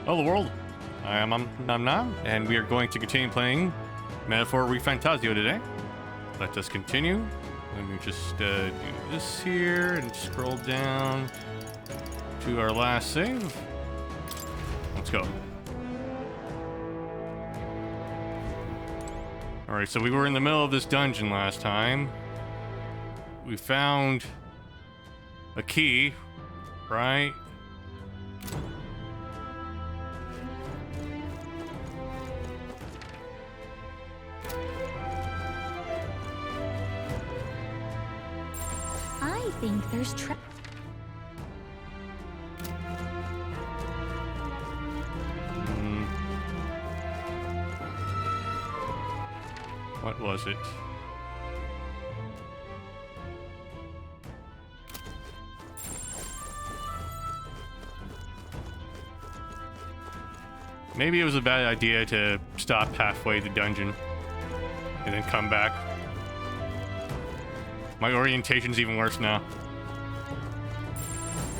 Hello world, I am Nam, and we are going to continue playing Metaphor ReFantazio today. Let us continue. Let me just do this here and scroll down to our last save. Let's go. Alright, so we were in the middle of this dungeon last time. We found a key, right? I think there's What was it? Maybe it was a bad idea to stop halfway the dungeon and then come back. My orientation's even worse now.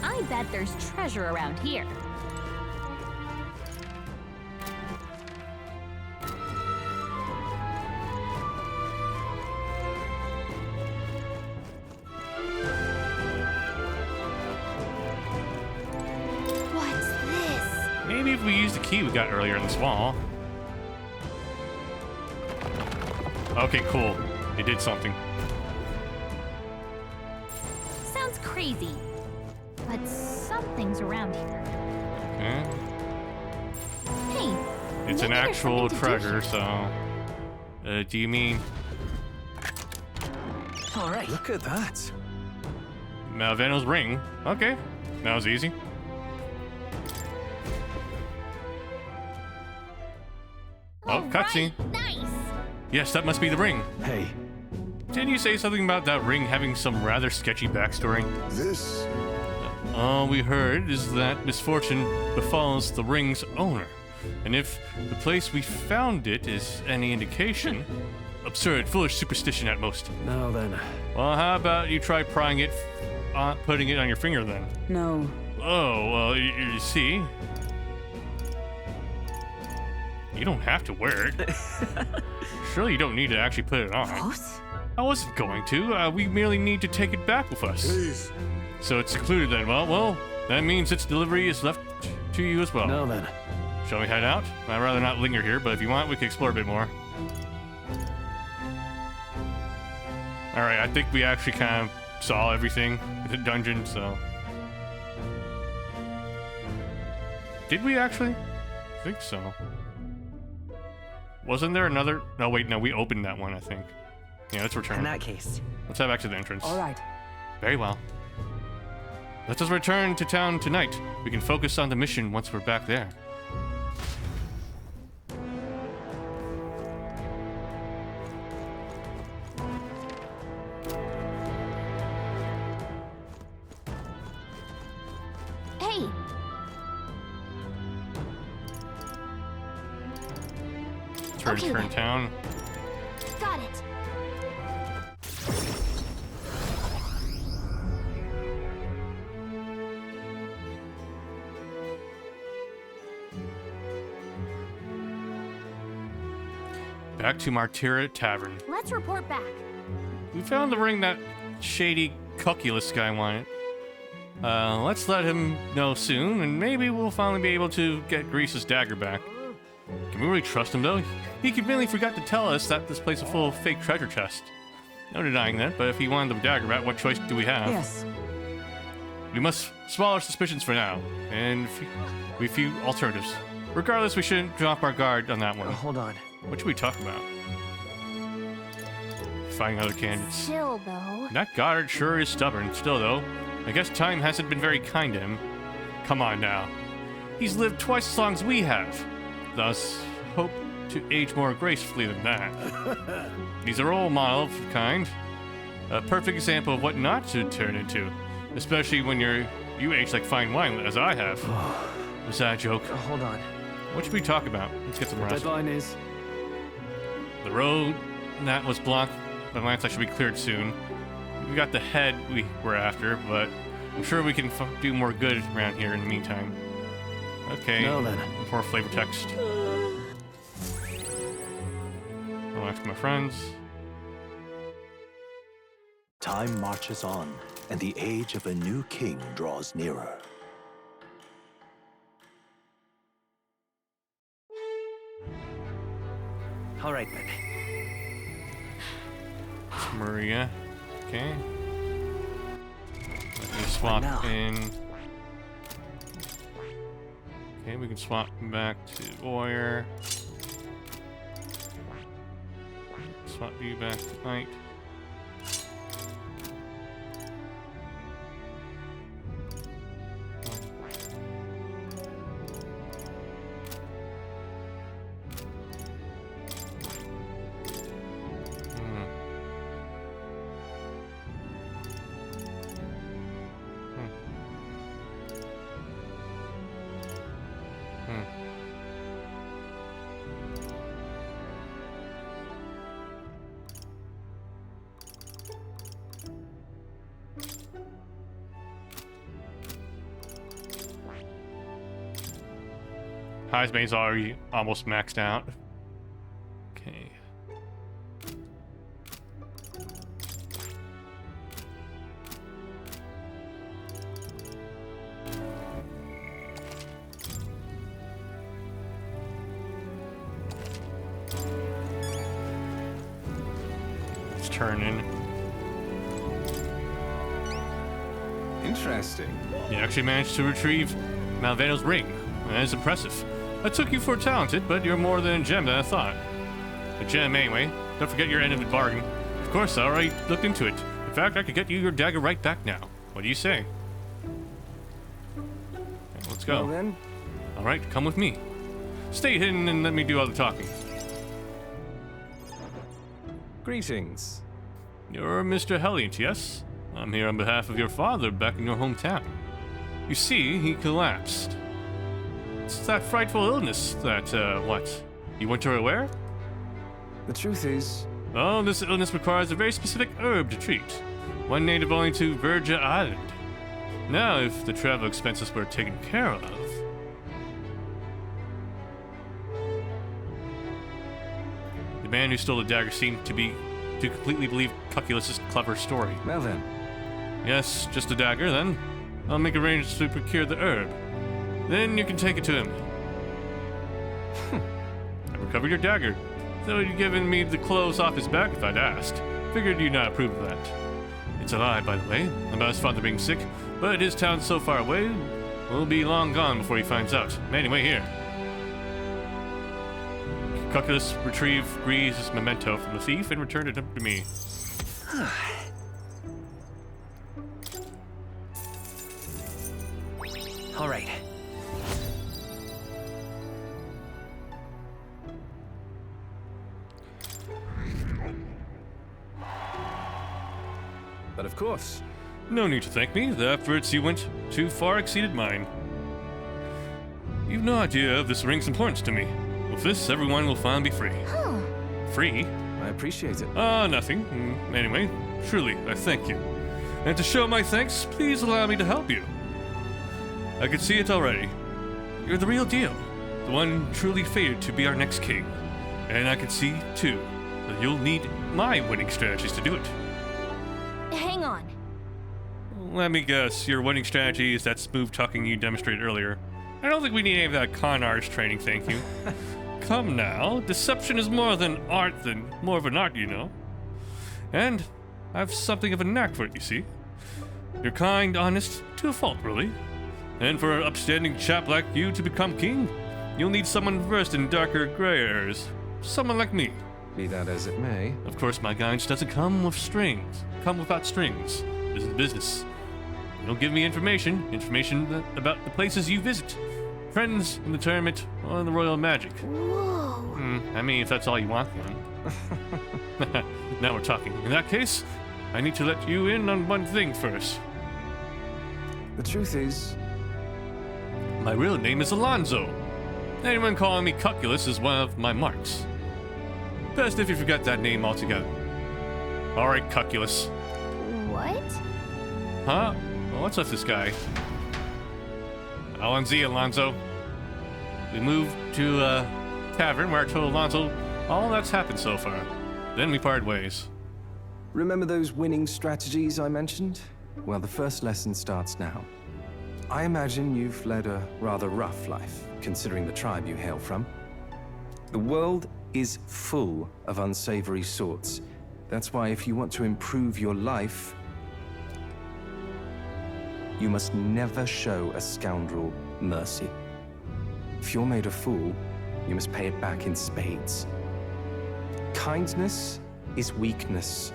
I bet there's treasure around here. What's this? Maybe if we use the key we got earlier in this wall. Okay, cool. It did something. Sounds crazy, but something's around here. Okay. Hey, It's an maybe there's actual something to do treasure, here. so... do you mean... All right. Look at that. Malveno's ring? Okay, that was easy. Oh, All cutscene. right, nice. Yes, that must be the ring. Hey, Didn't you say something about that ring having some rather sketchy backstory? This All we heard is that misfortune befalls the ring's owner. And if the place we found it is any indication, absurd, foolish superstition at most. now then. Well, how about you try prying it, putting it on your finger then? No. Oh, well, you see, you don't have to wear it. Surely you don't need to actually put it on. Gross? I wasn't going to. We merely need to take it back with us. please. So it's secluded then. Well, that means its delivery is left to you as well. Now then. Shall we head out? I'd rather not linger here, but if you want, we can explore a bit more. Alright, I think we actually kind of saw everything in the dungeon, so... Did we actually? I think so. Wasn't there another... No, wait, no, we opened that one, I think. Yeah, let's return. In that case. Let's head back to the entrance. All right. Very well. Let us return to town tonight. We can focus on the mission once we're back there. Hey, Okay, Turn then. town. got it. Back to Martyra Tavern. Let's report back. We found the ring that shady Cuculus guy wanted. Let's let him know soon, and maybe we'll finally be able to get Grease's dagger back. Can we really trust him, though? He conveniently forgot to tell us that this place is full of fake treasure chests. No denying that, but if he wanted the dagger back, what choice do we have? Yes. We must swallow our suspicions for now, and we few alternatives. Regardless, we shouldn't drop our guard on that one. Hold on. What should we talk about? Finding other candidates. Still, though. That Goddard sure is stubborn. Still, though, I guess time hasn't been very kind to him. Come on now. He's lived twice as long as we have. Thus, hope to age more gracefully than that. He's a role model of the kind. A perfect example of what not to turn into. Especially when you age like fine wine, as I have. Was that a joke? Hold on. What should we talk about? Let's get some rest. Deadline is. The road that was blocked by landslide should be cleared soon. We got the head we were after, but I'm sure we can do more good around here in the meantime. Okay. Now then. More flavor text. I'll ask my friends. Time marches on, and the age of a new king draws nearer. All right, then. It's Maria. Okay. Let me swap now. in. Okay, we can swap back to Boyer. Swap you back to Knight. Heisman's already almost maxed out. Okay. Let's turn in. Interesting. You actually managed to retrieve Malveno's ring. That is impressive. I took you for talented, but you're more than a gem than I thought. A gem, anyway. Don't forget your end of the bargain. Of course, I already looked into it. In fact, I could get you your dagger right back now. What do you say? Okay, let's go. Well, then. All right, come with me. Stay hidden and let me do all the talking. Greetings. You're Mr. Helliant, yes? I'm here on behalf of your father back in your hometown. You see, he collapsed. It's that frightful illness that, what? You weren't aware? The truth is, Oh, this illness requires a very specific herb to treat. One native only to Virgia Island. Now, if the travel expenses were taken care of... The man who stole the dagger seemed to completely believe Cucullus's clever story. well then. Yes, just a dagger, then. I'll make arrangements to procure the herb. Then you can take it to him. I recovered your dagger, though you'd given me the clothes off his back if I'd asked. Figured you'd not approve of that. It's a lie, by the way, about his father being sick, but his town's so far away, we'll be long gone before he finds out. Anyway, here. Cuculus retrieved Grease's memento from the thief and returned it to me. All right. But of course. No need to thank me. The efforts you went to far exceeded mine. You've no idea of this ring's importance to me. With this, everyone will finally be free. Huh. Free? I appreciate it. Nothing. Anyway, truly, I thank you. And to show my thanks, please allow me to help you. I can see it already. You're the real deal. The one truly fated to be our next king. And I can see, too, that you'll need my winning strategies to do it. Hang on. Let me guess, your winning strategy is that smooth talking you demonstrated earlier. I don't think we need any of that con artist training, thank you. Come now, deception is more of an art than more of an art, you know. And I have something of a knack for it, you see. You're kind, honest, to a fault, really. And for an upstanding chap like you to become king, you'll need someone versed in darker gray areas. Someone like me. Be that as it may. Of course, my guidance doesn't come with strings. Come without strings. This is business. You don't give me information about the places you visit. Friends in the tournament or in the royal magic. Whoa. I mean, if that's all you want, then. Now we're talking. In that case, I need to let you in on one thing first. The truth is, My real name is Alonzo. Anyone calling me Cuculus is one of my marks. Best if you forget that name altogether. Alright, Cuculus. What? Huh? Well, what's with this guy? LNZ, Alonzo. We moved to a tavern where I told Alonso all that's happened so far. Then we parted ways. Remember those winning strategies I mentioned? Well, the first lesson starts now. I imagine you've led a rather rough life, considering the tribe you hail from. The world is full of unsavory sorts. That's why if you want to improve your life, you must never show a scoundrel mercy. If you're made a fool, you must pay it back in spades. Kindness is weakness,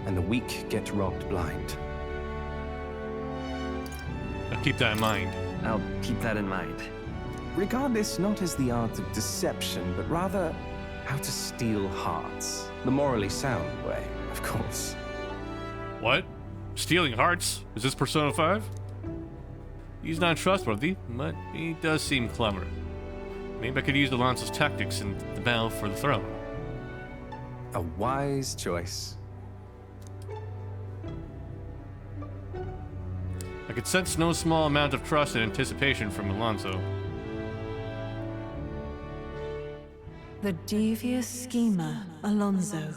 and the weak get robbed blind. I'll keep that in mind. I'll keep that in mind. Regard this not as the art of deception, but rather how to steal hearts. The morally sound way, of course. What? Stealing hearts? Is this Persona 5? He's not trustworthy, but he does seem clever. Maybe I could use Alonso's tactics in the battle for the throne. A wise choice. I could sense no small amount of trust and anticipation from Alonso. The devious schemer, Alonso.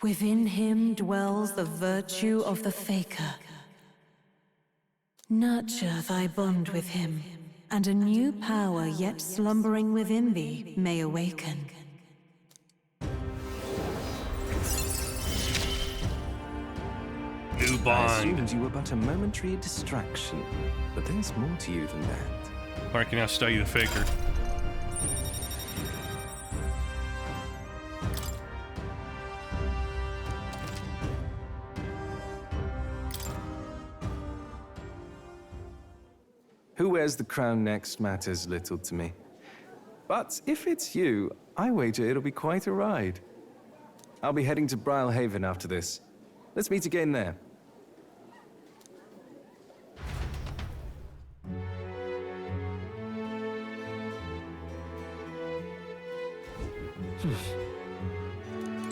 Within him dwells the virtue of the faker. Nurture thy bond with him, and a new power yet slumbering within thee may awaken. New I bond. assumed you were but a momentary distraction, but there's more to you than that. Or I can now study the faker. Who wears the crown next matters little to me. But if it's you, I wager it'll be quite a ride. I'll be heading to Brilehaven after this. Let's meet again there.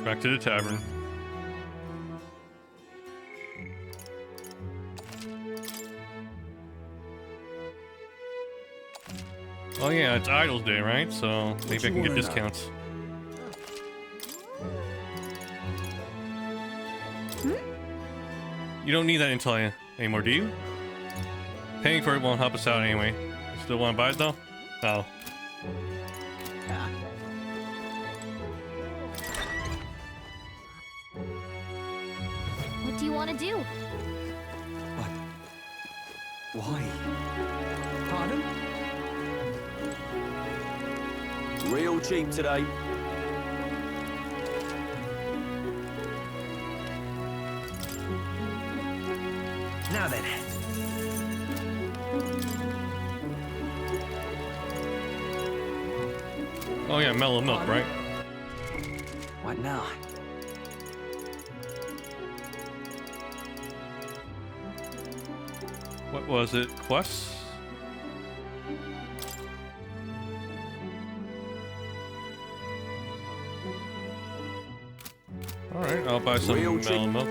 Back to the tavern. Oh yeah, it's Idol's Day, right? So maybe I can get discounts. You don't need that intel anymore, do you? Paying for it won't help us out anyway. You still want to buy it though? Oh. What do you want to do? Why? Pardon? Real cheap today. Now then. Oh yeah, mellow milk, right? What now? What was it? Quests? Alright, I'll buy some Real mellow milk.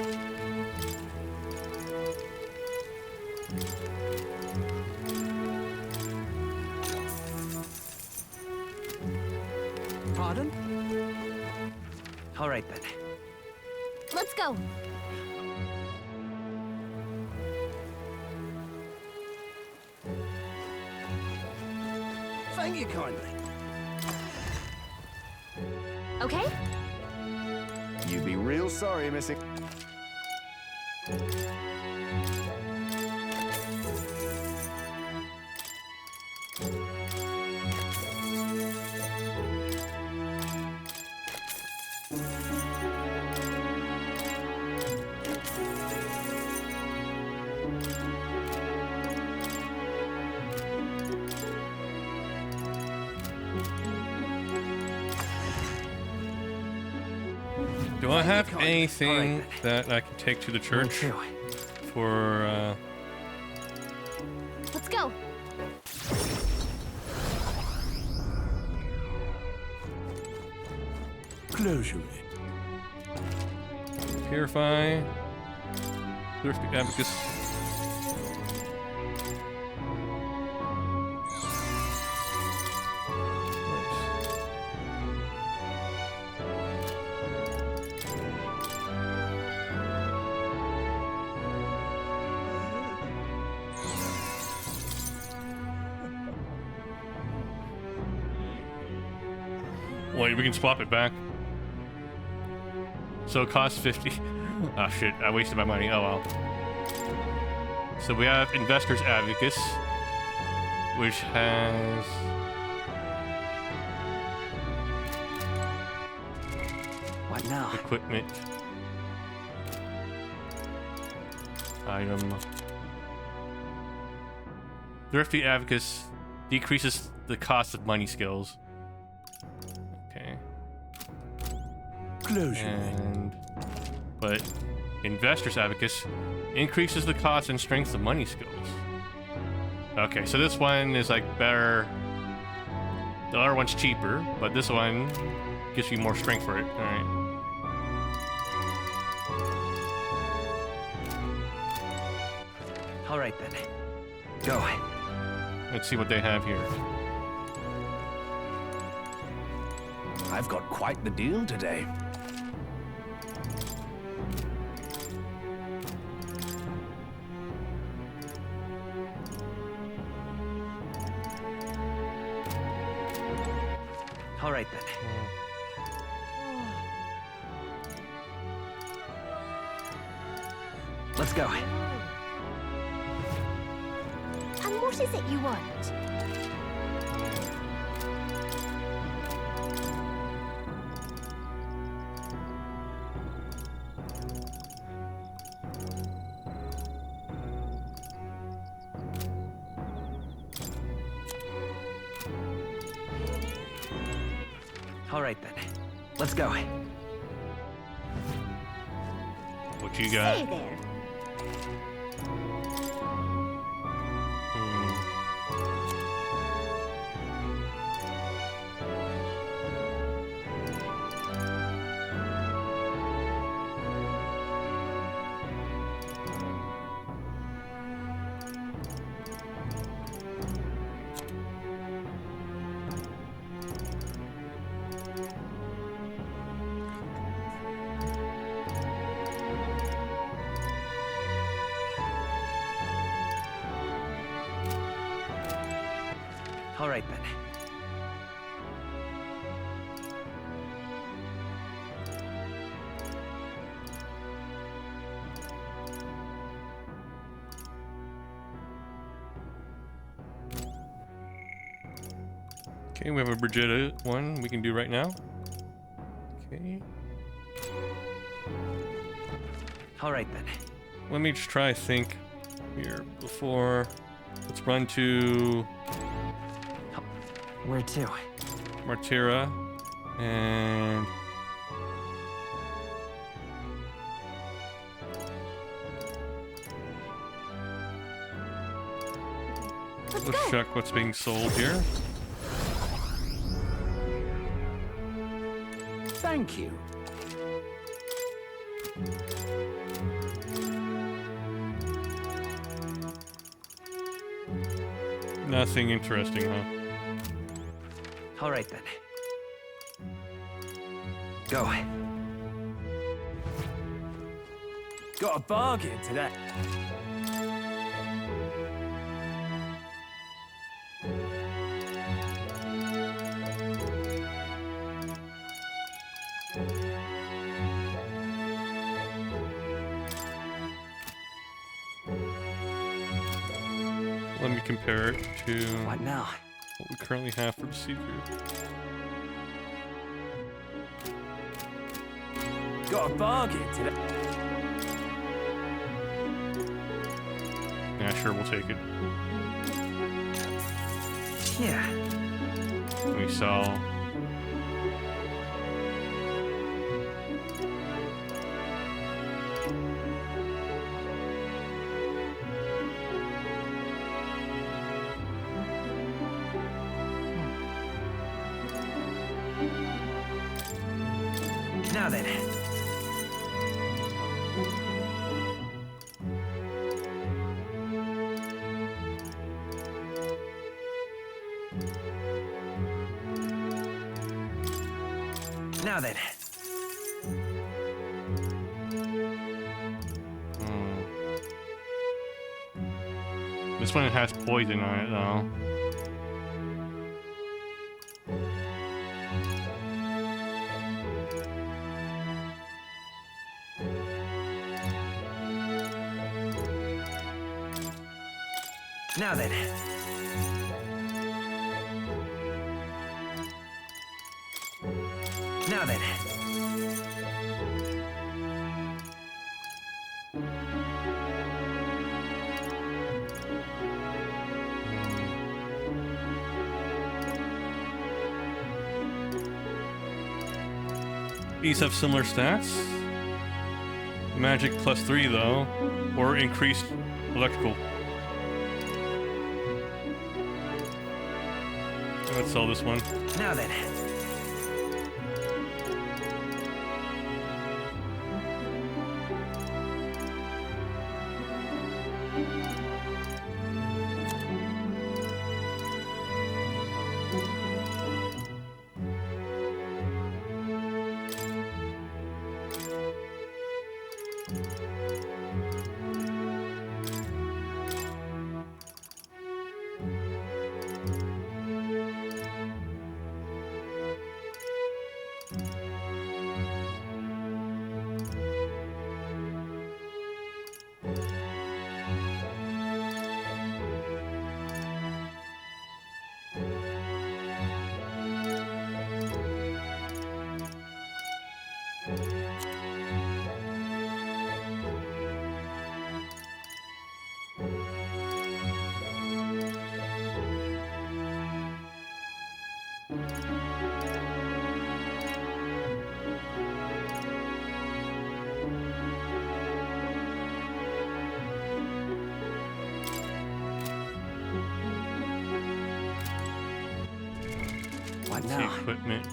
Pardon? All right then. Let's go. Thank you kindly. Okay? You'd be real sorry, Missy. Do I have anything that I can take to the church for, Let's go. Closure. Purify, Thirsty Abacus. Wait, we can swap it back. So it costs 50. Oh shit, I wasted my money. Oh well. So we have Investor's Advocates, which has... What now? equipment. Item. Thrifty Advocates decreases the cost of money skills. Okay. Closure. But Investor's Advocates increases the cost and strength of money skills. Okay, so this one is like better. The other one's cheaper, but this one gives you more strength for it. All right. All right then. Go. Let's see what they have here. I've got quite the deal today. All right then. Let's go. And what is it you want? All right then. Let's go. What you got? Stay there. All right then. Okay, we have a Brigida one we can do right now. Okay. All right then. Let me just try to think here before. Let's run to Where to? Martira and let's check what's being sold here. Thank you. Nothing interesting, huh? All right then. Go. Got a bargain today. Let me compare it to What now? what we currently have for the secret. Got a bargain today. Yeah, sure, we'll take it. Yeah. We sell. Now then. Now then. This one has poison on it, though. Now then. Now then. These have similar stats. Magic +3 though, or increased electrical. Let's sell this one. Now then. What now? Equipment.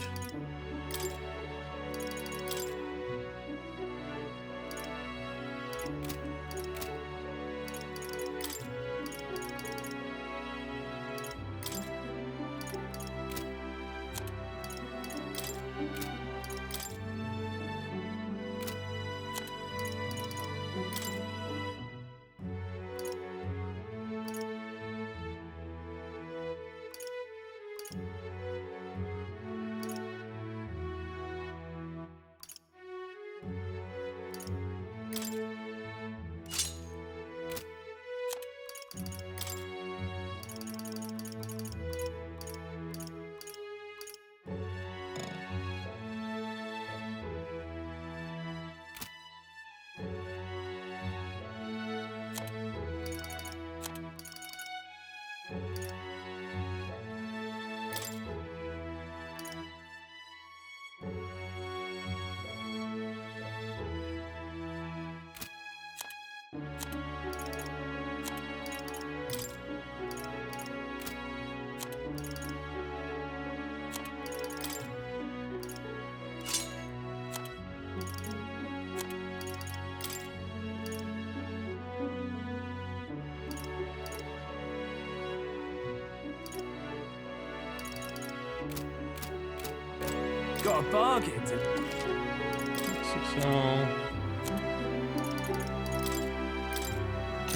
Got a bargain. So,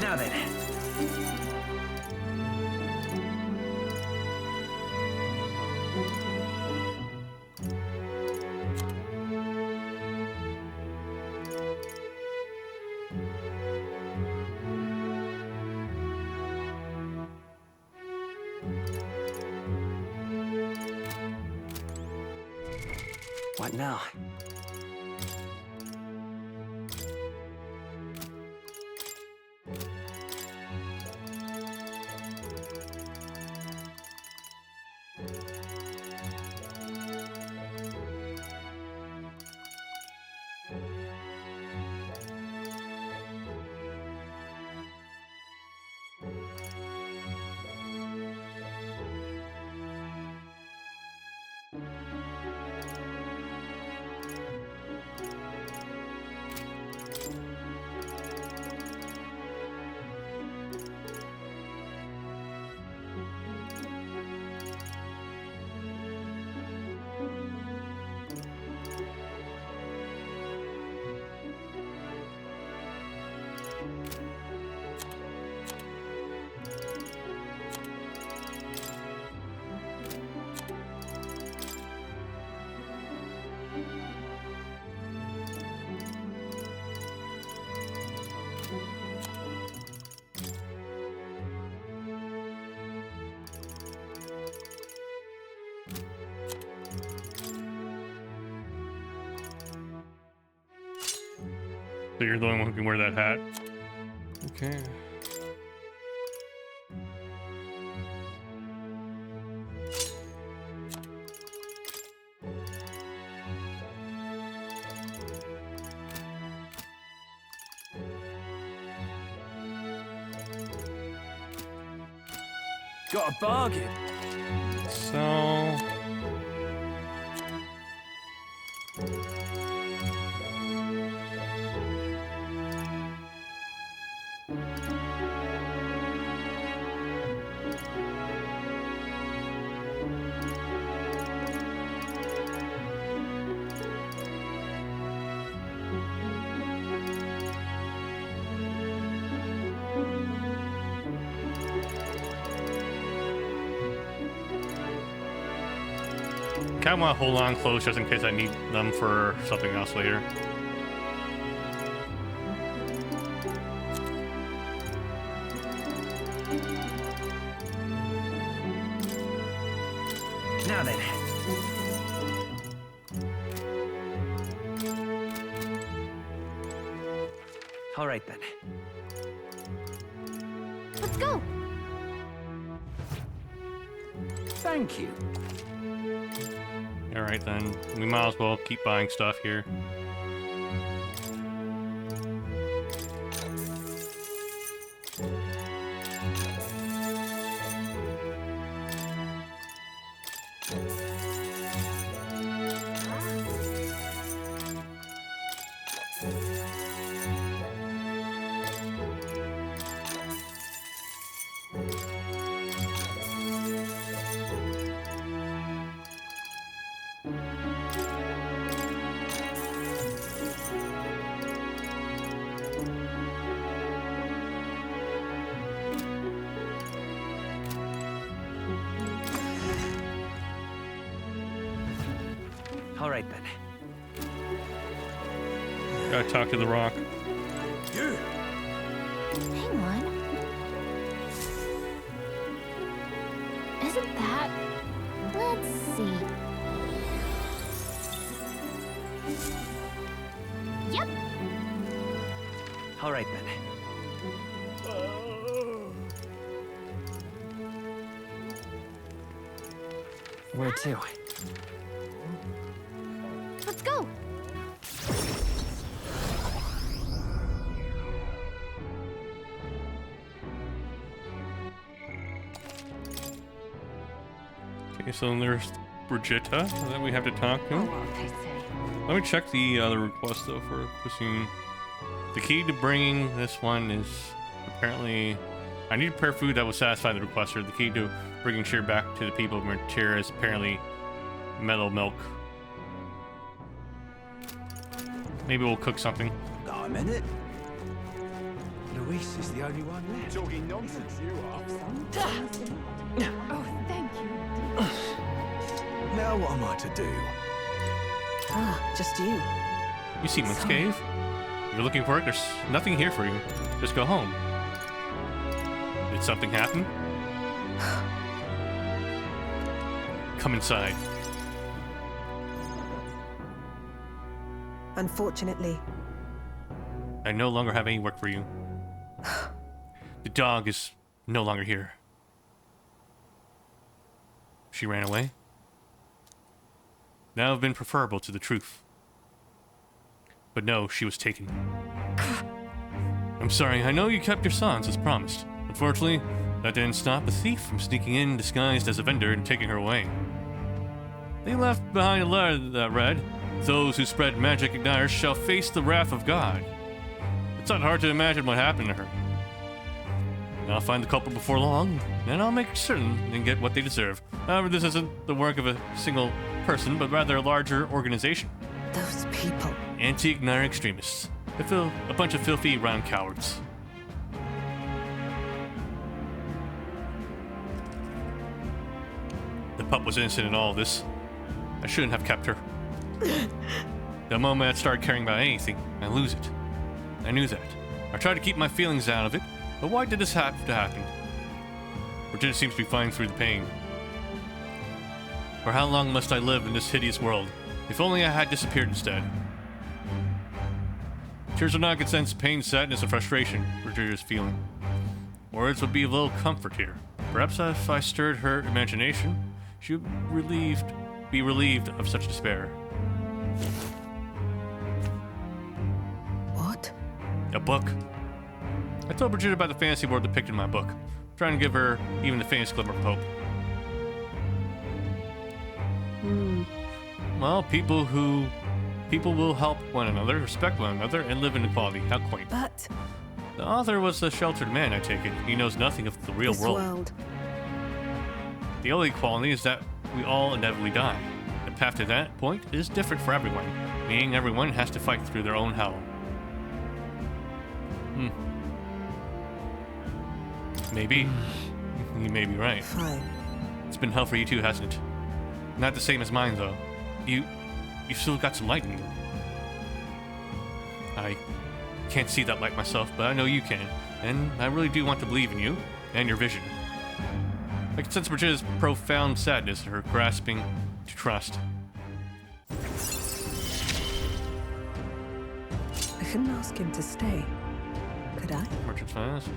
Now then. What now? So you're the only one who can wear that hat. Okay. Got a bargain. So... I want to hold on close just in case I need them for something else later. Now then. All right then. Let's go. Thank you. Alright then, we might as well keep buying stuff here. All right then. Gotta talk to the rock. You. Hang on. Isn't that... Let's see. Yep. All right then. Where to? Let's go. Okay, so there's Brigitta that we have to talk to. what they say. Let me check the other request though for Cuisine. The key to bringing this one is apparently... I need to prepare food that will satisfy the requester. The key to bringing cheer back to the people of Mertira is apparently meadow milk. Maybe we'll cook something. Got a minute? Luis is the only one left. Talking nonsense, you are. Oh, thank you. Now what am I to do? Ah, just you. You see Monk's Cave? If you're looking for it, there's nothing here for you. Just go home. Did something happen? Come inside. Unfortunately, I no longer have any work for you. The dog is no longer here. She ran away. That would have been preferable to the truth. But no, she was taken. I'm sorry, I know you kept your songs as promised. Unfortunately, that didn't stop a thief from sneaking in disguised as a vendor and taking her away. They left behind a letter that read, "Those who spread magic igniters shall face the wrath of God." It's not hard to imagine what happened to her. I'll find the culprit before long, and I'll make certain they get what they deserve. However, this isn't the work of a single person, but rather a larger organization. those people. Anti-igniter extremists. A bunch of filthy, round cowards. The pup was innocent in all of this. I shouldn't have kept her. The moment I started caring about anything, I lose it. I knew that. I tried to keep my feelings out of it, but why did this have to happen? Virginia seems to be fighting through the pain. For how long must I live in this hideous world? If only I had disappeared instead. Tears are not a good sense of pain, sadness, and frustration Brigida is feeling. Words would be of little comfort here. Perhaps if I stirred her imagination, she would be relieved of such despair. What? A book. I told Brigida about the fantasy world depicted in my book, trying to give her even the faintest glimmer of hope. Well, people will help one another, respect one another, and live in equality. How quaint. But The author was a sheltered man, I take it. He knows nothing of the real this world. world. The only equality is that we all inevitably die. The path to that point is different for everyone, meaning everyone has to fight through their own hell. Maybe. You may be right. Fine. It's been hell for you too, hasn't it? Not the same as mine, though. You've still got some light in you. I can't see that light myself, but I know you can, and I really do want to believe in you and your vision. I can sense Brigida's profound sadness and her grasping to trust. I couldn't ask him to stay, could I? Merchant's Finance.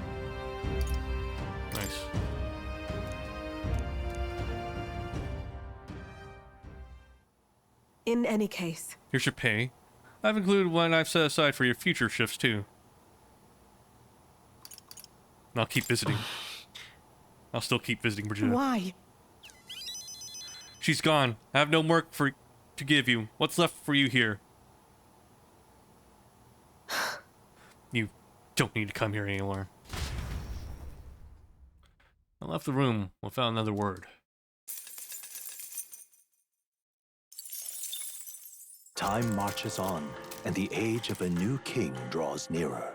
Nice. In any case, Here's your pay. I've included one I've set aside for your future shifts, too. And I'll keep visiting. I'll still keep visiting Brigida. why? She's gone. I have no work to give you. What's left for you here? You don't need to come here anymore. I left the room without another word. Time marches on, and the age of a new king draws nearer.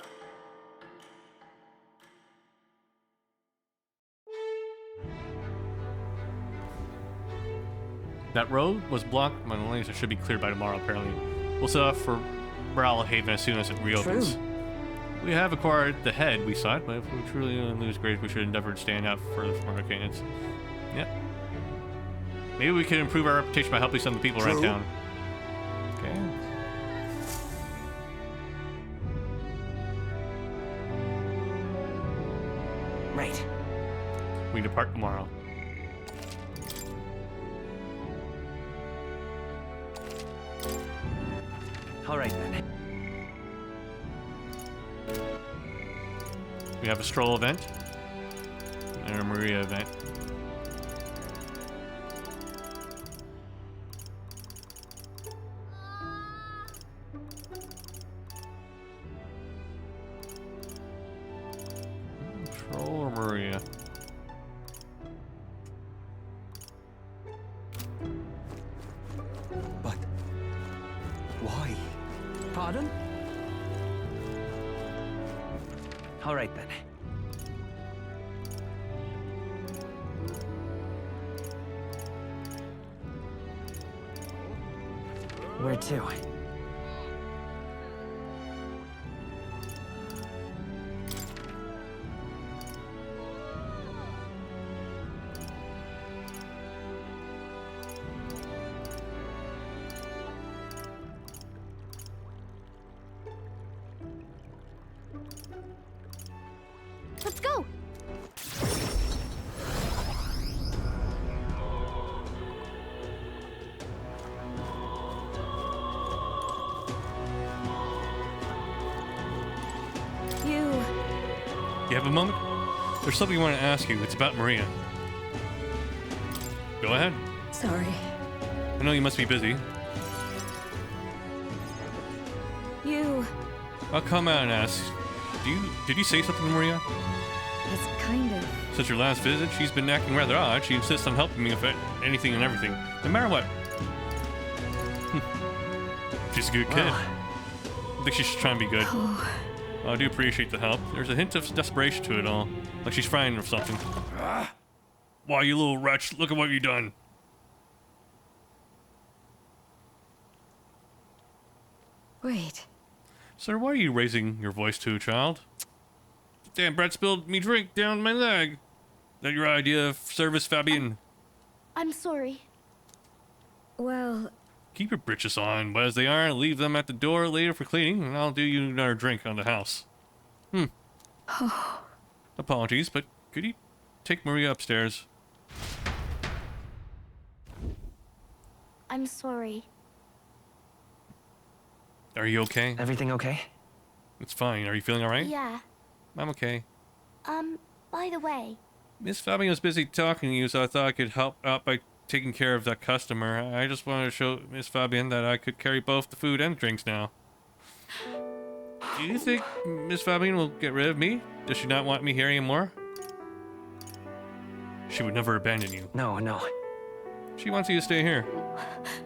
That road was blocked. My lanes should be cleared by tomorrow, apparently. We'll set off for Haven as soon as it reopens. True. We have acquired the head we sought, but if we truly lose grace, we should endeavor to stand out further from our candidates. Yep. Maybe we can improve our reputation by helping some of the people around town. Okay. Right. We depart tomorrow. All right then. We have a stroll event and a Maria event. Stroll or Maria? But why? Pardon? All right then. Where to? Let's go! You have a moment? There's something I want to ask you. It's about Maria. Go ahead. Sorry. I know you must be busy. I'll come out and ask. Did you say something to Maria? It's kind of... Since your last visit, she's been acting rather odd. She insists on helping me with anything and everything, no matter what. She's a good kid. I think she's trying to be good. I do appreciate the help. There's a hint of desperation to it all, like she's frightened of something. Why, you little wretch, look at what you've done. Wait. Sir, why are you raising your voice to a child? Damn brat spilled me drink down my leg. That your idea of service, Fabian? I'm sorry. Well, keep your britches on, but as they are, leave them at the door later for cleaning, and I'll do you another drink on the house. Apologies, but could you take Maria upstairs? I'm sorry. Are you okay? Everything okay? It's fine. Are you feeling alright? Yeah. I'm okay. By the way, Miss Fabian was busy talking to you, so I thought I could help out by taking care of that customer. I just wanted to show Miss Fabian that I could carry both the food and the drinks now. Do you think Miss Fabian will get rid of me? Does she not want me here anymore? She would never abandon you. No. She wants you to stay here.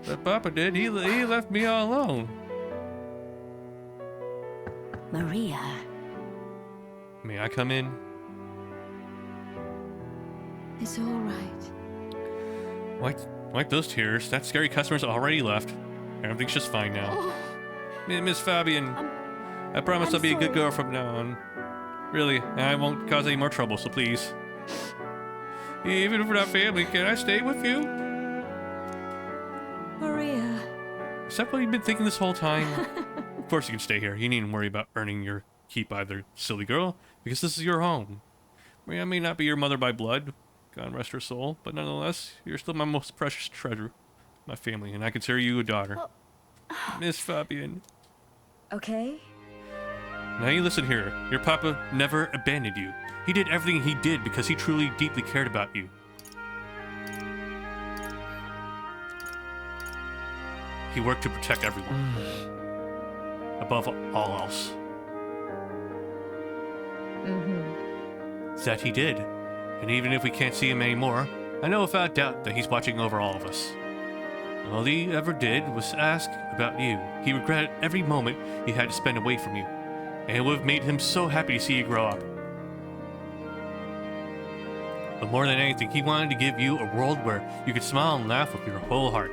But Papa did. He left me all alone. Maria. May I come in? It's all right. Wipe those tears. That scary customer's already left. Everything's just fine now. Miss Fabian, I promise I'll be a good girl from now on. Really, and I won't cause any more trouble, so please. Even if we're not family, can I stay with you? Maria. Is that what you've been thinking this whole time? Of course you can stay here. You needn't worry about earning your keep either, silly girl, because this is your home. Maria may not be your mother by blood, God rest her soul, but nonetheless, you're still my most precious treasure, my family, and I consider you a daughter. Miss Fabian. Okay. Now you listen here. Your papa never abandoned you. He did everything he did because he truly, deeply cared about you. He worked to protect everyone. Above all else. That he did. And even if we can't see him anymore, I know without doubt that he's watching over all of us. All he ever did was ask about you. He regretted every moment he had to spend away from you. And it would have made him so happy to see you grow up. But more than anything, he wanted to give you a world where you could smile and laugh with your whole heart.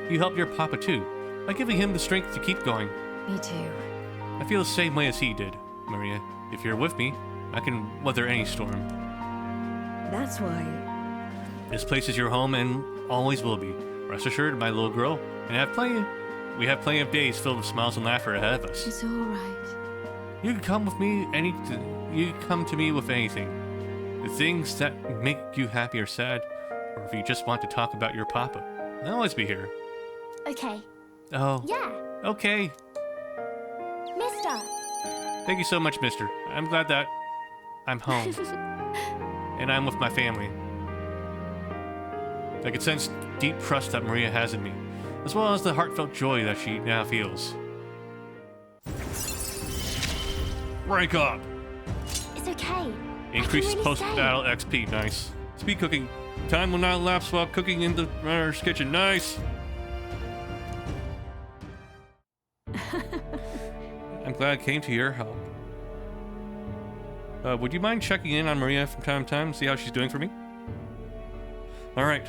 You helped your papa too, by giving him the strength to keep going. Me too. I feel the same way as he did, Maria. If you're with me, I can weather any storm. That's why. This place is your home and always will be. Rest assured, my little girl, and we have plenty of days filled with smiles and laughter ahead of us. It's all right. You can come with me you can come to me with anything. The things that make you happy or sad, or if you just want to talk about your papa. I'll always be here. okay. Oh. Yeah, Okay. mister. Thank you so much, mister. I'm glad that I'm home. And I'm with my family. I can sense deep trust that Maria has in me, as well as the heartfelt joy that she now feels. Rank up! It's okay. Increase really post-battle XP, nice. Speed cooking. Time will not elapse while cooking in the runner's kitchen, nice! I'm glad I came to your help. Would you mind checking in on Maria from time to time, see how she's doing for me? Alright.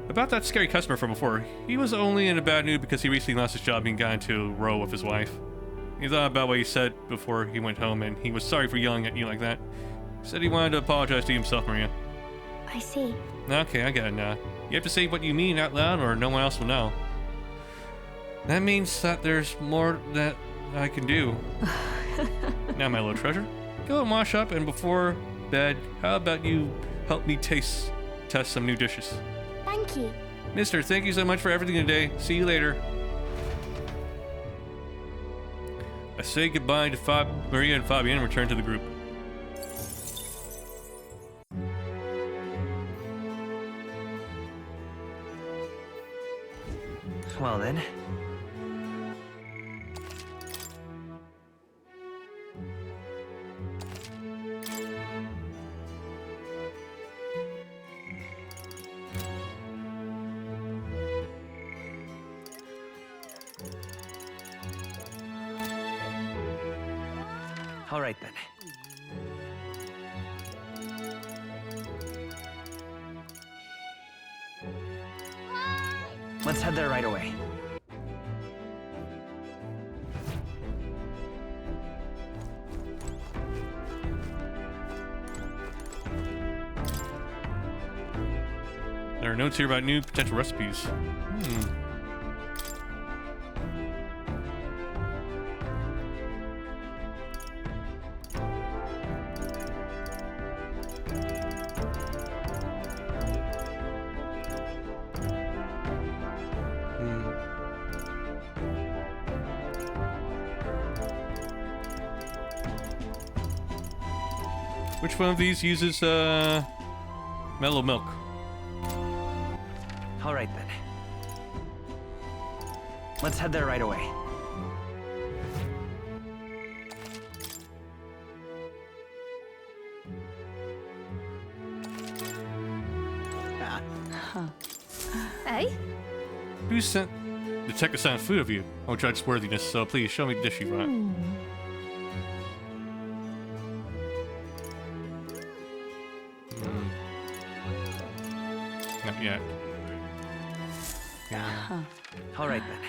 About that scary customer from before, he was only in a bad mood because he recently lost his job and got into a row with his wife. He thought about what he said before he went home, and he was sorry for yelling at you like that. He said he wanted to apologize to himself, Maria. I see. Okay, I get it now. You have to say what you mean out loud or no one else will know. That means that there's more that I can do. Now, my little treasure, go and wash up, and before bed, how about you help me test some new dishes? Thank you. Mister, thank you so much for everything today. See you later. I say goodbye to Maria and Fabian and return to the group. Well then. All right then. Let's head there right away. There are notes here about new potential recipes. Which one of these uses mellow milk? All right then. Let's head there right away. Hey? Who sent the check a sound food of you? I will judge its worthiness, so please show me the dish you brought. Not yet. All right then.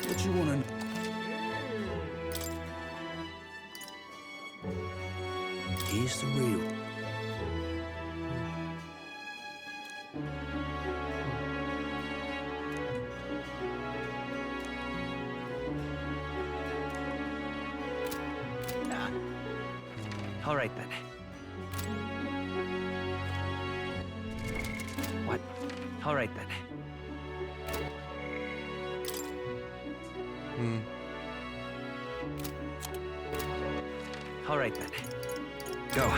What you wanna... Here's the real. All right then. What? All right then. All right then. Go.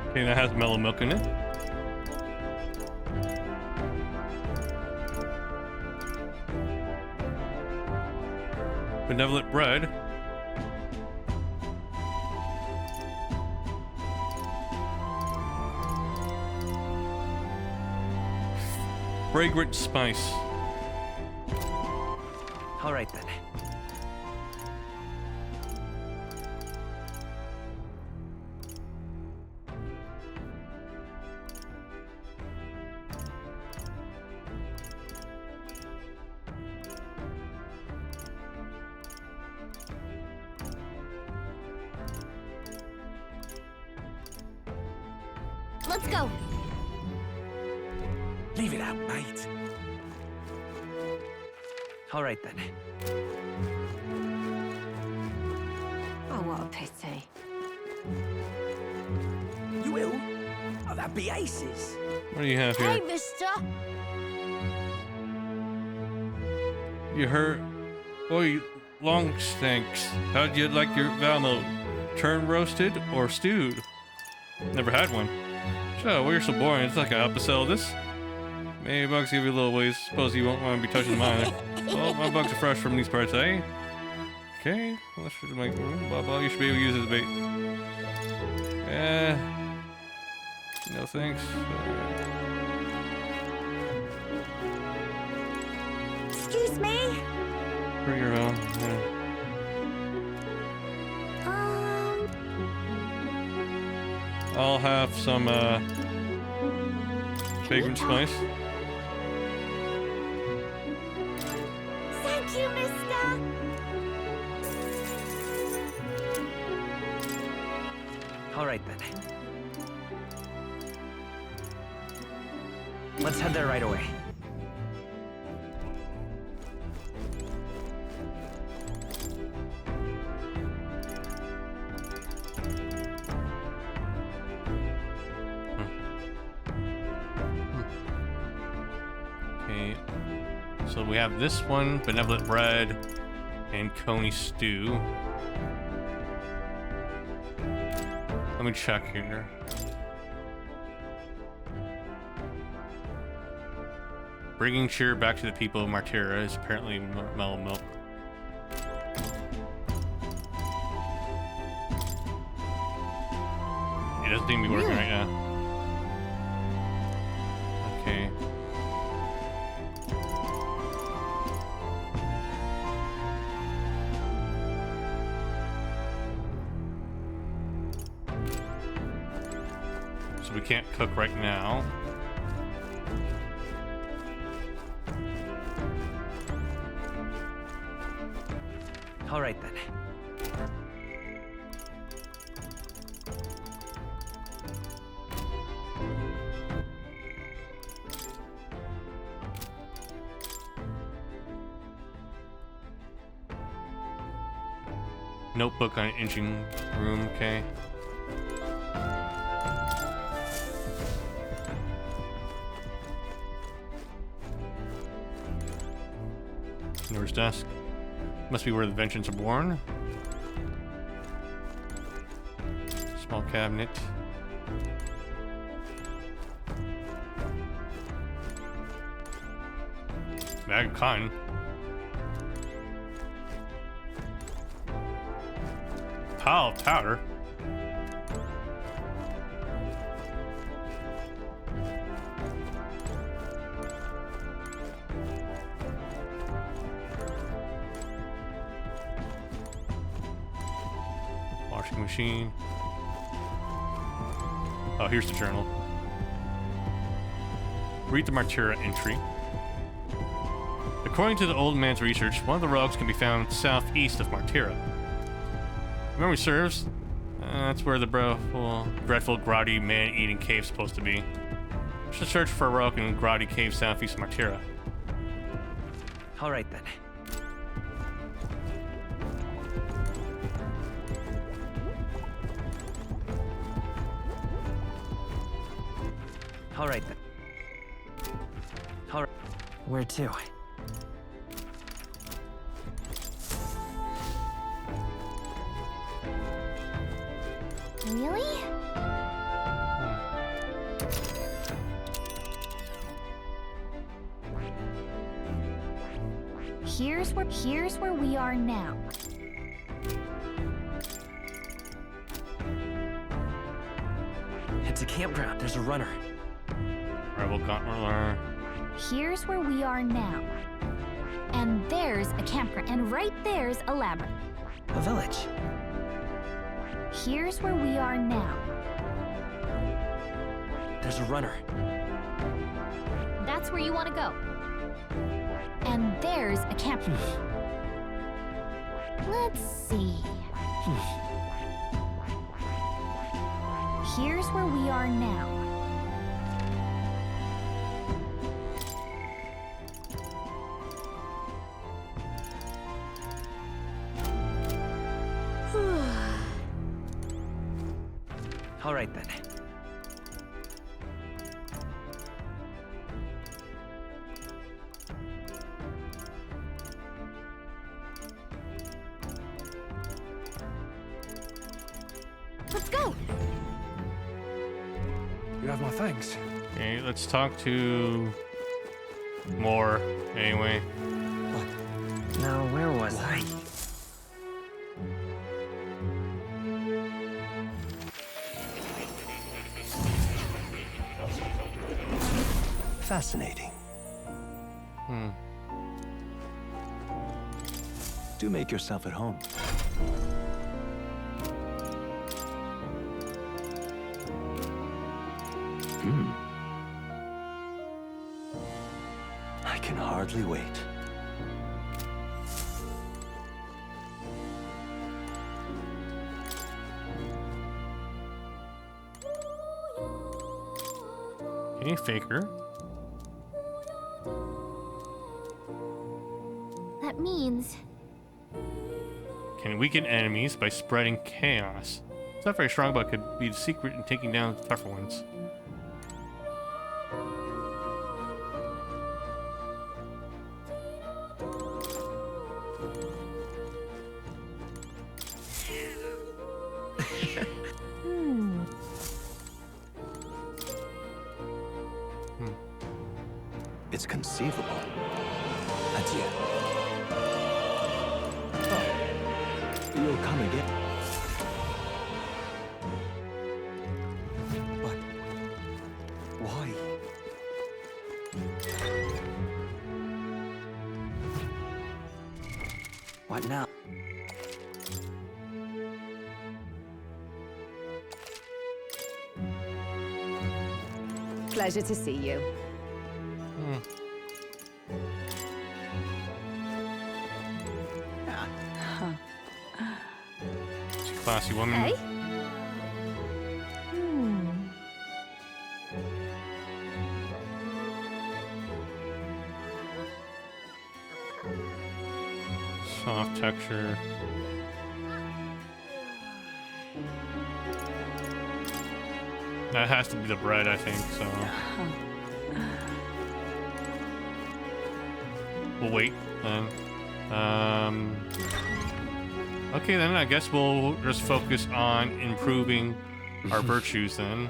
Okay, that has mellow milk in it. Benevolent bread. Fragrant spice. All right then. Let's go. Leave it out, mate. All right then. Oh, what a pity. You will? Oh, that'd be aces. What do you have Hey, here? mister. You heard? Oi, long stinks. How'd you like your Valmo? Turn roasted or stewed? Never had one. So, well, you're so boring. It's like a episode of this. Maybe bugs give you a little ways. Suppose you won't want to be touching mine. Well, my bugs are fresh from these parts, eh? Okay. Well, that should make blah blah. You should be able to use it as bait. No thanks. Excuse me. Bring her on. Yeah. I'll have some fragrant spice. Thank you, mister. All right then. Let's head there right away. Okay. So we have this one, benevolent bread, and coney stew. Let me check here. Bringing cheer back to the people of Martyra is apparently mellow milk. It doesn't seem to be working right now. Okay. we can't cook right now. All right then. Notebook on an engine room, okay. Nurse desk. Must be where the vengeance are born. Small cabinet. Bag of cotton. Pile of powder. Washing machine. Oh, here's the journal. Read the Martyra entry. According to the old man's research, one of the relics can be found southeast of Martyra. If memory serves, that's where the dreadful, grotty, man-eating cave's supposed to be. We should search for a relic in grotty cave southeast of Martyra. All right then. All right then. All right. Where to? Really? Here's where we are now. It's a campground. There's a runner. Rebel Gauntler. Here's where we are now. And there's a campground. And right there's a labyrinth. A village. Here's where we are now. There's a runner. That's where you want to go. And there's a campground. Let's see. Here's where we are now. All right then. Let's go. You have my thanks. Okay, let's talk to more anyway. Now, where was I? Fascinating. Do make yourself at home. I can hardly wait. Okay, Faker. That means Can weaken enemies by spreading chaos. It's not very strong, but could be the secret in taking down the tougher ones. It's conceivable. Adieu. You'll come again. But why? What now? pleasure to see you. She's a classy woman. Hey? Soft texture. That has to be the bread, I think, so. We'll wait then. Okay, then I guess we'll just focus on improving our virtues then.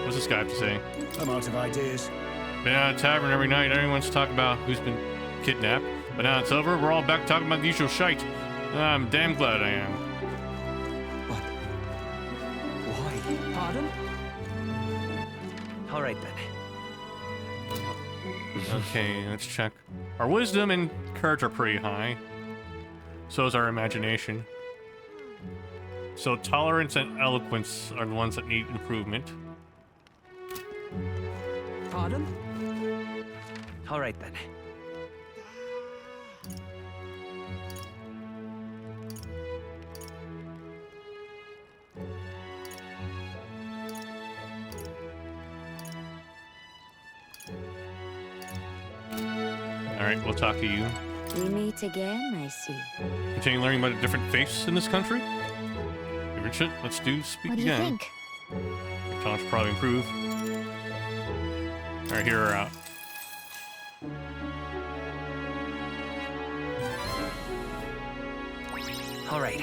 What's this guy have to say? I'm out of ideas. Been at a tavern every night. Everyone's talking about who's been kidnapped. But now it's over, we're all back talking about the usual shite. I'm damn glad I am. But why? Pardon? All right then. Okay, let's check. Our wisdom and courage are pretty high. So is our imagination. So tolerance and eloquence are the ones that need improvement. Pardon? All right then. Alright, we'll talk to you. We meet again, I see. Continue learning about the different faiths in this country. Different shit. Let's do speak What do you again. think? Time should probably improve. Alright, here we're out. All right.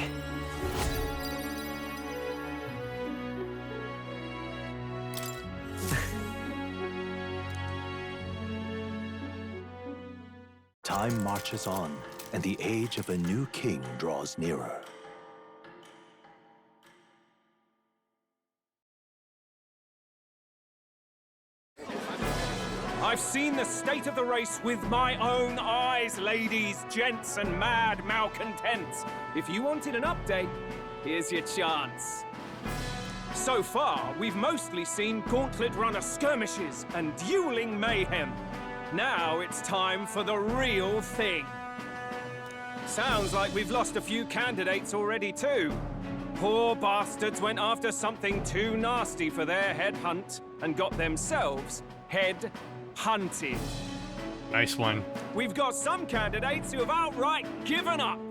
Time marches on, and the age of a new king draws nearer. I've seen the state of the race with my own eyes, ladies, gents, and mad malcontents. If you wanted an update, here's your chance. So far, we've mostly seen gauntlet runner skirmishes and dueling mayhem. Now it's time for the real thing. Sounds like we've lost a few candidates already too. Poor bastards went after something too nasty for their head hunt and got themselves head hunted. Nice one. We've got some candidates who have outright given up.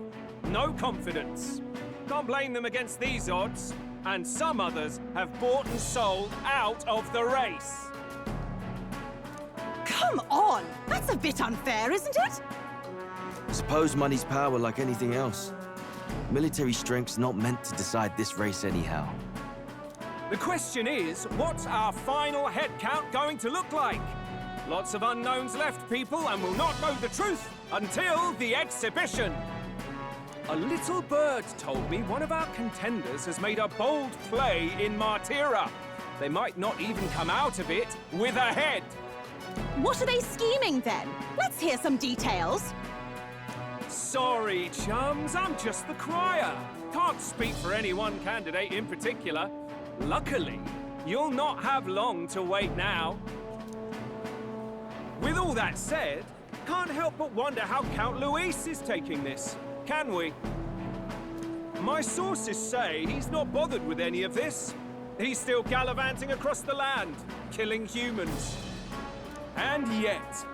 No confidence. Can't blame them against these odds. And some others have bought and sold out of the race. Come on! That's a bit unfair, isn't it? Suppose money's power like anything else. Military strength's not meant to decide this race anyhow. The question is, what's our final head count going to look like? Lots of unknowns left, people, and we'll not know the truth until the exhibition. A little bird told me one of our contenders has made a bold play in Martira. They might not even come out of it with a head. What are they scheming then? Let's hear some details. Sorry, chums, I'm just the crier. Can't speak for any one candidate in particular. Luckily, you'll not have long to wait now. With all that said, can't help but wonder how Count Luis is taking this, can we? My sources say he's not bothered with any of this. He's still gallivanting across the land, killing humans. And yet,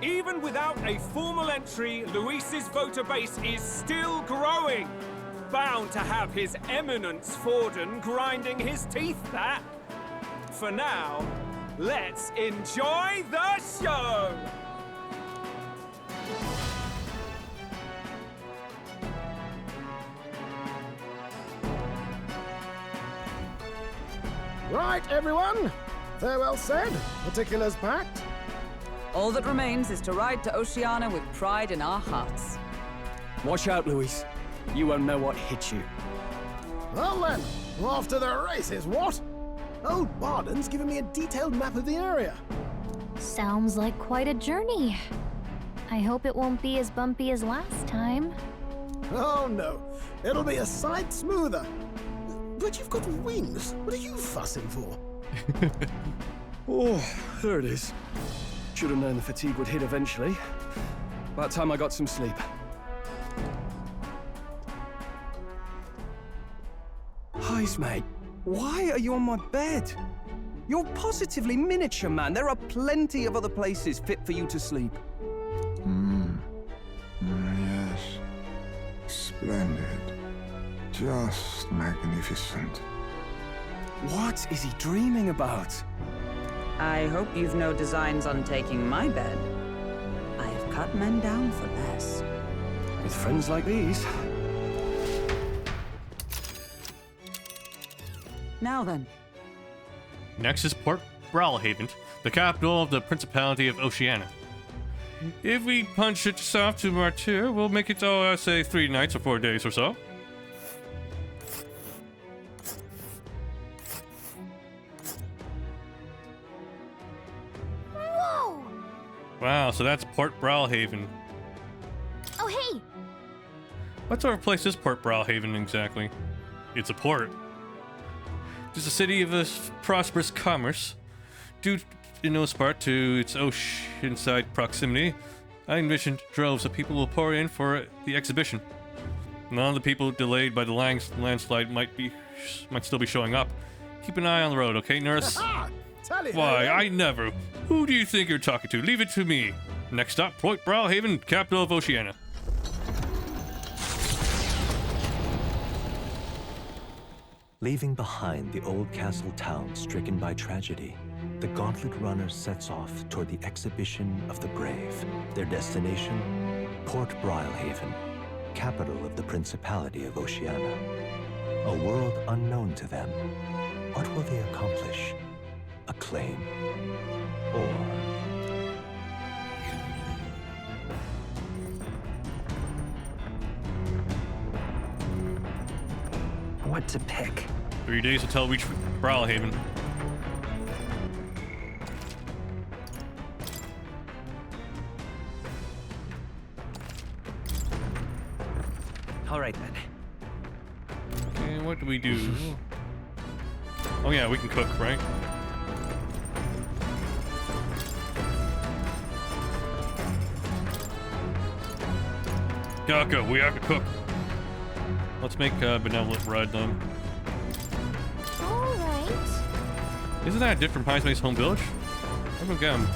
even without a formal entry, Luis's voter base is still growing. Bound to have his eminence Forden grinding his teeth, that. For now, let's enjoy the show! Right, everyone. Farewell said, particulars packed. All that remains is to ride to Oceania with pride in our hearts. Watch out, Luis. You won't know what hit you. Well then, off to the races, what? Old Barden's given me a detailed map of the area. Sounds like quite a journey. I hope it won't be as bumpy as last time. Oh no, it'll be a sight smoother. But you've got wings. What are you fussing for? Oh, there it is. Should have known the fatigue would hit eventually. By the time I got some sleep. Heis, mate. Why are you on my bed? You're positively miniature, man. There are plenty of other places fit for you to sleep. Yes. Splendid. Just magnificent. What is he dreaming about? I hope you've no designs on taking my bed. I have cut men down for less. With friends like these. Now then. Next is Port Brawlhaven, the capital of the Principality of Oceania. If we punch it south to Martyr, we'll make it, I say 3 nights or 4 days or so. Whoa! Wow, so that's Port Brawlhaven. Oh, hey! What sort of place is Port Brawlhaven exactly? It's a port. It's a city of a prosperous commerce. Due in no part to its oceanside proximity, I envisioned droves of people will pour in for the exhibition. None of the people delayed by the landslide might still be showing up. Keep an eye on the road, okay, nurse? Why, I never. Who do you think you're talking to? Leave it to me. Next stop, Port Brawlhaven, capital of Oceania. Leaving behind the old castle town stricken by tragedy, the Gauntlet Runner sets off toward the exhibition of the brave. Their destination, Port Brawlhaven, capital of the Principality of Oceania. A world unknown to them. What will they accomplish? Acclaim? Or... What to pick? 3 days until we reach Brawlhaven. All right then. Okay, what do we do? Oh yeah, we can cook, right? Gaka, we have to cook. Let's make benevolent bread then. Alright. Isn't that a different Heismay's home village? I don't get him.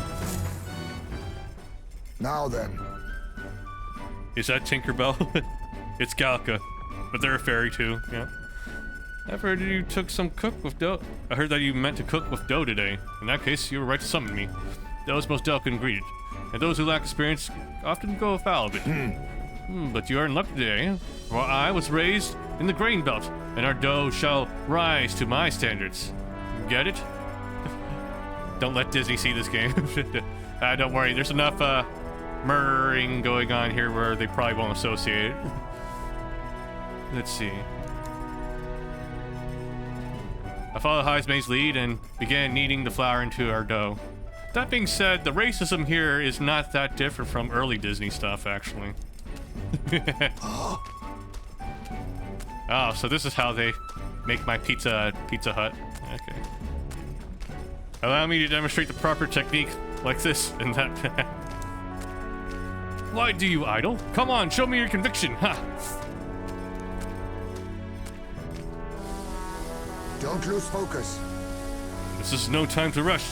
Now then. Is that Tinkerbell? It's Galka, but they're a fairy too, yeah. I've heard you took some cook with dough. I heard that you meant to cook with dough today. In that case, you were right to summon me. Dough is most delicate ingredient, and those who lack experience often go afoul of it. But you are in luck today, for I was raised in the grain belt, and our dough shall rise to my standards. Get it? Don't let Disney see this game. Don't worry, there's enough murdering going on here where they probably won't associate it. Let's see. I followed Heismay's lead and began kneading the flour into our dough. That being said, the racism here is not that different from early Disney stuff, actually. Oh, so this is how they make my pizza at Pizza Hut. Okay. Allow me to demonstrate the proper technique like this and that. Why do you idle? Come on, show me your conviction. Ha! Don't lose focus. This is no time to rush.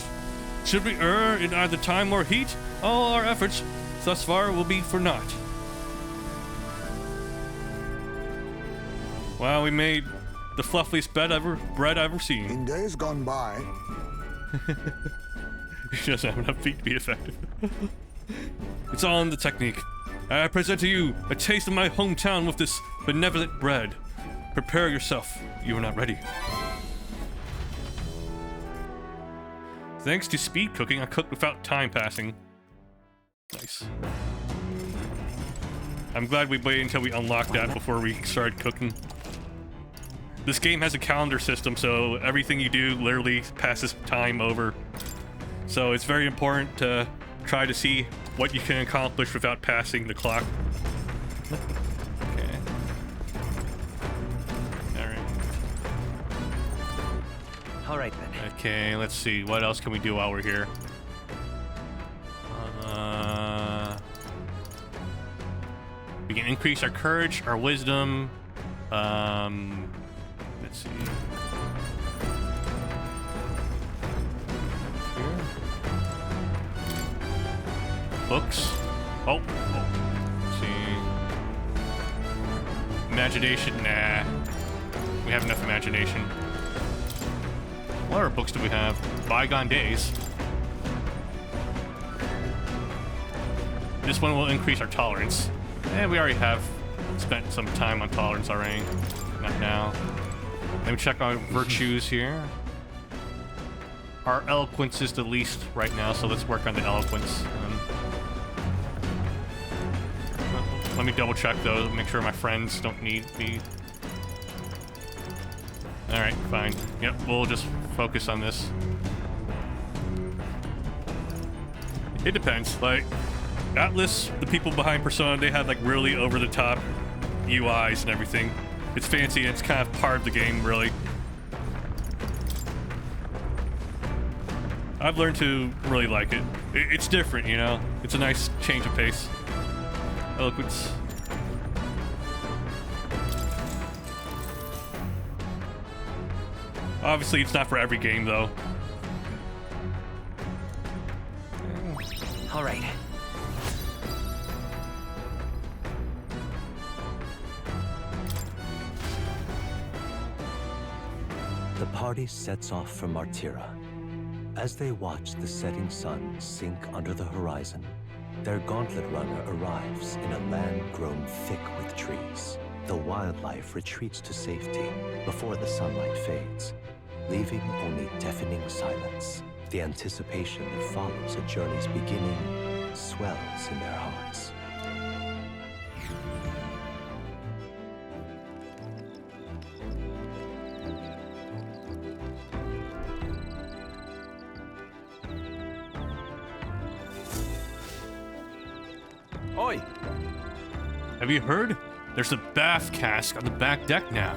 Should we err in either time or heat, all our efforts thus far will be for naught. Wow, we made the fluffiest bread I've ever seen. In days gone by. He doesn't have enough feet to be effective. It's all in the technique. I present to you a taste of my hometown with this benevolent bread. Prepare yourself. You are not ready. Thanks to speed cooking, I cooked without time passing. Nice. I'm glad we waited until we unlocked that before we started cooking. This game has a calendar system, so everything you do literally passes time over. So it's very important to try to see what you can accomplish without passing the clock. Okay. All right then. Okay, let's see. What else can we do while we're here? We can increase our courage, our wisdom. Let's see. Here. Books. Oh. Let's see. Imagination. Nah. We have enough imagination. What other books do we have? Bygone Days. This one will increase our tolerance. And we already have spent some time on tolerance already. Not now. Let me check our virtues here. Our eloquence is the least right now, so let's work on the eloquence. Let me double check though, make sure my friends don't need me. Alright, fine. Yep, we'll just focus on this. It depends. Like, Atlas, the people behind Persona, they have like really over-the-top UIs and everything. It's fancy and it's kind of part of the game, really. I've learned to really like it. It's different, you know? It's a nice change of pace. Eloquence. Obviously, it's not for every game, though. All right. The party sets off for Martira. As they watch the setting sun sink under the horizon, their gauntlet runner arrives in a land grown thick with trees. The wildlife retreats to safety before the sunlight fades, leaving only deafening silence. The anticipation that follows a journey's beginning swells in their hearts. Oi! Have you heard? There's a bath cask on the back deck now.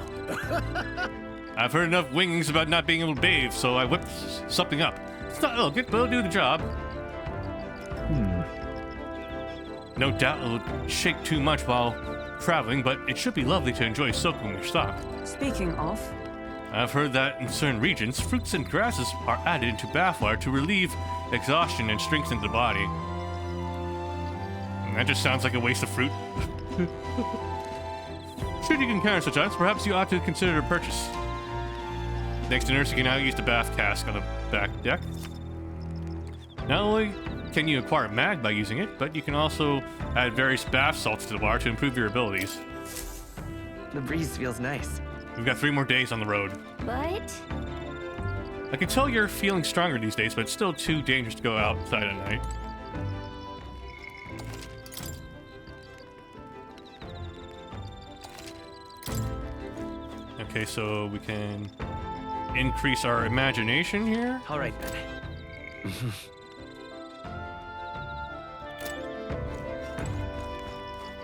I've heard enough wings about not being able to bathe, so I whipped something up. It's not elegant, but it'll do the job. No doubt it'll shake too much while traveling, but it should be lovely to enjoy soaking your stock. Speaking of, I've heard that in certain regions, fruits and grasses are added into bath water to relieve exhaustion and strengthen the body. And that just sounds like a waste of fruit. Should you encounter such items, perhaps you ought to consider a purchase. Next to nurse, you can now use the bath cask on the back deck. Not only can you acquire mag by using it, but you can also add various bath salts to the bar to improve your abilities. The breeze feels nice. We've got 3 more days on the road. But I can tell you're feeling stronger these days, but it's still too dangerous to go outside at night. Okay, so we can increase our imagination here. All right then.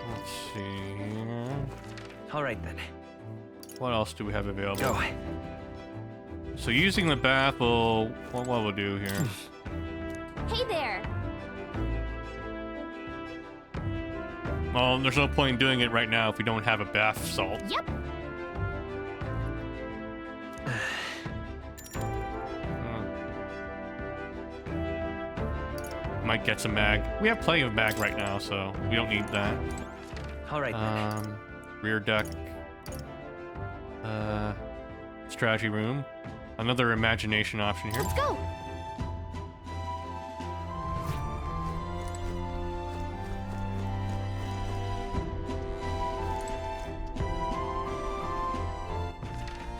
Let's see here. All right then. What else do we have available? Go. So using the bath will... what we'll do here. hey there. Well, there's no point in doing it right now if we don't have a bath salt. Yep. Might get some mag. We have plenty of mag right now, so we don't need that. All right. Rear deck. Strategy room. Another imagination option here. Let's go.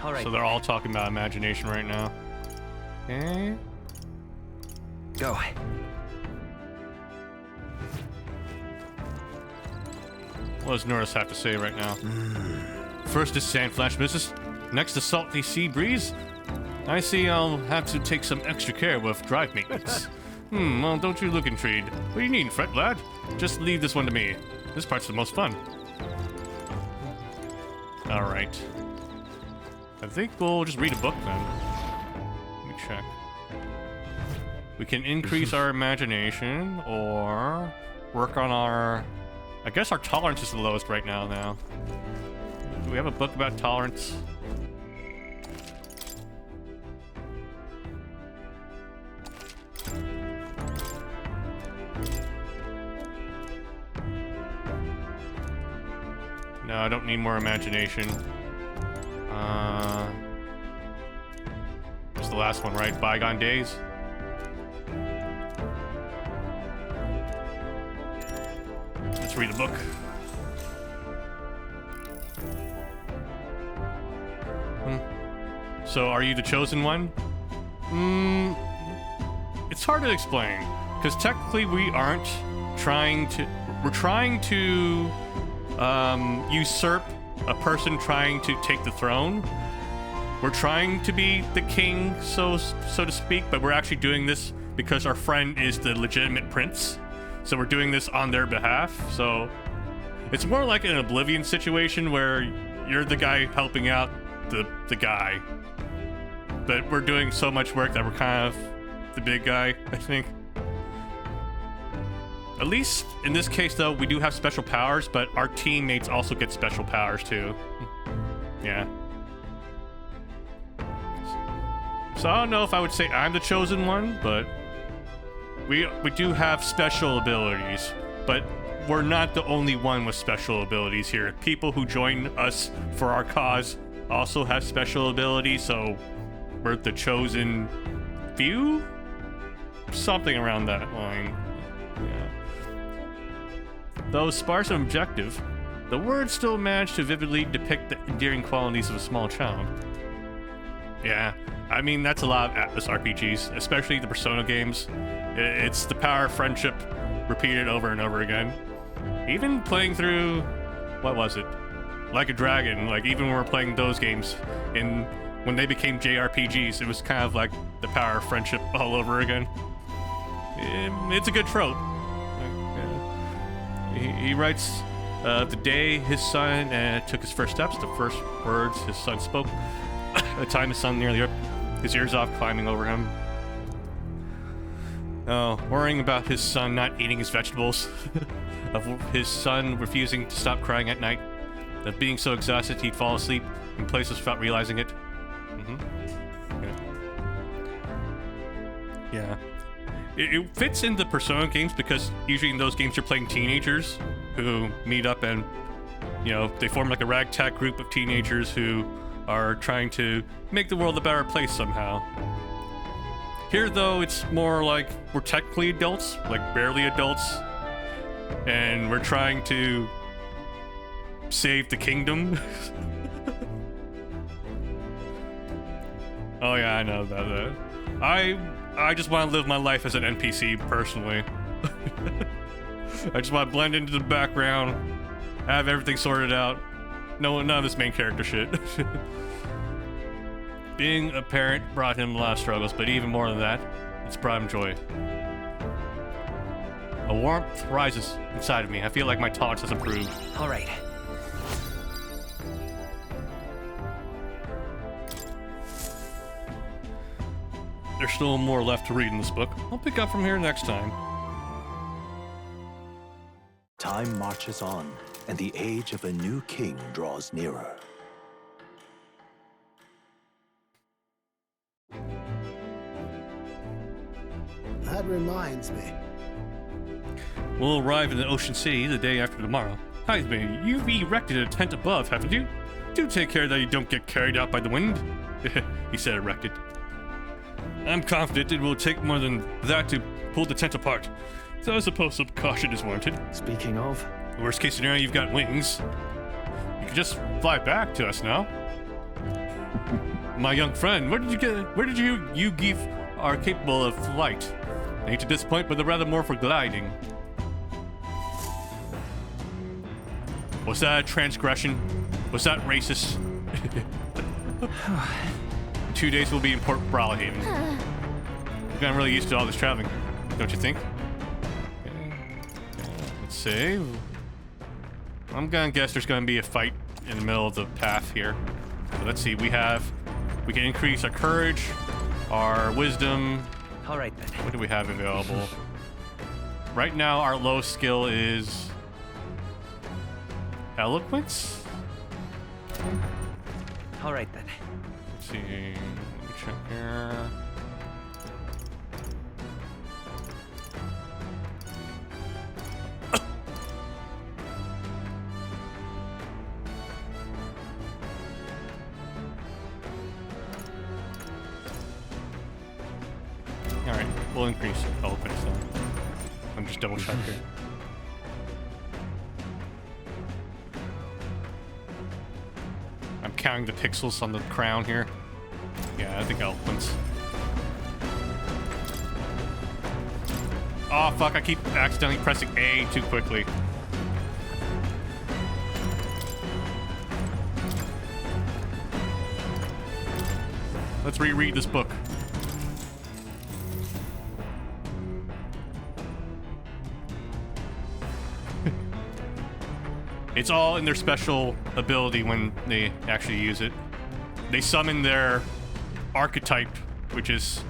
All right. So they're all talking about imagination right now. Okay. Go. What does Norris have to say right now? First is sandflash business. Next is salty sea breeze. I see I'll have to take some extra care with drive maintenance. Well, don't you look intrigued. What do you need, fret, lad? Just leave this one to me. This part's the most fun. Alright. I think we'll just read a book then. check. We can increase our imagination or work on our... I guess our tolerance is the lowest right now. Do we have a book about tolerance? No, I don't need more imagination. It's the last one, right? Bygone Days? Let's read the book. So, are you the chosen one? It's hard to explain, because technically we aren't trying to... We're trying to usurp a person trying to take the throne. We're trying to be the king, so to speak, but we're actually doing this because our friend is the legitimate prince. So we're doing this on their behalf. So it's more like an Oblivion situation where you're the guy helping out the guy. But we're doing so much work that we're kind of the big guy, I think. At least in this case, though, we do have special powers, but our teammates also get special powers, too. Yeah. So I don't know if I would say I'm the chosen one, but we do have special abilities, but we're not the only one with special abilities here. People who join us for our cause also have special abilities, so we're the chosen few? Something around that line. Yeah. Though sparse and objective, the words still manage to vividly depict the endearing qualities of a small child. Yeah, I mean, that's a lot of Atlas RPGs, especially the Persona games. It's the power of friendship repeated over and over again. Even playing through, what was it? Like a Dragon, like even when we were playing those games, when they became JRPGs, it was kind of like the power of friendship all over again. It's a good trope. He writes, the day his son took his first steps, the first words his son spoke, the time his son nearly ripped his ears off climbing over him. Oh, worrying about his son not eating his vegetables, of his son refusing to stop crying at night, of being so exhausted he'd fall asleep in places without realizing it. Yeah. It fits into Persona games because usually in those games you're playing teenagers who meet up and, you know, they form like a ragtag group of teenagers who are trying to make the world a better place somehow. Here, though, it's more like we're technically adults, like barely adults, and we're trying to save the kingdom. Oh yeah, I know about that. I just want to live my life as an NPC, personally. I just want to blend into the background, have everything sorted out. None of this main character shit. Being a parent brought him a lot of struggles, but even more than that, it's brought him joy. A warmth rises inside of me. I feel like my tolerance has improved. All right. There's still more left to read in this book. I'll pick up from here next time. Time marches on, and the age of a new king draws nearer. That reminds me. We'll arrive in the Ocean City the day after tomorrow. Heisman, you've erected a tent above, haven't you? Do take care that you don't get carried out by the wind. He said erected. I'm confident it will take more than that to pull the tent apart, so I suppose some caution is warranted. Speaking of... Worst case scenario, you've got wings. You can just fly back to us now. My young friend, where did you give are capable of flight? I hate to disappoint, but they're rather more for gliding. Was that a transgression? Was that racist? 2 days we'll be in Port Brawlhaven. We've gotten really used to all this traveling, don't you think? Okay. Let's see. I'm gonna guess there's gonna be a fight in the middle of the path here. So let's see, we can increase our courage, our wisdom. All right then. What do we have available? Right now, our lowest skill is eloquence. All right then. Let's see. Let me check here. Alright, we'll increase eloquence then. I'm just double check here. I'm counting the pixels on the crown here. Yeah, I think eloquence. Oh fuck, I keep accidentally pressing A too quickly. Let's reread this book. It's all in their special ability when they actually use it. They summon their archetype, which is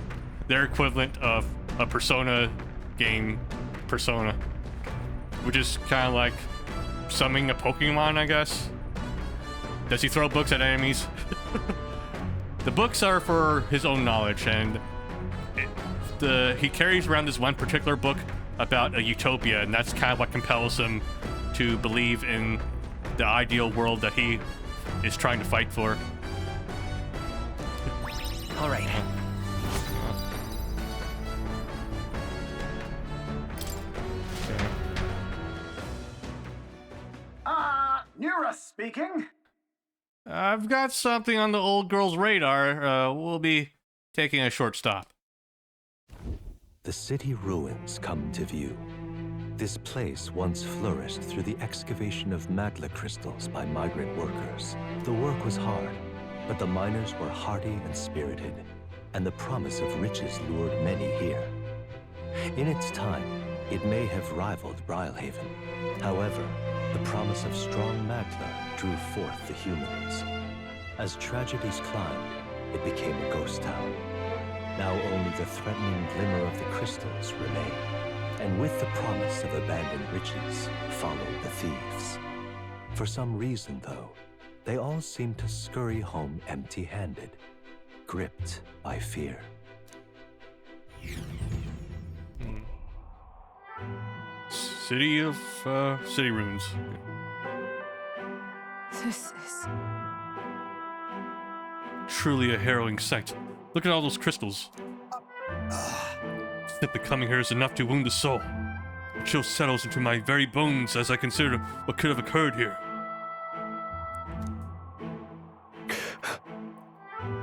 their equivalent of a Persona game Persona, which is kind of like summoning a Pokemon, I guess. Does he throw books at enemies? The books are for his own knowledge, and he carries around this one particular book about a utopia, and that's kind of what compels him to believe in the ideal world that he is trying to fight for. All right. Nura speaking. I've got something on the old girl's radar. We'll be taking a short stop. The city ruins come to view. This place once flourished through the excavation of magla crystals by migrant workers. The work was hard, but the miners were hardy and spirited, and the promise of riches lured many here. In its time, it may have rivaled Brylehaven. However, the promise of strong magla drew forth the humans. As tragedies climbed, it became a ghost town. Now only the threatening glimmer of the crystals remained. And with the promise of abandoned riches followed the thieves. For some reason, though, they all seemed to scurry home empty-handed, gripped by fear. City of city ruins. This is Truly a harrowing sight. Look at all those crystals. Simply coming here is enough to wound the soul. A chill settles into my very bones as I consider what could have occurred here.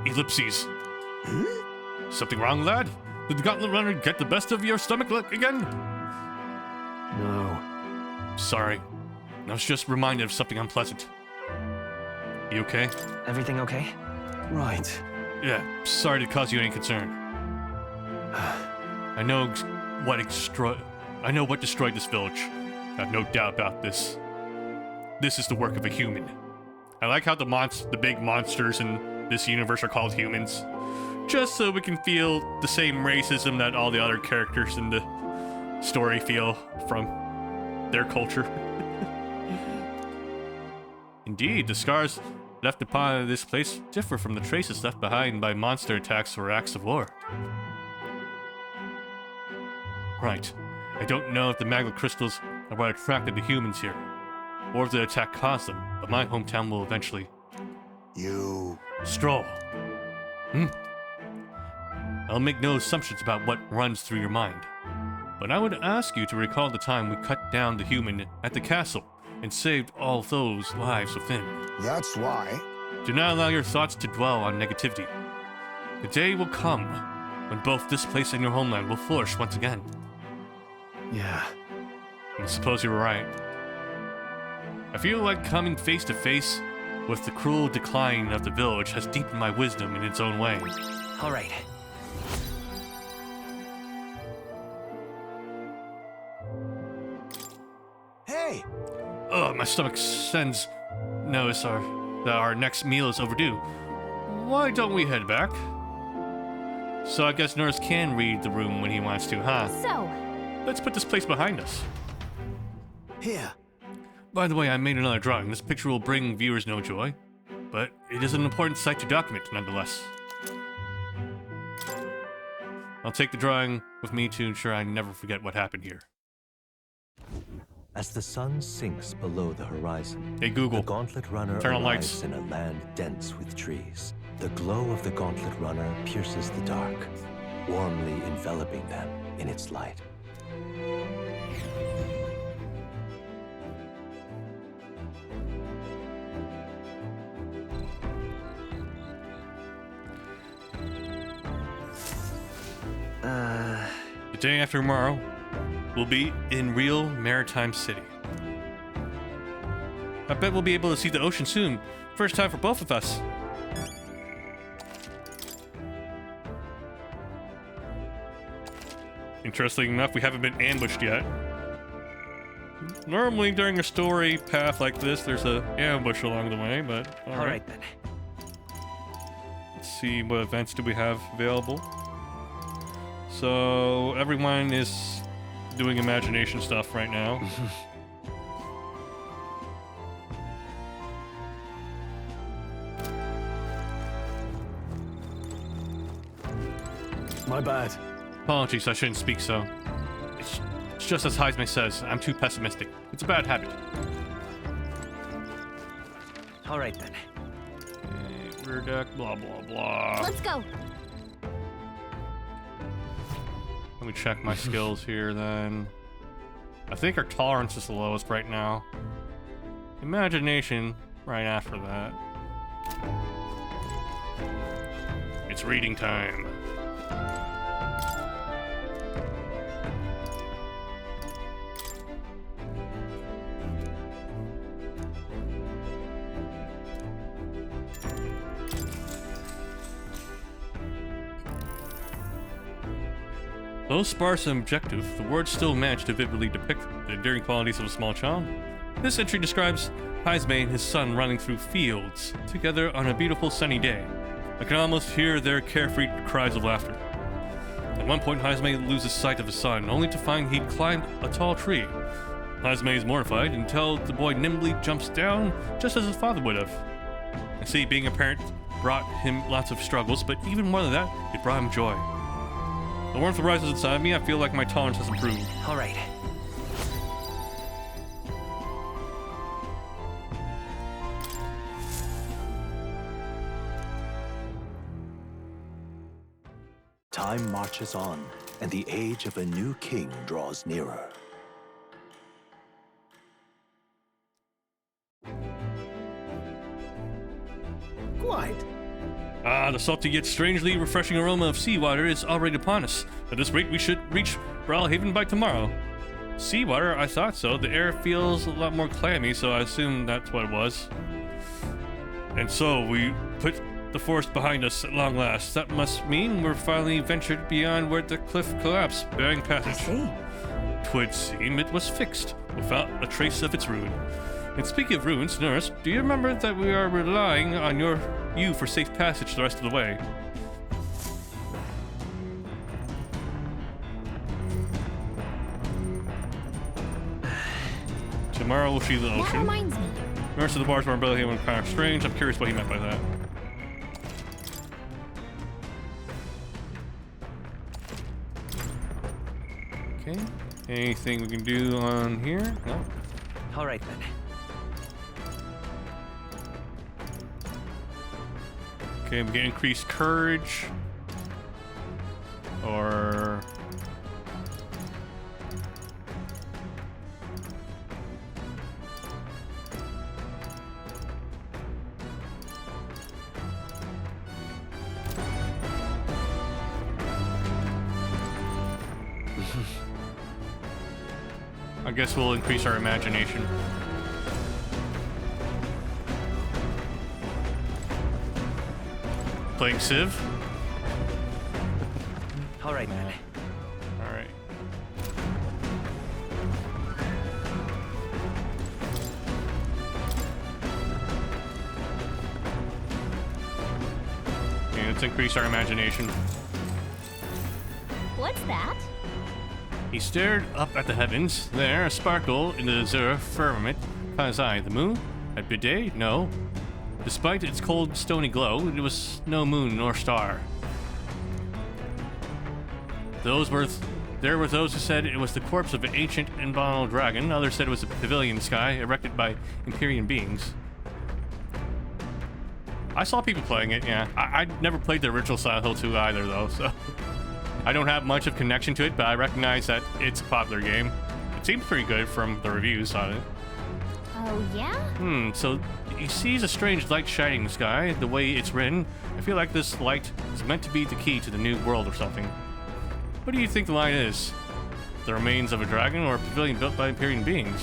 Ellipses. Something wrong, lad? Did the Gauntlet Runner get the best of your stomach again? No. Sorry. I was just reminded of something unpleasant. You okay? Everything okay? Right. Yeah, sorry to cause you any concern. I know what destroyed this village. I have no doubt about this. This is the work of a human. I like how the big monsters in this universe are called humans. Just so we can feel the same racism that all the other characters in the story feel from their culture. Indeed, the scars left upon this place differ from the traces left behind by monster attacks or acts of war. Right. I don't know if the magma crystals are what attracted the humans here, or if the attack caused them, but my hometown will eventually... Stroll. I'll make no assumptions about what runs through your mind, but I would ask you to recall the time we cut down the human at the castle and saved all those lives within. That's why. Do not allow your thoughts to dwell on negativity. The day will come when both this place and your homeland will flourish once again. Yeah. I suppose you were right. I feel like coming face to face with the cruel decline of the village has deepened my wisdom in its own way. All right. Hey! Ugh, my stomach sends notice that our next meal is overdue. Why don't we head back? So I guess Norris can read the room when he wants to, huh? So, Let's put this place behind us. Here. By the way, I made another drawing. This picture will bring viewers no joy, but it is an important site to document nonetheless. I'll take the drawing with me to ensure I never forget what happened here. As the sun sinks below the horizon, hey Google, the Gauntlet Runner turn on arrives lights. in a land dense with trees. The glow of the Gauntlet Runner pierces the dark, warmly enveloping them in its light. The day after tomorrow, we'll be in real Maritime City. I bet we'll be able to see the ocean soon. First time for both of us. Interesting enough, we haven't been ambushed yet. Normally during a story path like this, there's an ambush along the way, but alright then. Let's see, what events do we have available? So, everyone is doing imagination stuff right now. My bad. Apologies, I shouldn't speak so. It's just as Heisman says, I'm too pessimistic. It's a bad habit. All right then. Rear deck, blah blah blah. let's go. Let me check my skills here then. I think our tolerance is the lowest right now. Imagination right after that. It's reading time. Though sparse and objective, the words still manage to vividly depict the endearing qualities of a small child. This entry describes Heisman and his son running through fields together on a beautiful sunny day. I can almost hear their carefree cries of laughter. At one point, Heisman loses sight of his son, only to find he'd climbed a tall tree. Heisman is mortified until the boy nimbly jumps down, just as his father would have. I see being a parent brought him lots of struggles, but even more than that, it brought him joy. The warmth rises inside me. I feel like my tolerance has improved. All right. Time marches on, and the age of a new king draws nearer. Quite. Ah, the salty yet strangely refreshing aroma of seawater is already upon us. At this rate, we should reach Brawlhaven by tomorrow. Seawater? I thought so. The air feels a lot more clammy, so I assume that's what it was. And so, we put the forest behind us at long last. That must mean we're finally ventured beyond where the cliff collapsed, bearing passage. Twould seem it was fixed, without a trace of its ruin. And speaking of ruins, Nurse, do you remember that we are relying on you for safe passage the rest of the way? Tomorrow we'll see the That ocean. reminds me. Nurse of the bars were Brawlhaven was kind of strange. I'm curious what he meant by that. Okay. Anything we can do on here? No. All right then. Okay, we can increase courage. Or... I guess we'll increase our imagination. Playing Civ? All right then. All right. Okay, let's increase our imagination. that? He stared up at the heavens. There, a sparkle in the azure firmament. Caught his eye. The moon? At midday? No. Despite its cold, stony glow, it was no moon nor star. There were those who said it was the corpse of an ancient embalmed dragon. Others said it was a pavilion sky erected by Empyrean beings. I saw people playing it, yeah. I never played the original Silent Hill 2 either, though, so... I don't have much of a connection to it, but I recognize that it's a popular game. It seems pretty good from the reviews on it. Oh, yeah? So he sees a strange light shining in the sky. The way it's written, I feel like this light is meant to be the key to the new world or something. What do you think the line is? The remains of a dragon or a pavilion built by Empyrean beings?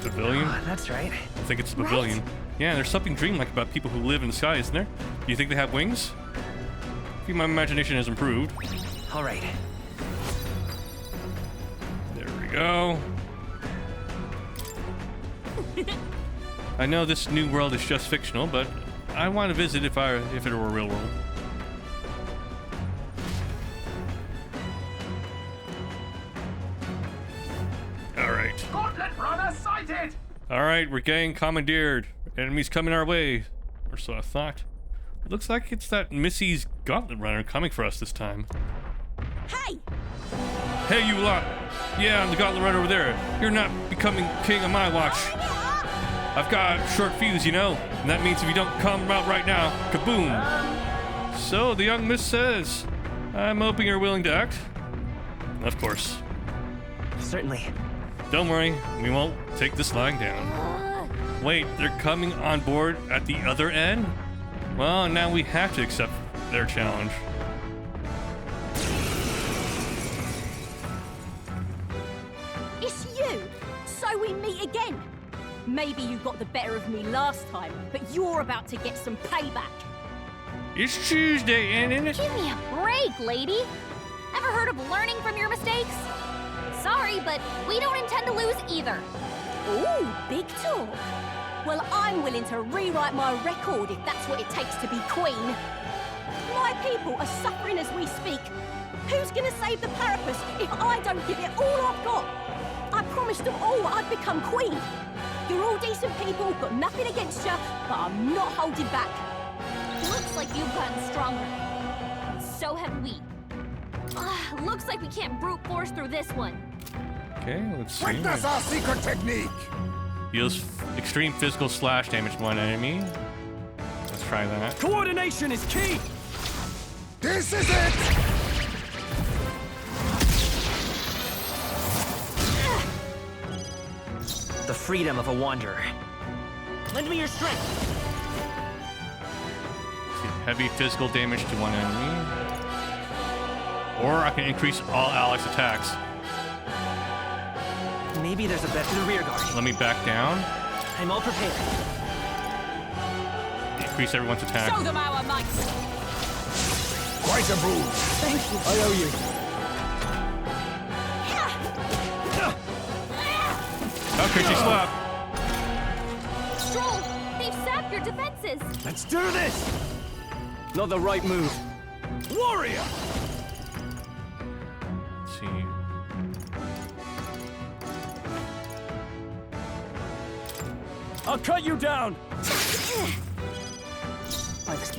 Pavilion? Oh, that's right. I think it's the pavilion. Yeah, there's something dreamlike about people who live in the sky, isn't there? Do you think they have wings? I think my imagination has improved. All right. There we go. I know this new world is just fictional, but I want to visit if it were a real world. All right. Gauntlet runner sighted! All right, we're getting commandeered. Enemies coming our way, or so I thought. It looks like it's that Missy's Gauntlet Runner coming for us this time. Hey! Hey, you lot! Yeah, I'm the Gauntlet Runner over there. You're not becoming king on my watch. I've got a short fuse, you know, and that means if you don't come out right now, kaboom! So the young miss says, I'm hoping you're willing to act. Of course. Certainly. Don't worry, we won't take this lying down. Wait, they're coming on board at the other end? Well, now we have to accept their challenge. It's you! So we meet again! Maybe you got the better of me last time, but you're about to get some payback. It's Tuesday, ain't it? Give me a break, lady. Ever heard of learning from your mistakes? Sorry, but we don't intend to lose either. Ooh, big talk. Well, I'm willing to rewrite my record if that's what it takes to be queen. My people are suffering as we speak. Who's gonna save the Parapus if I don't give it all I've got? I promised them all I'd become queen. You're all decent people, got nothing against you, but I'm not holding back. Looks like you've gotten stronger. So have we. Looks like we can't brute force through this one. Okay, let's see. Witness our secret technique! Deals extreme physical slash damage to one enemy. Let's try that. Coordination is key! This is it! The freedom of a wanderer. Lend me your strength. See, heavy physical damage to one enemy. Or I can increase all allies' attacks. Maybe there's a bet to the rear guard. Let me back down. I'm all prepared. Increase everyone's attack. Show them our might. Quite a move. Thank you. I owe you. How could she slap? Stroll, they've sapped your defenses. Let's do this! Not the right move. Warrior! Let's see. I'll cut you down!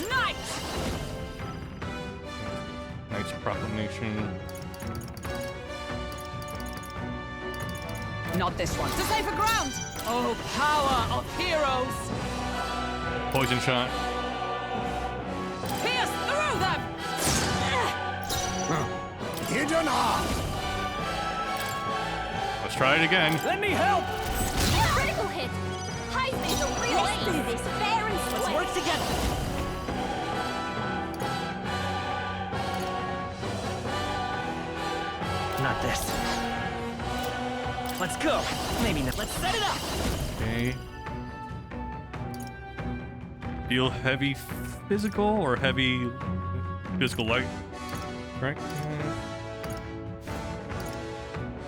Knight! Knight's Proclamation. Not this one. To safer ground! Oh, power of heroes! Poison shot. Pierce through them! Hidden arm! Let's try it again. Let me help! Critical hit. Heisman's a real Let's do this fair and square. Let's work together. Not this. Let's go. Maybe not. Let's set it up. Okay. Deal heavy physical or heavy physical light? Right?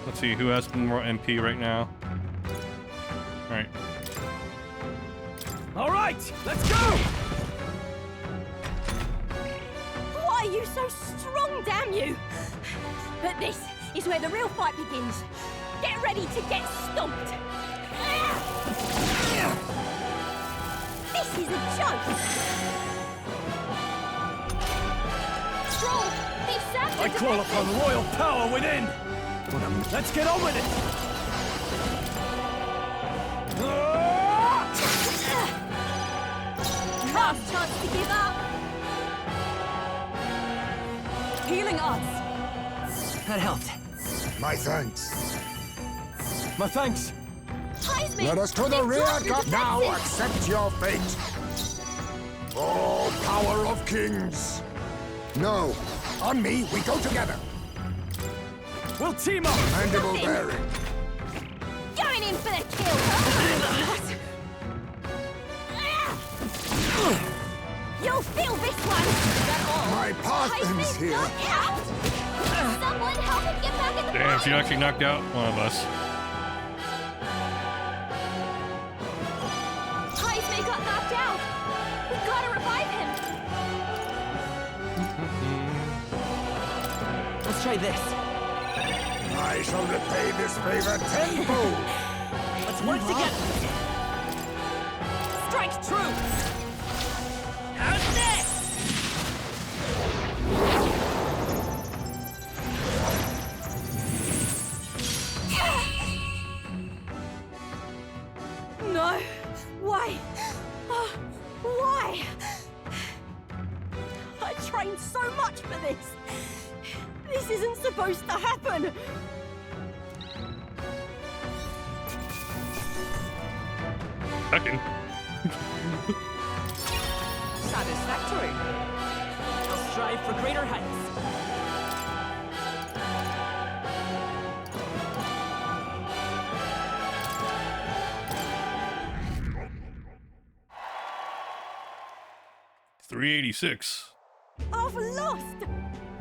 Let's see, who has more MP right now? Alright. All right! right! Let's go! Why are you so strong, damn you? But this is where the real fight begins. Get ready to get stomped. This is a joke. Stroll, they've sapped I the call defenses. upon royal power within! Let's get on with it! Last chance to give up. Healing arts. That helped. My thanks. My thanks! Heisman, Let us to the they've rear dropped the guard. Now defenses. accept your fate. Oh, power of kings. No, on me, we go together. We'll team up! Mandible bearing. Going in for the kill. You'll feel this one. My path ends Heisman's here. knocked out. Someone help him get back in the Damn, fight. she actually knocked out one of us. Heisman got knocked out. We gotta revive him. Let's try this. I shall repay this favor tenfold. Let's work together. Strike true. How's this? No. Why? Why? I trained so much for this. This isn't supposed to happen. Second. Satisfactory. I'll strive for greater heights. $386. I've lost.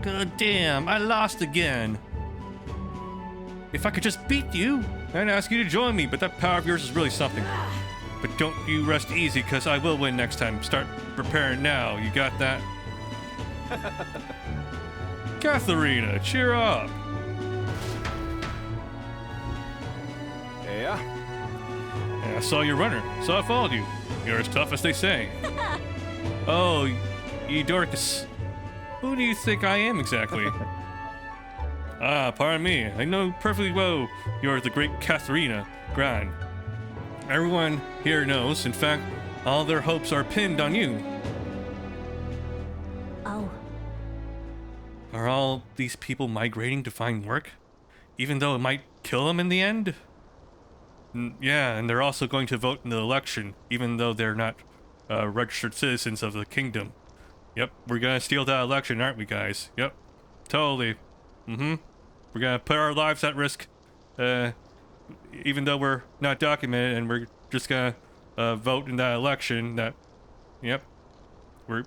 God damn, I lost again. If I could just beat you, I'd ask you to join me, but that power of yours is really something. But don't you rest easy, because I will win next time. Start preparing now. You got that? Katharina, cheer up. Yeah? Yeah, I saw your runner, so I followed you. You're as tough as they say. Oh, Eudoricus. Who do you think I am exactly? Pardon me. I know perfectly well you're the great Katharina Gran. Everyone here knows, in fact, all their hopes are pinned on you. Oh. Are all these people migrating to find work? Even though it might kill them in the end? Yeah, and they're also going to vote in the election, even though they're not registered citizens of the kingdom. Yep, we're gonna steal that election, aren't we, guys? Yep, totally. We're gonna put our lives at risk, even though we're not documented, and we're just gonna vote in that election. That, yep, we're.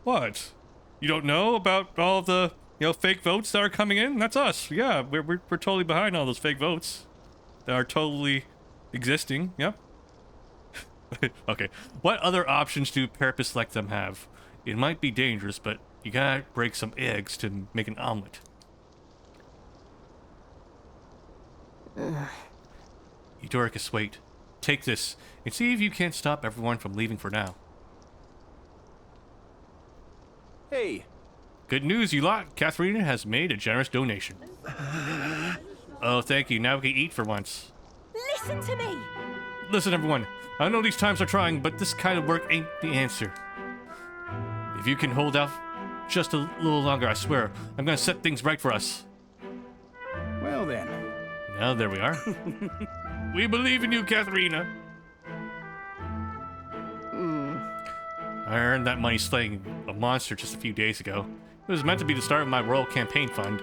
What? You don't know about all the fake votes that are coming in? That's us. Yeah, we're totally behind all those fake votes that are totally existing. Yep. Okay, what other options do purpose like them have? It might be dangerous, but you gotta break some eggs to make an omelet. Eudoricus, wait. Take this, and see if you can't stop everyone from leaving for now. Hey. Good news, you lot. Katharina has made a generous donation. Oh, thank you. Now we can eat for once. Listen to me. Listen, everyone. I know these times are trying, but this kind of work ain't the answer. If you can hold out just a little longer, I swear, I'm gonna set things right for us. Well then. Now, there we are. We believe in you, Katharina. I earned that money slaying a monster just a few days ago. It was meant to be the start of my royal campaign fund.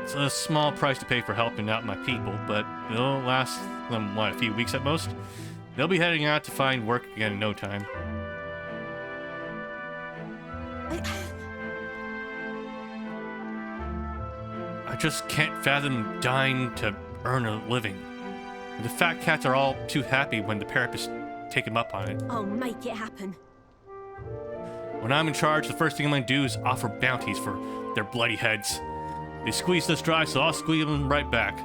It's a small price to pay for helping out my people, but it'll last them, what, a few weeks at most? They'll be heading out to find work again in no time. I just can't fathom dying to earn a living. The fat cats are all too happy when the Parapists take him up on it. I'll make it happen. When I'm in charge, the first thing I'm gonna do is offer bounties for their bloody heads. They squeeze us dry, so I'll squeeze them right back.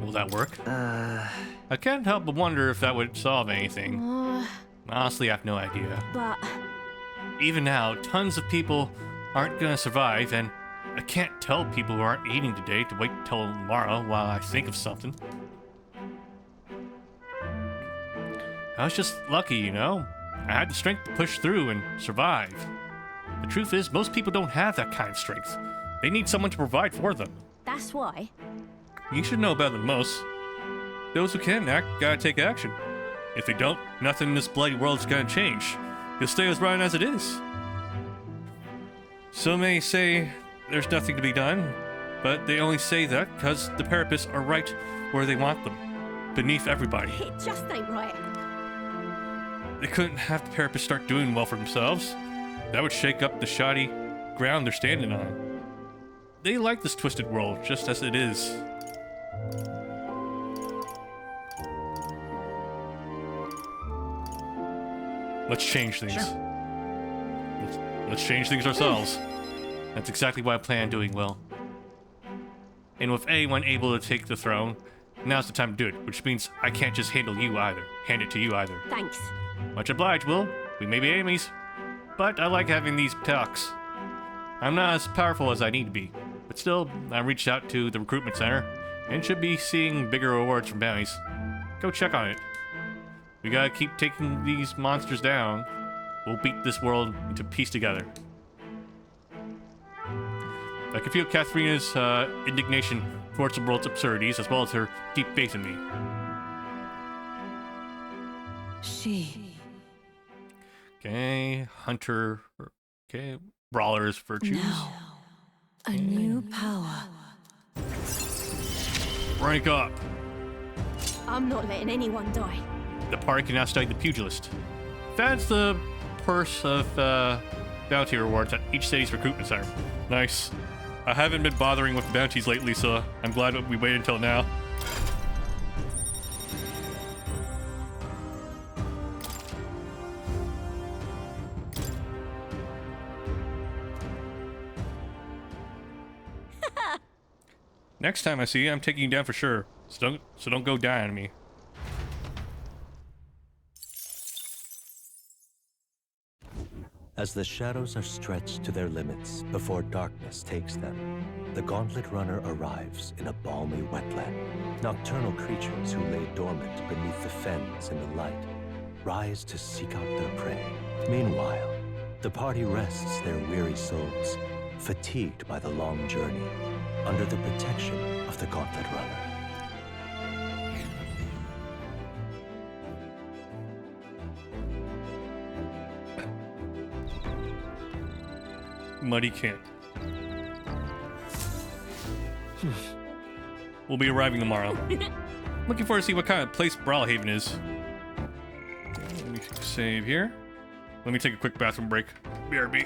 Will that work? I can't help but wonder if that would solve anything. Honestly, I have no idea. But... Even now, tons of people aren't gonna survive, and I can't tell people who aren't eating today to wait till tomorrow while I think of something. I was just lucky, you know? I had the strength to push through and survive. The truth is, most people don't have that kind of strength. They need someone to provide for them. That's why. You should know better than most. Those who can act gotta take action. If they don't, nothing in this bloody world's gonna change. It'll stay as right as it is. Some may say there's nothing to be done, but they only say that because the Parapists are right where they want them, beneath everybody. It just ain't right. They couldn't have the Parapists start doing well for themselves. That would shake up the shoddy ground they're standing on. They like this twisted world just as it is. Let's change things. Sure. Let's change things ourselves. That's exactly what I plan on doing, Will. And with anyone able to take the throne, now's the time to do it, which means I can't just hand it to you either. Thanks. Much obliged, Will. We may be enemies, but I like having these talks. I'm not as powerful as I need to be, but still, I reached out to the recruitment center and should be seeing bigger rewards from bounties. Go check on it. We gotta keep taking these monsters down. We'll beat this world into peace together. I can feel Katharina's indignation towards the world's absurdities, as well as her deep faith in me. Okay, hunter. Okay, brawlers virtues. Now, a new power. Rank up. I'm not letting anyone die. The party can now study the pugilist. That's the purse of bounty rewards at each city's recruitment center. Nice. I haven't been bothering with bounties lately, so I'm glad we waited until now. Next time I see you, I'm taking you down for sure. So don't go die on me. As the shadows are stretched to their limits before darkness takes them, the Gauntlet Runner arrives in a balmy wetland. Nocturnal creatures who lay dormant beneath the fens in the light rise to seek out their prey. Meanwhile, the party rests their weary souls, fatigued by the long journey, under the protection of the Gauntlet Runner. Muddy camp. We'll be arriving tomorrow. Looking forward to see what kind of place Brawlhaven is. Let me save here. Let me take a quick bathroom break. BRB.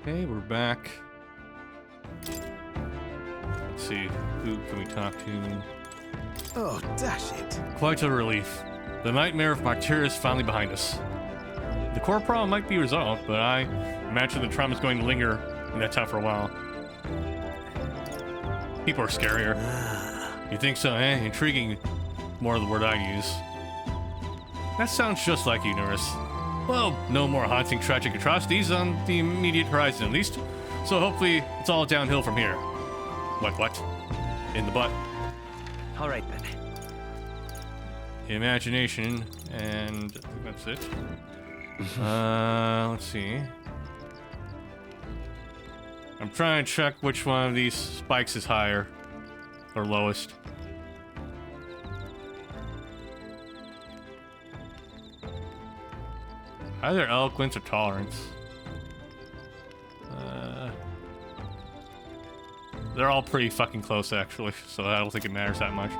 Okay, we're back. Let's see, who can we talk to? Oh, dash it. Quite a relief. The nightmare of Martyr is finally behind us. The core problem might be resolved, but I imagine the trauma is going to linger in that town for a while. People are scarier. You think so, eh? Intriguing, more of the word I'd use. That sounds just like you, Nurse. Well, no more haunting tragic atrocities on the immediate horizon, at least. So hopefully it's all downhill from here. What? In the butt. All right, then. Imagination, and I think that's it. Let's see. I'm trying to check which one of these spikes is higher or lowest. Either eloquence or tolerance. They're all pretty fucking close, actually, so I don't think it matters that much.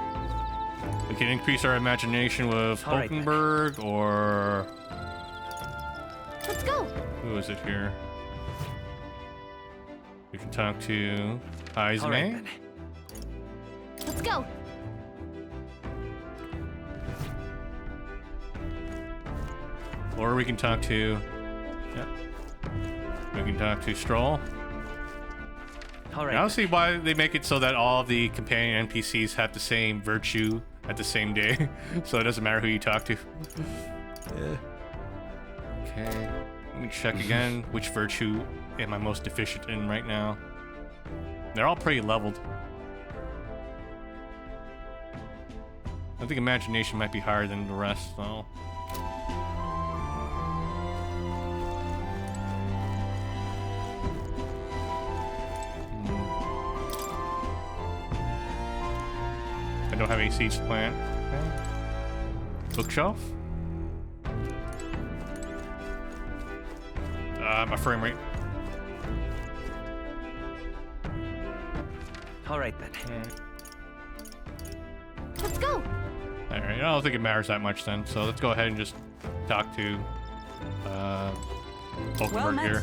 We can increase our imagination with Hulkenberg, or... Let's go! Who is it here? We can talk to Heisme. Let's go! Or we can talk to... Yeah. We can talk to Stroll. All right. I don't see why they make it so that all of the companion NPCs have the same virtue at the same day, so it doesn't matter who you talk to. Yeah. Okay, let me check again. Which virtue am I most deficient in right now? They're all pretty leveled. I think imagination might be higher than the rest, though. I don't have any seeds to plant. Okay. Bookshelf? My frame rate. All right, then. Let's go! Alright, I don't think it matters that much then, so let's go ahead and just talk to Hulkenberg here.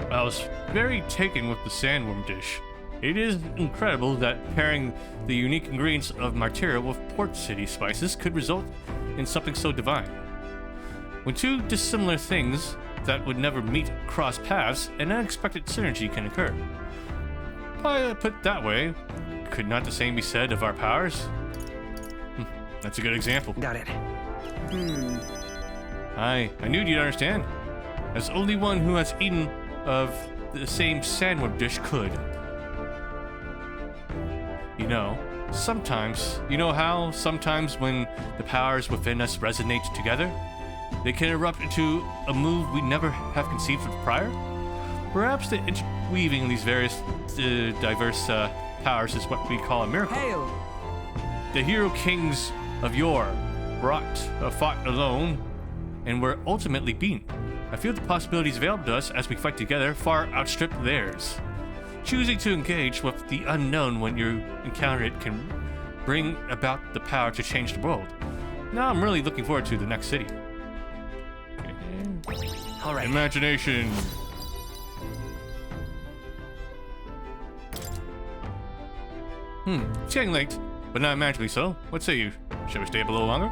I was very taken with the sandworm dish. It is incredible that pairing the unique ingredients of Martyria with Port City spices could result in something so divine. When two dissimilar things that would never meet cross paths, an unexpected synergy can occur. Put it that way, could not the same be said of our powers? That's a good example. Got it. I knew you'd understand. As only one who has eaten of the same sandwich dish could. You know how sometimes when the powers within us resonate together, they can erupt into a move we never have conceived of prior? Perhaps the interweaving of these various diverse powers is what we call a miracle. Hail! The hero kings of yore fought alone and were ultimately beaten. I feel the possibilities available to us as we fight together far outstrip theirs. Choosing to engage with the unknown when you encounter it can bring about the power to change the world. Now I'm really looking forward to the next city. Okay. All right. Imagination. It's getting late, but not magically so. What say you? Shall we stay up a little longer?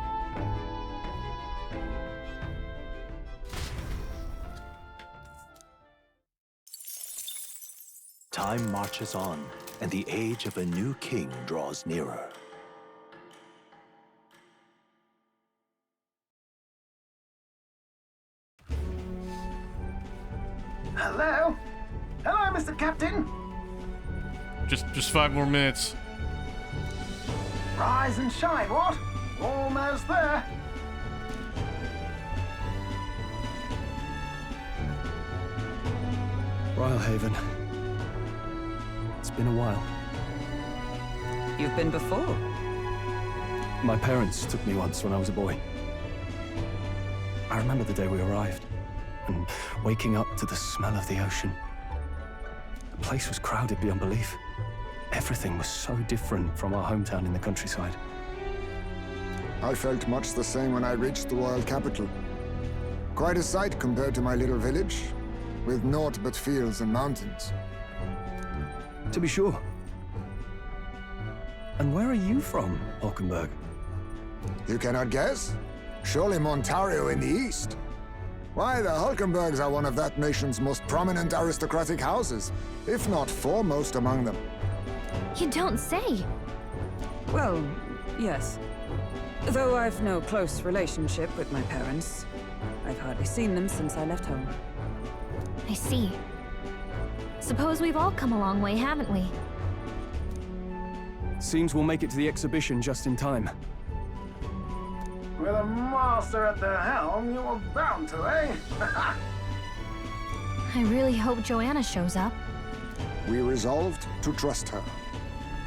Time marches on, and the age of a new king draws nearer. Hello? Hello, Mr. Captain? Just 5 more minutes. Rise and shine, what? Almost there. Rhylehaven. It's been a while. You've been before? My parents took me once when I was a boy. I remember the day we arrived, and waking up to the smell of the ocean. The place was crowded beyond belief. Everything was so different from our hometown in the countryside. I felt much the same when I reached the royal capital. Quite a sight compared to my little village, with naught but fields and mountains. To be sure. And where are you from, Hulkenberg? You cannot guess? Surely Montario in the east. Why, the Hulkenbergs are one of that nation's most prominent aristocratic houses, if not foremost among them. You don't say. Well, yes. Though I've no close relationship with my parents. I've hardly seen them since I left home. I see. Suppose we've all come a long way, haven't we? Seems we'll make it to the exhibition just in time. With a master at the helm, you were bound to, eh? I really hope Joanna shows up. We resolved to trust her.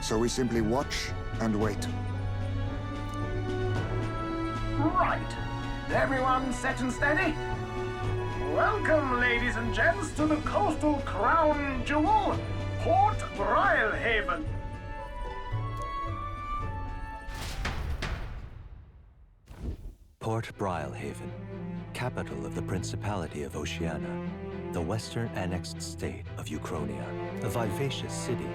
So we simply watch and wait. Right. Everyone set and steady? Welcome, ladies and gents, to the coastal crown jewel, Port Brialhaven. Port Brialhaven, capital of the Principality of Oceania, the western annexed state of Uchronia. A vivacious city,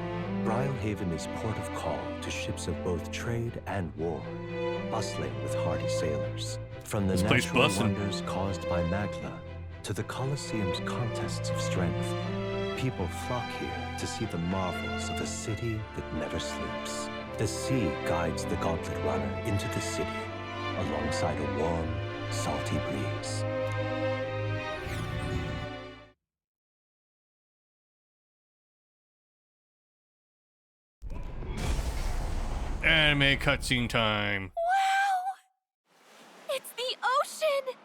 Brialhaven is port of call to ships of both trade and war, bustling with hardy sailors. From the natural wonders caused by Magla to the Colosseum's contests of strength, people flock here to see the marvels of a city that never sleeps. The sea guides the Gauntlet Runner into the city, alongside a warm, salty breeze. Anime cutscene time. It's the ocean!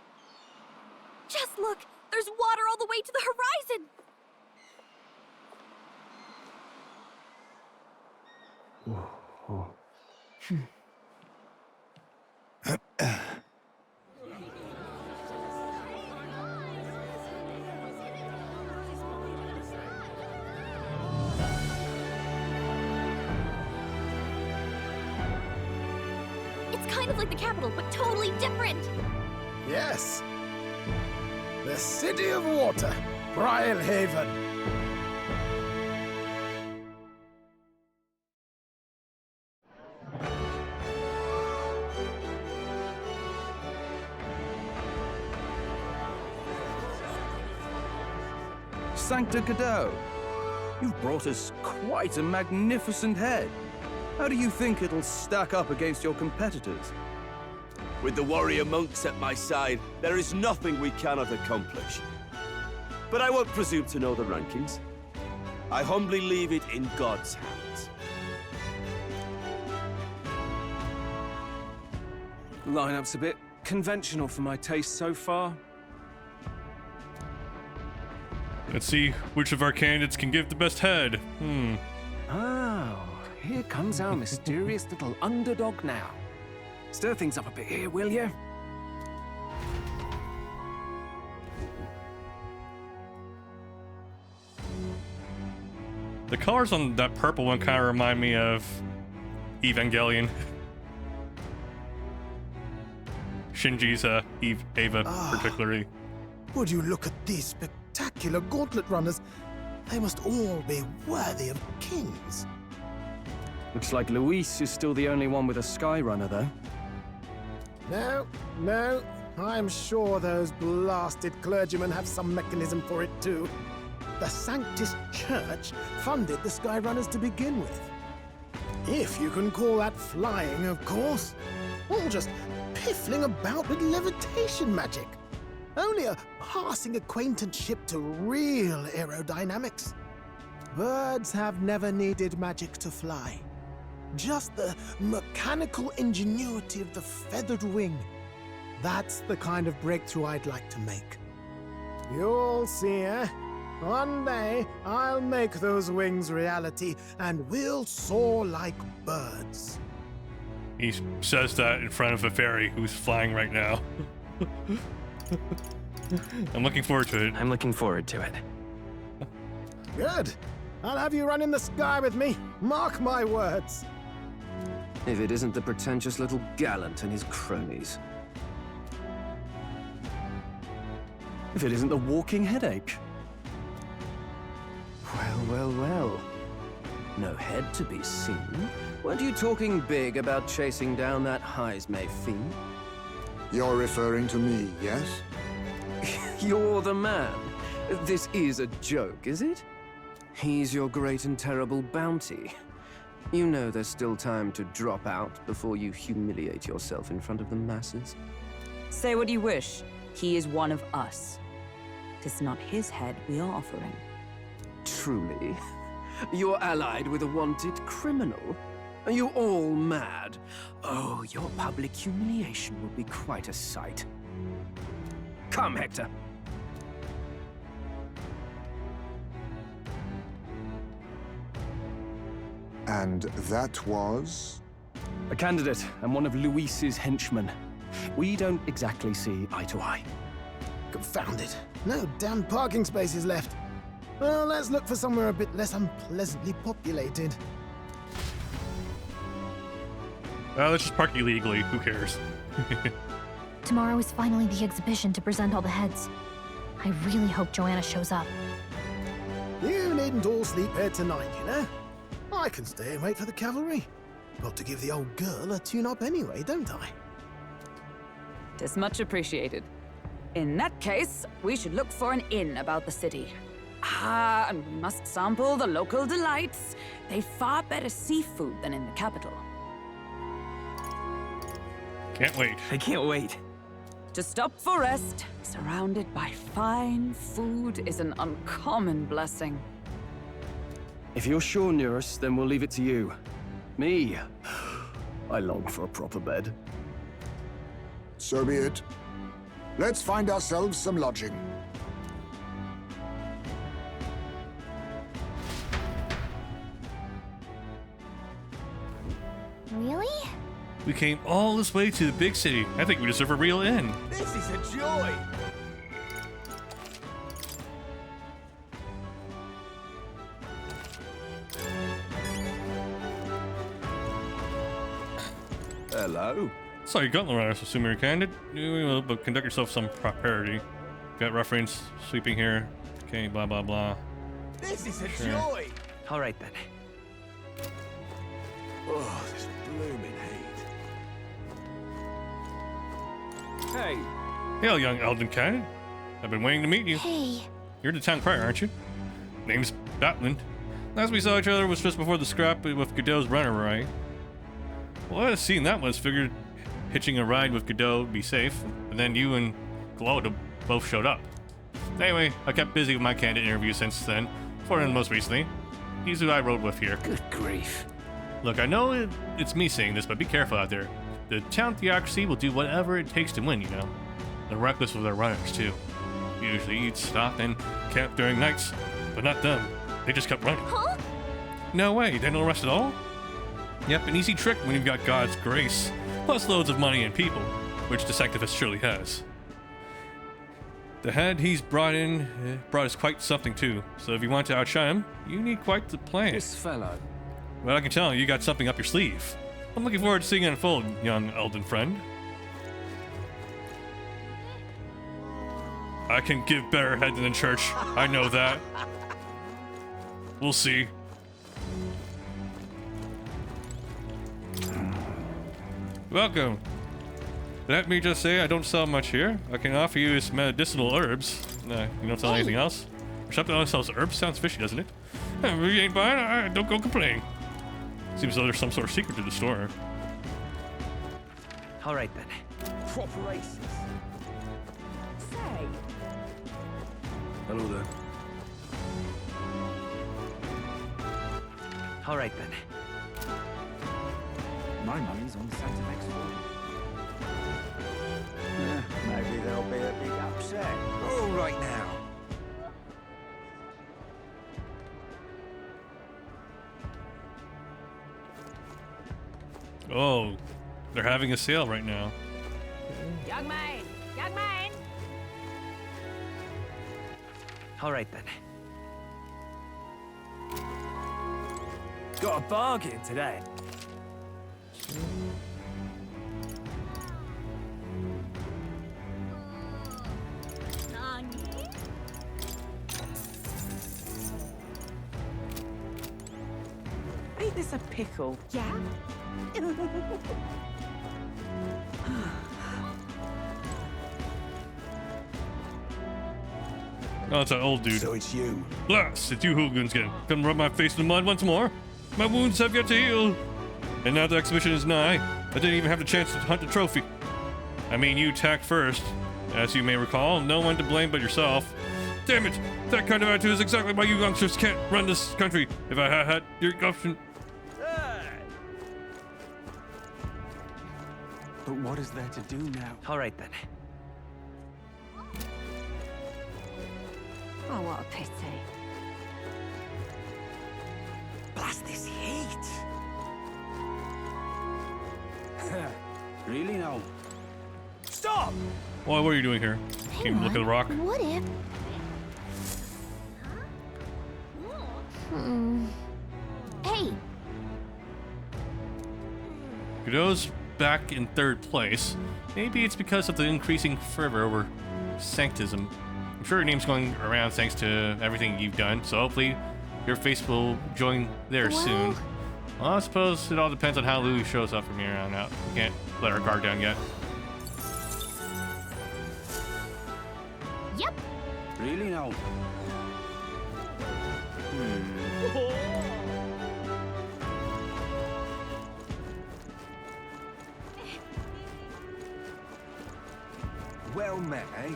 Just look, there's water all the way to the horizon! It's kind of like the capital, but totally different. Yes. The City of Water, Brialhaven. Sancta Godot, you've brought us quite a magnificent head. How do you think it'll stack up against your competitors? With the warrior monks at my side, there is nothing we cannot accomplish. But I won't presume to know the rankings. I humbly leave it in God's hands. Lineup's a bit conventional for my taste so far. Let's see which of our candidates can give the best head. Oh, here comes our mysterious little underdog now. Stir things up a bit here, will you? The colors on that purple one kind of remind me of Evangelion. Shinji's Ava particularly. Would you look at these spectacular gauntlet runners? They must all be worthy of kings. Looks like Luis is still the only one with a Skyrunner, though. No, I'm sure those blasted clergymen have some mechanism for it too. The Sanctus Church funded the Skyrunners to begin with. If you can call that flying, of course. All just piffling about with levitation magic. Only a passing acquaintanceship to real aerodynamics. Birds have never needed magic to fly. Just the mechanical ingenuity of the feathered wing. That's the kind of breakthrough I'd like to make. You'll see, eh? One day, I'll make those wings reality, and we'll soar like birds. He says that in front of a fairy who's flying right now. I'm looking forward to it. I'm looking forward to it. Good. I'll have you run in the sky with me. Mark my words. If it isn't the pretentious little gallant and his cronies. If it isn't the walking headache. Well, well, well. No head to be seen. Weren't you talking big about chasing down that Heismay fiend? You're referring to me, yes? You're the man. This is a joke, is it? He's your great and terrible bounty. You know there's still time to drop out before you humiliate yourself in front of the masses. Say what you wish. He is one of us. 'Tis not his head we are offering. Truly? You're allied with a wanted criminal? Are you all mad? Oh, your public humiliation will be quite a sight. Come, Hector. And that was? A candidate and one of Luis's henchmen. We don't exactly see eye to eye. Confound it. No damn parking spaces left. Well, let's look for somewhere a bit less unpleasantly populated. Let's just park illegally. Who cares? Tomorrow is finally the exhibition to present all the heads. I really hope Joanna shows up. You needn't all sleep here tonight, you know? I can stay and wait for the cavalry. Got to give the old girl a tune-up anyway, don't I? 'Tis much appreciated. In that case, we should look for an inn about the city. Ah, and we must sample the local delights. They've far better seafood than in the capital. Can't wait. I can't wait. To stop for rest, surrounded by fine food, is an uncommon blessing. If you're sure, Nearest, then we'll leave it to you. Me, I long for a proper bed. So be it. Let's find ourselves some lodging. Really? We came all this way to the big city. I think we deserve a real inn. This is a joy! Hello. Sorry, Gauntlet Runners, assuming you're candid. You will, but conduct yourself some propriety. Got reference, sweeping here. Okay, blah, blah, blah. This is a Sure. joy! All right then. Oh, this blooming heat. Hey. Hail, young Elden candidate. I've been waiting to meet you. Hey. You're the town crier, aren't you? Name's Batland. Last we saw each other was just before the scrap with Godot's runner, right? Well, I'd have seen that was figured hitching a ride with Godot would be safe, and then you and Glow both showed up. Anyway, I kept busy with my candidate interview since then, before and most recently. He's who I rode with here. Good grief. Look, I know it's me saying this, but be careful out there. The town theocracy will do whatever it takes to win, you know. They're reckless with their runners, too. Usually eat, stop, and camp during nights, but not them. They just kept running. Huh? No way, they don't rest at all? Yep, an easy trick when you've got God's grace, plus loads of money and people, which the Sanctifist surely has. The head he's brought us quite something too, so if you want to outshine him, you need quite the plan. This fellow. Well, I can tell you got something up your sleeve. I'm looking forward to seeing it unfold, young Elden friend. I can give better head than the church, I know that. We'll see. Welcome. Let me just say I don't sell much here. I can offer you some medicinal herbs. You don't sell anything else? Or something else sells herbs? Sounds fishy, doesn't it? If you ain't buying, don't go complain. Seems though there's some sort of secret to the store. All right then. Proper races. Say, Hello there. All right then. My money's on Santa Max 4. Maybe there'll be a big upset. All right now. Oh, they're having a sale right now. young man, young man. All right then. Got a bargain today. Ain't this a pickle? Yeah? Oh, it's an old dude. So it's you. Blast! It's you hooligans again. Come rub my face in the mud once more. My wounds have yet to heal. And now the exhibition is nigh. I didn't even have the chance to hunt the trophy. I mean, you attacked first. As you may recall, no one to blame but yourself. Damn it! That kind of attitude is exactly why you youngsters can't run this country. If I had your option... But what is there to do now? All right then. Oh, what a pity. Blast this heat. Really now? Stop! Well, what are you doing here? Came to look at the rock. What if... Hey, Godot's back in third place. Maybe it's because of the increasing fervor over sanctism. I'm sure your name's going around thanks to everything you've done, so hopefully your face will join there soon. Well, I suppose it all depends on how Louis shows up from here on out. We can't let our guard down yet. Yep. Really now? Well met, eh?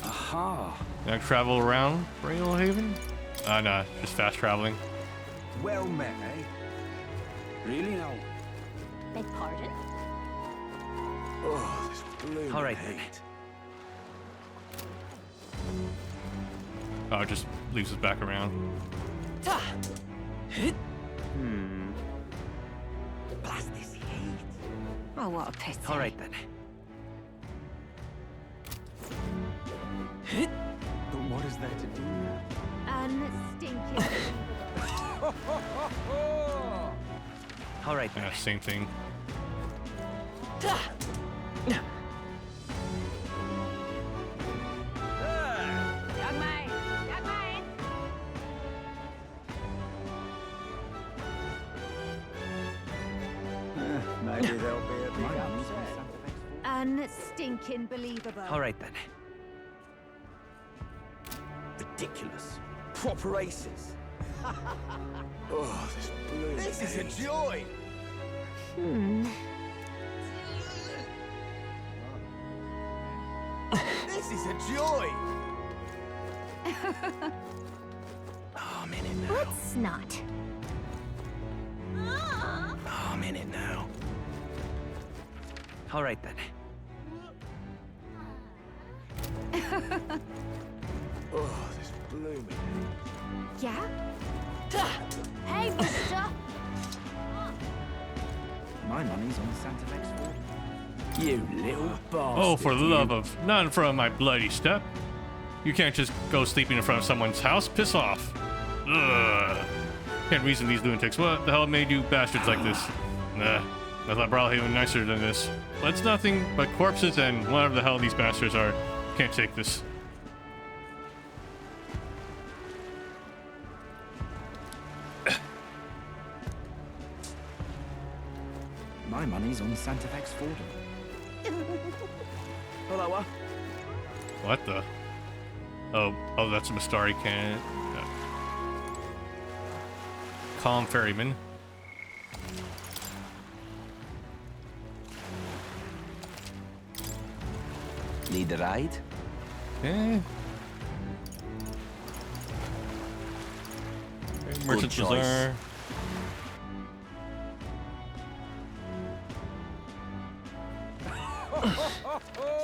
Aha. Can I travel around Railhaven? No, just fast traveling. Well met, eh? Really now? Beg pardon? Oh, this blooming All right then. heat. Oh, it just leaves us back around. Blast this heat. Oh, what a pity. All right then. But what is there to do now? Unstinking. All right then. Yeah, same thing. Young man! Young man! Maybe there'll be a big upset. Unstinking believable. All right then. Ridiculous. Proper aces. Oh, this blooming This is a heat. joy! This is a joy! Oh, I'm in it now. Let's not. Oh, I'm in it now. All right then. Oh, this blooming heat. Yeah? Hey, mister! My money's on Santa Fe's Ford. You little bastard. Oh, for the you. love of... Not in front of my bloody step. You can't just go sleeping in front of someone's house. Piss off. Ugh. Can't reason these lunatics. What the hell made you bastards like this? Nah. I thought probably even nicer than this. But it's nothing but corpses and whatever the hell these bastards are. Can't take this. My money's on Santa Fe's Ford. Hello, What the? Oh, that's a Mistari cannon. Calm ferryman. Need a ride? Okay. Merchant choice. Bazaar.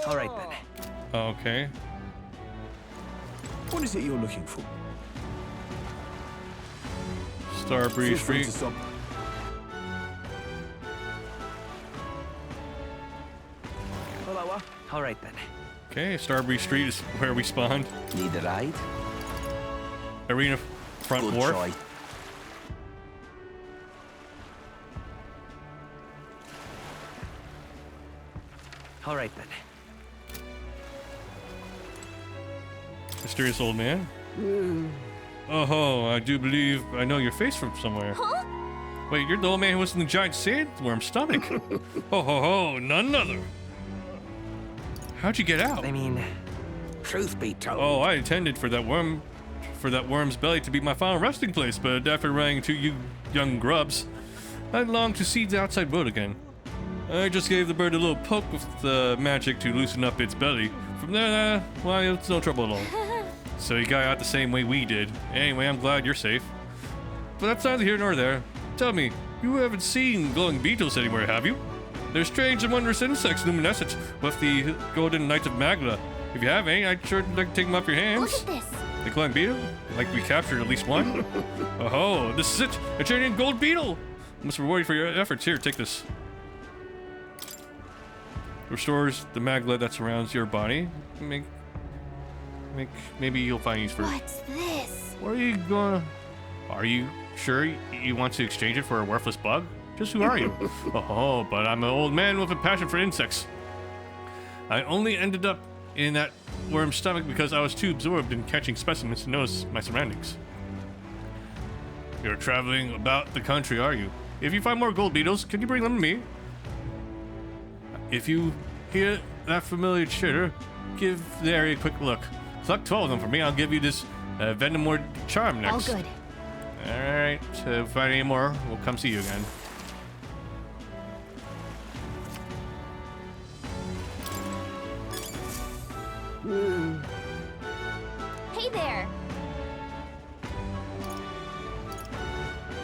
All right then. Okay. What is it you're looking for? Starbreeze Feel free Street. to stop. Hello. All right then. Okay, Starbreeze Street is where we spawned. Need a ride? Arena front Good wharf. try. All right then. Mysterious old man. Oh, I do believe I know your face from somewhere. Huh? Wait, you're the old man who was in the giant sandworm stomach. Ho, none other. How'd you get out? I mean, truth be told. Oh, I intended for that worm's belly to be my final resting place, but after running into you young grubs, I long to see the outside world again. I just gave the bird a little poke with the magic to loosen up its belly. From there, well, it's no trouble at all. So you got out the same way we did. Anyway, I'm glad you're safe. But that's neither here nor there. Tell me, you haven't seen glowing beetles anywhere, have you? They're strange and wondrous insects luminescent with the golden knights of Magla. If you have any, I'd sure like to take them off your hands. Look at this. The glowing beetle? Like we captured at least one? Oh, this is it! A giant gold beetle! I must reward you for your efforts. Here, take this. Restores the maglet that surrounds your body. Maybe you'll find use for. What's this? Where are you going? Are you sure you want to exchange it for a worthless bug? Just who are you? Oh, but I'm an old man with a passion for insects. I only ended up in that worm's stomach because I was too absorbed in catching specimens to notice my surroundings. You're traveling about the country, are you? If you find more gold beetles, can you bring them to me? If you hear that familiar chitter, give the area a quick look. Select 12 of them for me. I'll give you this Venomord charm next. All good. Alright, so if I find any more, we'll come see you again. Hey there.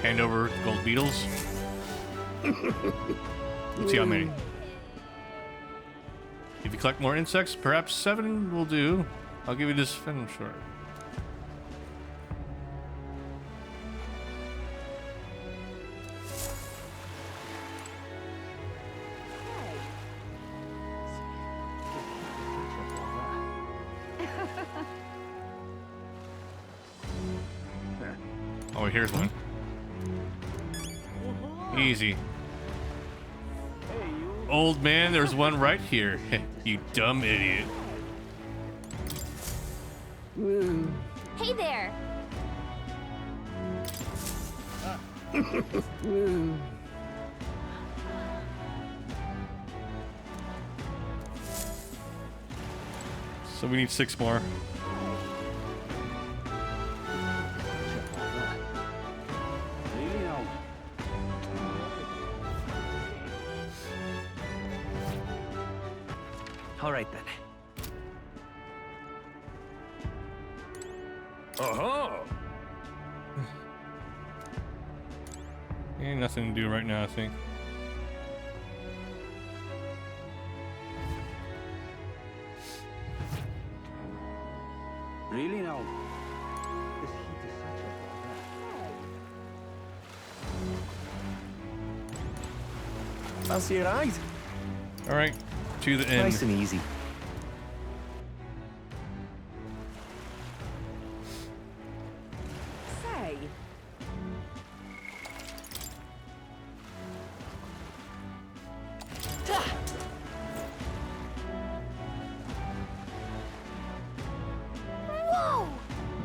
Hand over gold beetles. Let's see how many. If you collect more insects, perhaps 7 will do. I'll give you this venom short. Oh, here's one. Easy. Old man, there's one right here. You dumb idiot. Hey there. So we need 6 more. All right then. Oh. Ain't nothing to do right now, I think. Really now? Fancy a ride? All right, to the end. Nice and easy. Say. Whoa!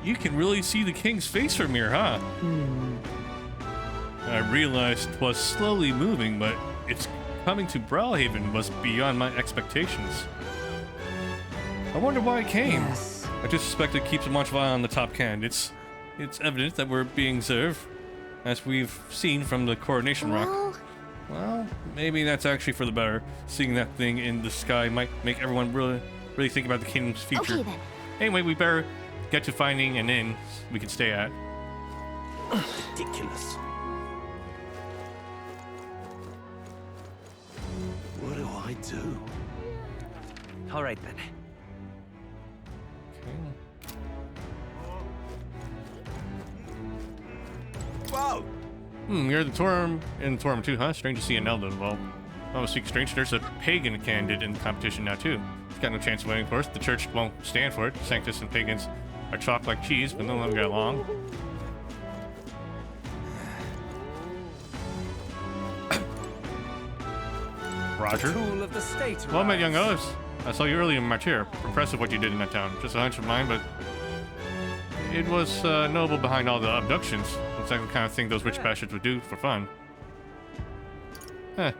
You can really see the king's face from here, huh? I realized 'twas slowly moving, but its coming to Browhaven was beyond my expectations. I wonder why it came. Yes. I just suspect it keeps a much eye on the top can. It's evident that we're being served, as we've seen from the coronation rock. Well, maybe that's actually for the better. Seeing that thing in the sky might make everyone really think about the kingdom's future. Okay then. Anyway, we better get to finding an inn we can stay at. Ridiculous. What do I do? All right then. Wow. You're in the Torum too, huh? Strange to see an elder involved. Oh, speak strange, there's a pagan candidate in the competition now too. He's got no chance of winning, of course. The church won't stand for it. Sanctus and pagans are chalked like cheese, but no longer get along. Roger. The tool of the state. Well met, young Ellis. I saw you early in Martyr. Impressive what you did in that town. Just a hunch of mine, but it was noble behind all the abductions. Looks like the kind of thing those rich bastards would do for fun. Huh.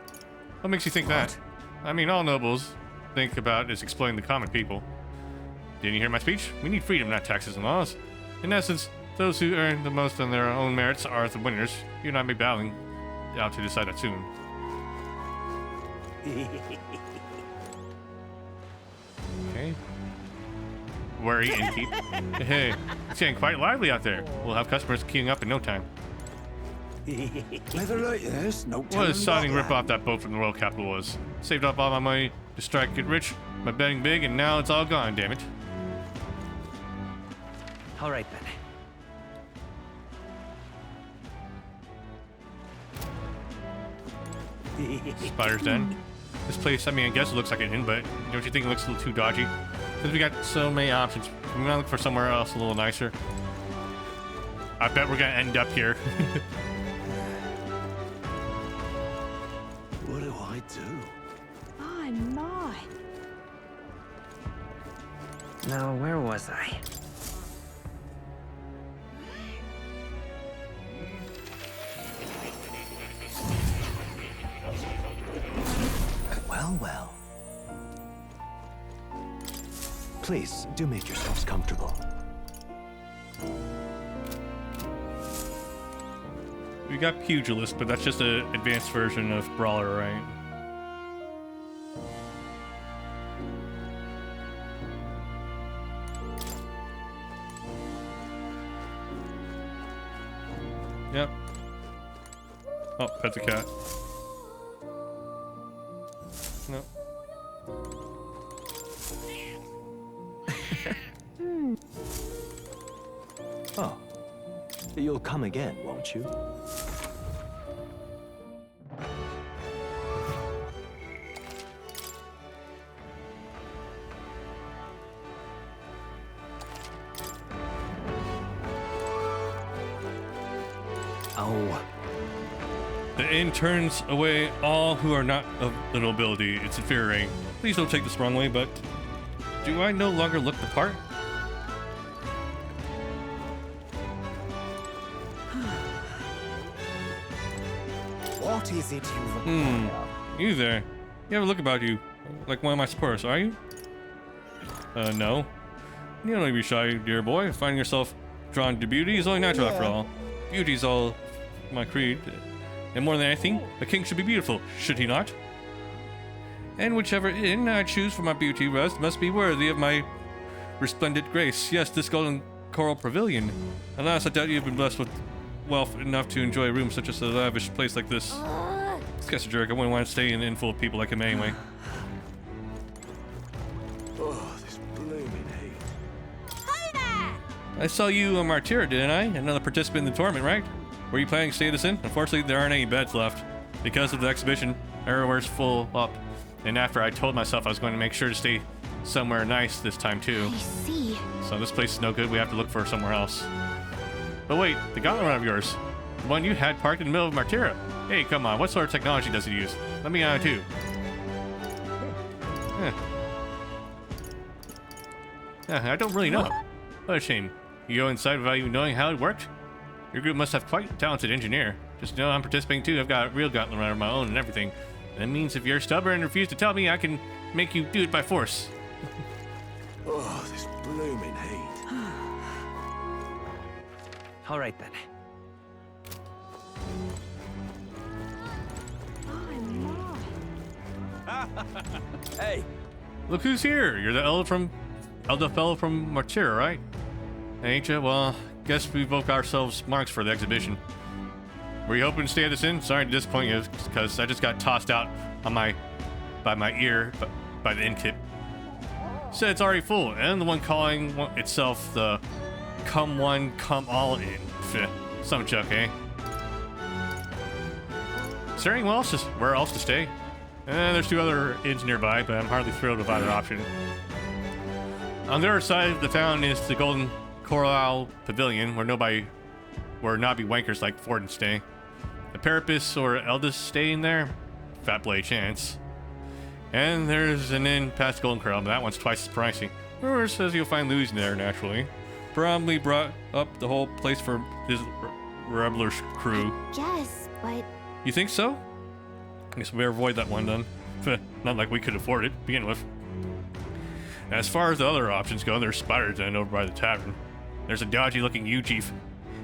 What makes you think that? I mean, all nobles think about is exploiting the common people. Didn't you hear my speech? We need freedom, not taxes and laws. In essence, those who earn the most on their own merits are the winners. You and I may be battling out to decide that soon. Okay. Worry and keep. Hey, it's getting quite lively out there. We'll have customers queuing up in no time. Weather like this, no What a sounding rip-off that boat from the royal capital was. Saved up all my money to strike, get rich, by betting big, and now it's all gone, damn it. All right, then. Spider's Den. This place, I mean, I guess it looks like an inn, but don't you think it looks a little too dodgy? Because we got so many options. I'm gonna look for somewhere else a little nicer. I bet we're gonna end up here. What do I do? My, my. Now, where was I? Well, well. Please, do make yourselves comfortable. We got Pugilist, but that's just an advanced version of Brawler, right? Yep. Oh, pet the cat. No. Oh. You'll come again, won't you? Oh. The inn turns away all who are not of the nobility. It's infuriating. Please don't take this wrong way, but do I no longer look the part? What is it you require? You there. You have a look about you. Like one of my supporters, are you? No. You don't need to be shy, dear boy. Finding yourself drawn to beauty is only natural after all. Beauty's all my creed. And more than anything, a king should be beautiful, should he not? And whichever inn I choose for my beauty rest must be worthy of my resplendent grace. Yes, this golden coral pavilion. Alas, I doubt you've been blessed with wealth enough to enjoy a room such as a lavish place like this. This guy's a jerk. I wouldn't want to stay in an inn full of people like him anyway. Oh, this blooming heat. I saw you on Martyr, didn't I? Another participant in the tournament, right? Were you planning to stay this in? Unfortunately, there aren't any beds left. Because of the exhibition, everywhere's full up. And after I told myself I was going to make sure to stay somewhere nice this time too. I see. So this place is no good. We have to look for somewhere else. But wait, the gauntlet run of yours. The one you had parked in the middle of Martyra. Hey, come on. What sort of technology does it use? Let me on it too. I don't really know. What a shame. You go inside without even knowing how it worked? Your group must have quite a talented engineer. Just know I'm participating too. I've got a real gauntlet runner of my own and everything. That means if you're stubborn and refuse to tell me, I can make you do it by force. Oh, this blooming heat. All right, then. Hey. Look who's here. You're the elder fellow from Martyra, right? Ain't ya? Well, guess we both got ourselves marks for the exhibition. Were you hoping to stay at this inn? Sorry to disappoint you, because I just got tossed out on by my ear by the innkeep. Said it's already full, and the one calling itself the Come One, Come All Inn. Some joke, eh? Staring where else to stay? There's 2 other inns nearby, but I'm hardly thrilled about that option. On the other side of the town is the Golden Coral Pavilion, where nobby wankers like Forden stay. The Parapus or Eldest staying there? Fat blade chance. And there's an inn past Golden Corral, but that one's twice as pricey. Rumor says you'll find Louis there, naturally. Probably brought up the whole place for his Rebler's crew. Yes, but... You think so? I guess we better avoid that one then. Not like we could afford it to begin with. As far as the other options go, there's Spider's Den over by the tavern. There's a dodgy-looking U-Chief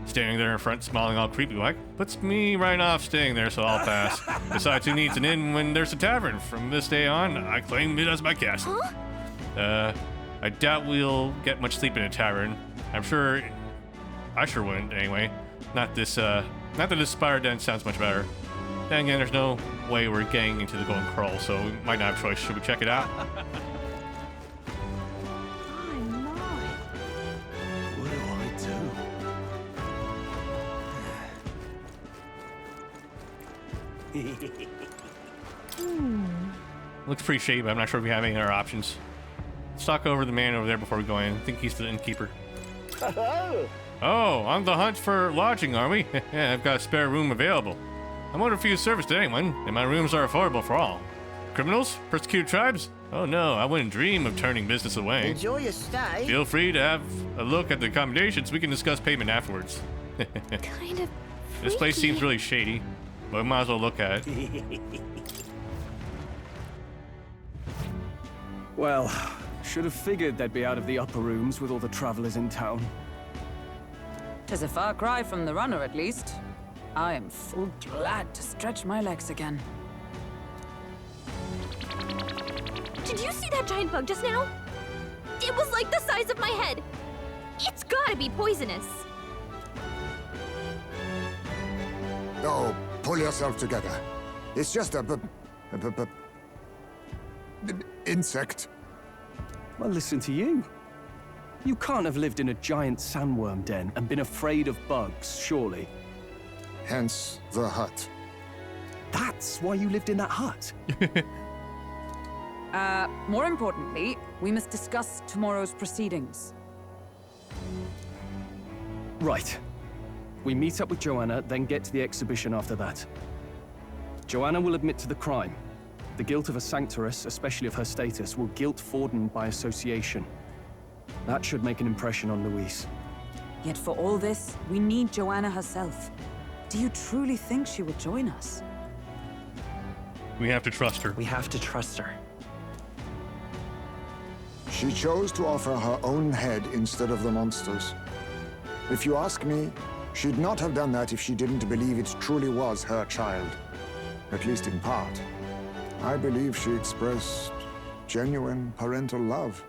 standing there in front, smiling all creepy-like. Puts me right off staying there, so I'll pass. Besides, who needs an inn when there's a tavern? From this day on, I claim it as my castle. Huh? I doubt we'll get much sleep in a tavern. I sure wouldn't, anyway. Not that this Spider Den sounds much better. Then again, there's no way we're getting into the Golden Corral, so we might not have a choice. Should we check it out? Looks pretty shady, but I'm not sure if we have any other options. Let's talk over the man over there before we go in. I think he's the innkeeper. Oh, on the hunt for lodging, are we? Yeah, I've got a spare room available. I'm wondering if you service to anyone, and my rooms are affordable for all. Criminals? Persecuted tribes? Oh no, I wouldn't dream of turning business away. Enjoy your stay. Feel free to have a look at the accommodations. We can discuss payment afterwards. Kind of This place seems really shady, but we might as well look at it. Well, should have figured they'd be out of the upper rooms with all the travelers in town. 'Tis a far cry from the runner, at least. I am full glad to stretch my legs again. Did you see that giant bug just now? It was like the size of my head. It's gotta be poisonous. Oh, pull yourself together. It's just a insect. Well, listen to you. You can't have lived in a giant sandworm den and been afraid of bugs, surely. Hence the hut. That's why you lived in that hut? More importantly, we must discuss tomorrow's proceedings. Right. We meet up with Joanna, then get to the exhibition after that. Joanna will admit to the crime. The guilt of a sanctoress, especially of her status, will guilt Forden by association. That should make an impression on Louise. Yet for all this, we need Joanna herself. Do you truly think she will join us? We have to trust her. We have to trust her. She chose to offer her own head instead of the monster's. If you ask me, she'd not have done that if she didn't believe it truly was her child. At least in part. I believe she expressed genuine parental love.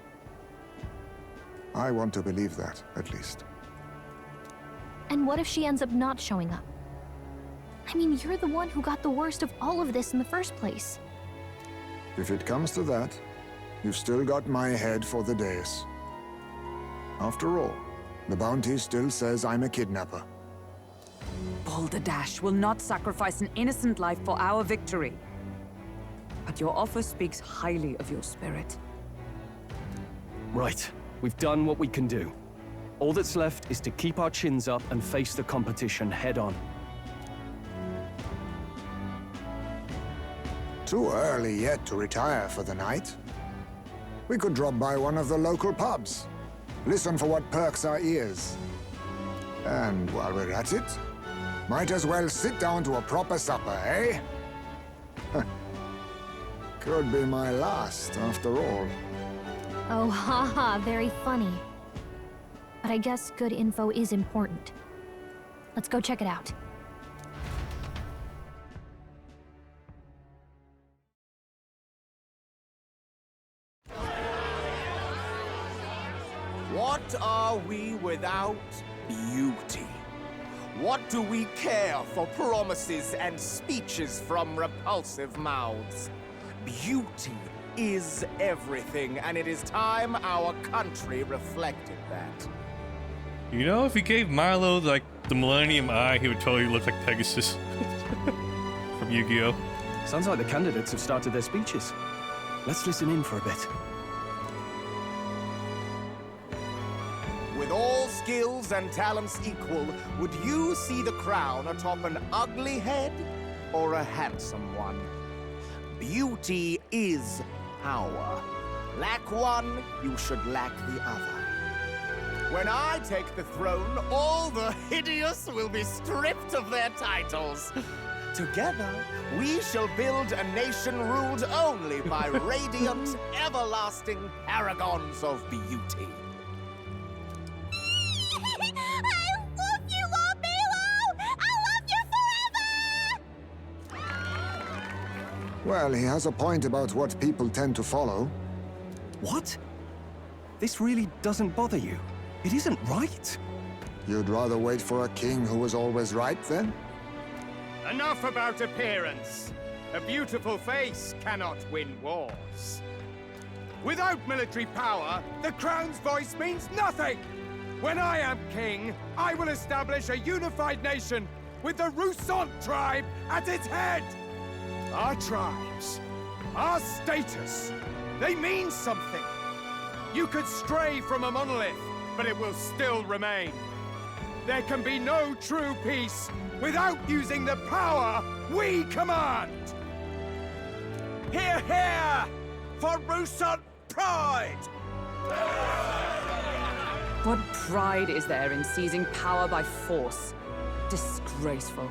I want to believe that, at least. And what if she ends up not showing up? I mean, you're the one who got the worst of all of this in the first place. If it comes to that, you've still got my head for the dais. After all, the bounty still says I'm a kidnapper. Balderdash will not sacrifice an innocent life for our victory. But your offer speaks highly of your spirit. Right. We've done what we can do. All that's left is to keep our chins up and face the competition head on. Too early yet to retire for the night. We could drop by one of the local pubs. Listen for what perks our ears. And while we're at it, might as well sit down to a proper supper, eh? Could be my last, after all. Oh, haha, very funny. But I guess good info is important. Let's go check it out. What are we without beauty? What do we care for promises and speeches from repulsive mouths? Beauty is everything, and it is time our country reflected that. You know, if he gave Milo, like, the Millennium Eye, he would totally look like Pegasus from Yu-Gi-Oh! Sounds like the candidates have started their speeches. Let's listen in for a bit. With all skills and talents equal, would you see the crown atop an ugly head or a handsome one? Beauty is power. Lack one, you should lack the other. When I take the throne, all the hideous will be stripped of their titles. Together, we shall build a nation ruled only by radiant, everlasting paragons of beauty. I love you, Lord Milo! I love you forever! Well, he has a point about what people tend to follow. What? This really doesn't bother you? It isn't right. You'd rather wait for a king who was always right, then? Enough about appearance. A beautiful face cannot win wars. Without military power, the crown's voice means nothing. When I am king, I will establish a unified nation with the Rousant tribe at its head. Our tribes, our status, they mean something. You could stray from a monolith, but it will still remain. There can be no true peace without using the power we command! Hear, hear! For Rousant pride! What pride is there in seizing power by force? Disgraceful.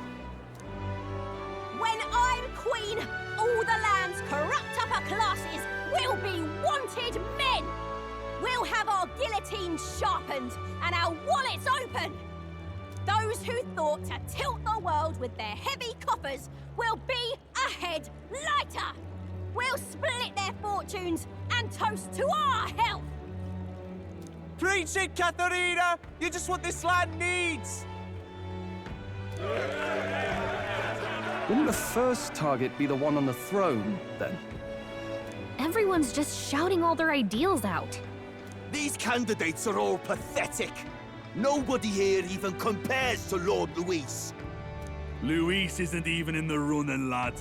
When I'm queen, all the land's corrupt upper classes will be wanted men! We'll have our guillotines sharpened and our wallets open! Those who thought to tilt the world with their heavy coffers will be a head lighter! We'll split their fortunes and toast to our health! Preach it, Katharina! You're just what this land needs! Wouldn't the first target be the one on the throne, then? Everyone's just shouting all their ideals out. These candidates are all pathetic. Nobody here even compares to Lord Luis. Luis isn't even in the running, lad.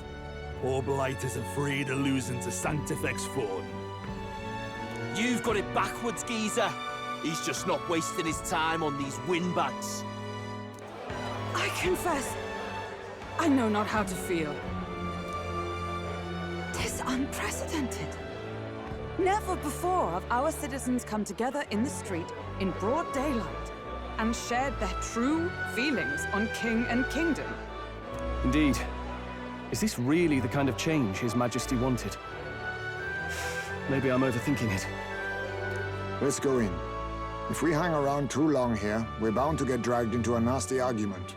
Poor Blight is afraid of losing to Sanctifex Fawn. You've got it backwards, geezer. He's just not wasting his time on these windbags. I confess, I know not how to feel. 'Tis unprecedented. Never before have our citizens come together in the street in broad daylight and shared their true feelings on king and kingdom. Indeed. Is this really the kind of change His Majesty wanted? Maybe I'm overthinking it. Let's go in. If we hang around too long here, we're bound to get dragged into a nasty argument.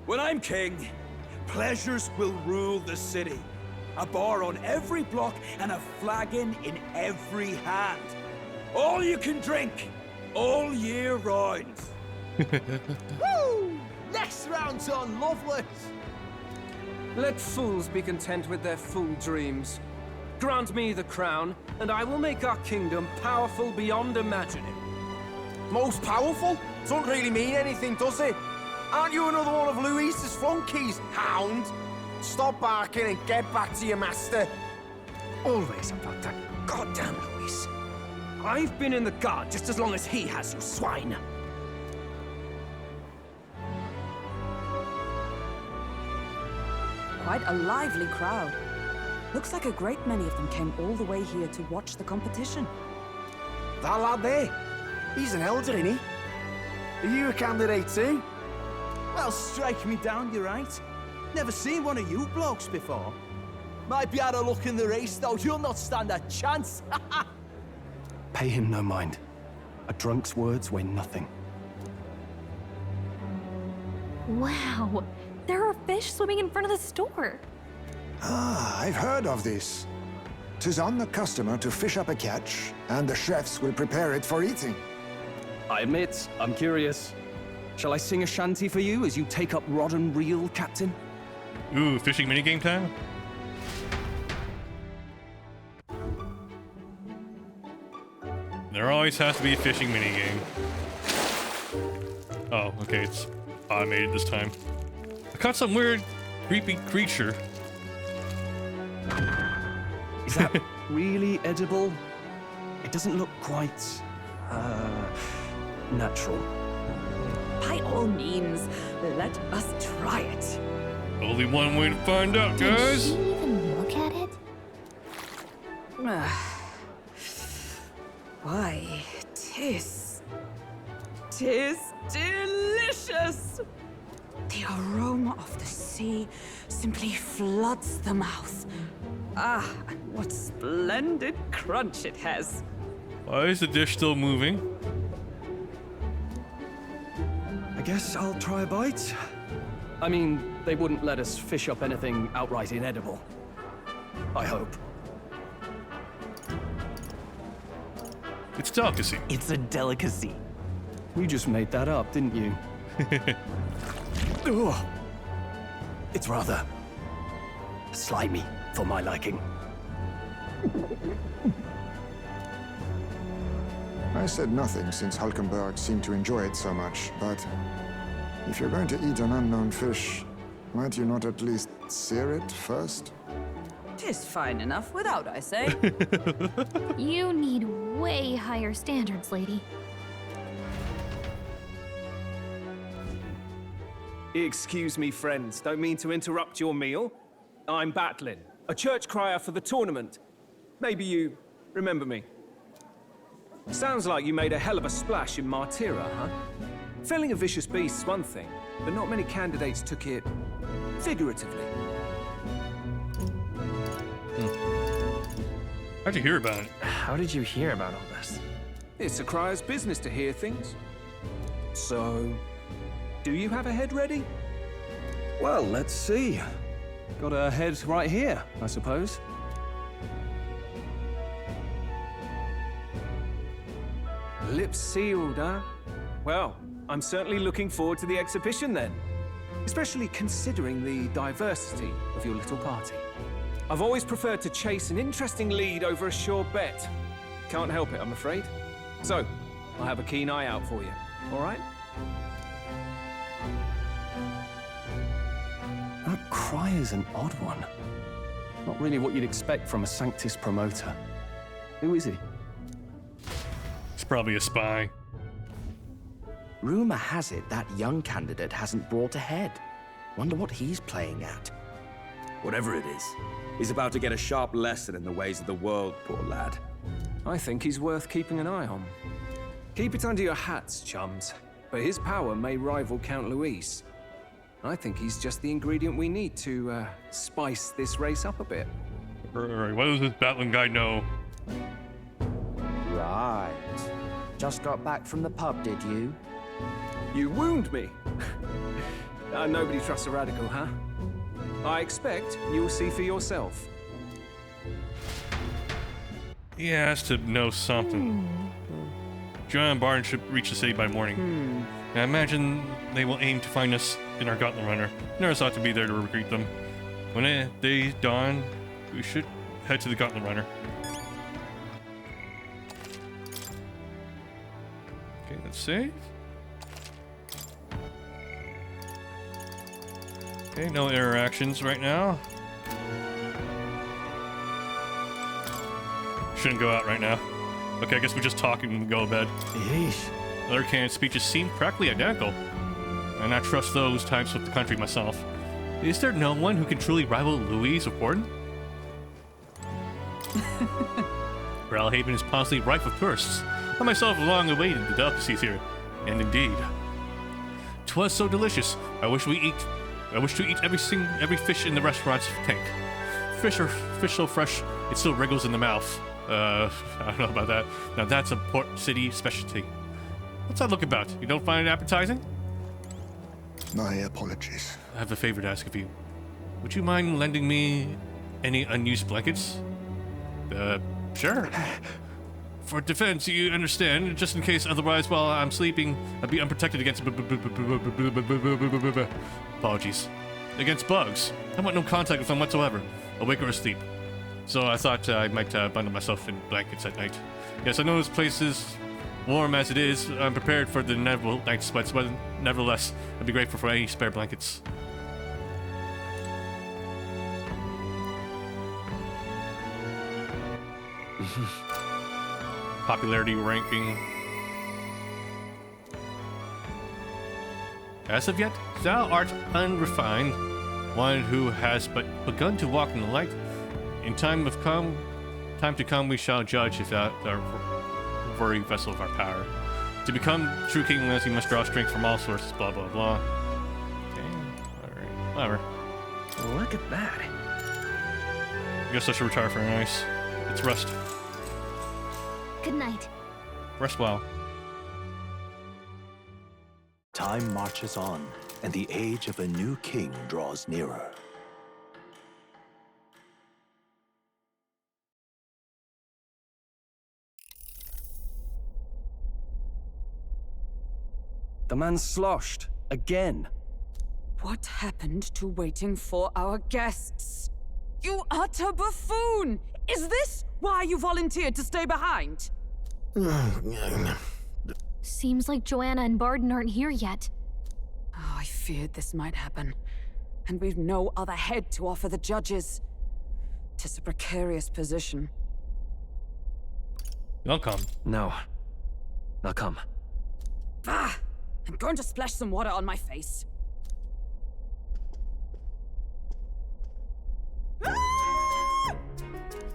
When I'm king, pleasures will rule the city. A bar on every block and a flagon in every hand. All you can drink, all year round. Woo! Next round's on, lovely. Let fools be content with their fool dreams. Grant me the crown, and I will make our kingdom powerful beyond imagining. Most powerful? Doesn't really mean anything, does it? Aren't you another one of Luis's flunkies, hound? Stop barking and get back to your master. Always about that goddamn Luis. I've been in the guard just as long as he has, you swine. Quite a lively crowd. Looks like a great many of them came all the way here to watch the competition. That lad there, he's an elder, isn't he? Are you a candidate too? Well, strike me down, you're right. Never seen one of you blokes before. Might be out of luck in the race, though. You'll not stand a chance. Pay him no mind. A drunk's words weigh nothing. Wow, there are fish swimming in front of the store. Ah, I've heard of this. 'Tis on the customer to fish up a catch, and the chefs will prepare it for eating. I admit, I'm curious. Shall I sing a shanty for you as you take up rod and reel, Captain? Ooh, fishing minigame time? There always has to be a fishing minigame. Oh, okay, it's automated this time. I caught some weird, creepy creature. Is that really edible. It doesn't look quite, natural. By all means, let us try it. Only one way to find out, guys. Did she even look at it? Why, tis delicious! The aroma of the sea simply floods the mouth. Ah, and what splendid crunch it has. Why is the dish still moving? I guess I'll try a bite. I mean, they wouldn't let us fish up anything outright inedible. I hope. It's delicacy. It's a delicacy. You just made that up, didn't you? Ugh. It's rather slimy for my liking. I said nothing since Hulkenberg seemed to enjoy it so much, but if you're going to eat an unknown fish, might you not at least sear it first? 'Tis fine enough without, I say. You need way higher standards, lady. Excuse me, friends. Don't mean to interrupt your meal. I'm Batlin, a church crier for the tournament. Maybe you remember me. Sounds like you made a hell of a splash in Martyra, huh? Felling a vicious beast's one thing, but not many candidates took it figuratively. How'd you hear about it? How did you hear about all this? It's a crier's business to hear things. So, do you have a head ready? Well, let's see. Got a head right here, I suppose. Lips sealed, huh? Well, I'm certainly looking forward to the exhibition then. Especially considering the diversity of your little party. I've always preferred to chase an interesting lead over a sure bet. Can't help it, I'm afraid. So, I'll have a keen eye out for you, all right? That cry is an odd one. Not really what you'd expect from a Sanctus promoter. Who is he? It's probably a spy. Rumor has it that young candidate hasn't brought ahead. Wonder what he's playing at. Whatever it is, he's about to get a sharp lesson in the ways of the world, poor lad. I think he's worth keeping an eye on. Keep it under your hats, chums. But his power may rival Count Luis. I think he's just the ingredient we need to spice this race up a bit. Right, what does this battling guy know? Right. Just got back from the pub, did you? You wound me. Nobody trusts a radical, huh? I expect you'll see for yourself. He has to know something. John and Barn should reach the city by morning. I imagine they will aim to find us in our Gauntlet Runner. Never thought to be there to greet them. When they dawn, we should head to the Gauntlet Runner. Okay, let's save. Okay, no interactions right now. Shouldn't go out right now. Okay, I guess we just talk and go to bed. Yeesh. Other candidates' speeches seem practically identical. And I trust those types with the country myself. Is there no one who can truly rival Louise or Gordon? Growlhaven is constantly rife with tourists. I myself have long awaited the delicacies here. And indeed, 'twas so delicious. I wish to eat every fish in the restaurant's tank. Fish so fresh, it still wriggles in the mouth. I don't know about that. Now that's a Port City specialty. What's that look about? You don't find it appetizing? My apologies. I have a favor to ask of you. Would you mind lending me any unused blankets? Sure. For defense, you understand, just in case otherwise while I'm sleeping, I'd be unprotected against apologies. Against bugs. I want no contact with them whatsoever, awake or asleep. So I thought I might bundle myself in blankets at night. Yes, I know this place is warm as it is. I'm prepared for the inevitable night sweats, but nevertheless, I'd be grateful for any spare blankets. Popularity ranking. As of yet, thou art unrefined, one who has but begun to walk in the light. In time to come, we shall judge if thou art a worthy vessel of our power. To become true kingliness, you must draw strength from all sources, blah, blah, blah. Okay, alright, whatever. Look at that. I guess I should retire for a nice. It's rest. Good night. Rest well. Time marches on, and the age of a new king draws nearer. The man's sloshed. Again. What happened to waiting for our guests? You utter buffoon! Is this why you volunteered to stay behind? Seems like Joanna and Barden aren't here yet. Oh, I feared this might happen. And we've no other head to offer the judges. 'Tis a precarious position. I'll come. No. I'll come. Ah! I'm going to splash some water on my face.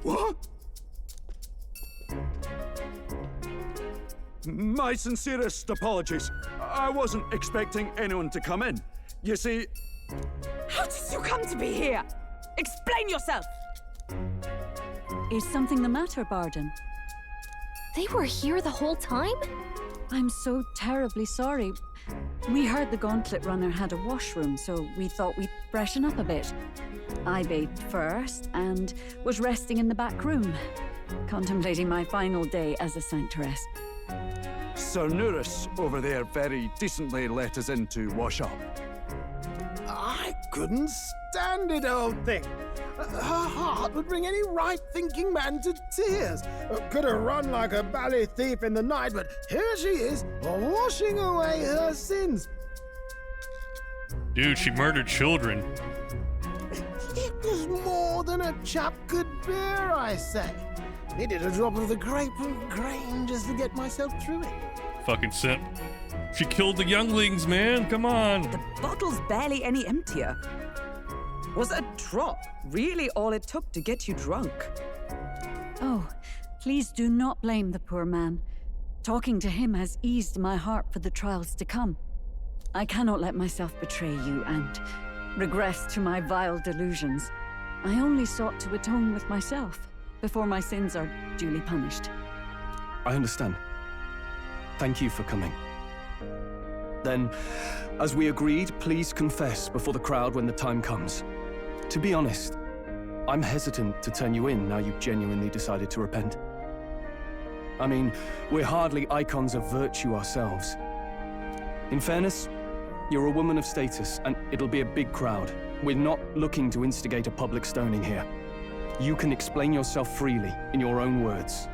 What? My sincerest apologies. I wasn't expecting anyone to come in. You see... How did you come to be here? Explain yourself! Is something the matter, Barden? They were here the whole time? I'm so terribly sorry. We heard the Gauntlet Runner had a washroom, so we thought we'd freshen up a bit. I bathed first and was resting in the back room, contemplating my final day as a sanctoress. Sir Nuris over there very decently let us in to wash up. I couldn't stand it, old thing. Her heart would bring any right-thinking man to tears. Could have run like a ballet thief in the night, but here she is, washing away her sins. Dude, she murdered children. It was more than a chap could bear, I say. Needed a drop of the grape and grain just to get myself through it. Fucking simp. She killed the younglings, man. Come on. The bottle's barely any emptier. Was a drop really all it took to get you drunk? Oh, please do not blame the poor man. Talking to him has eased my heart for the trials to come. I cannot let myself betray you and regress to my vile delusions. I only sought to atone with myself before my sins are duly punished. I understand. Thank you for coming. Then, as we agreed, please confess before the crowd when the time comes. To be honest, I'm hesitant to turn you in now you've genuinely decided to repent. I mean, we're hardly icons of virtue ourselves. In fairness, you're a woman of status, and it'll be a big crowd. We're not looking to instigate a public stoning here. You can explain yourself freely, in your own words.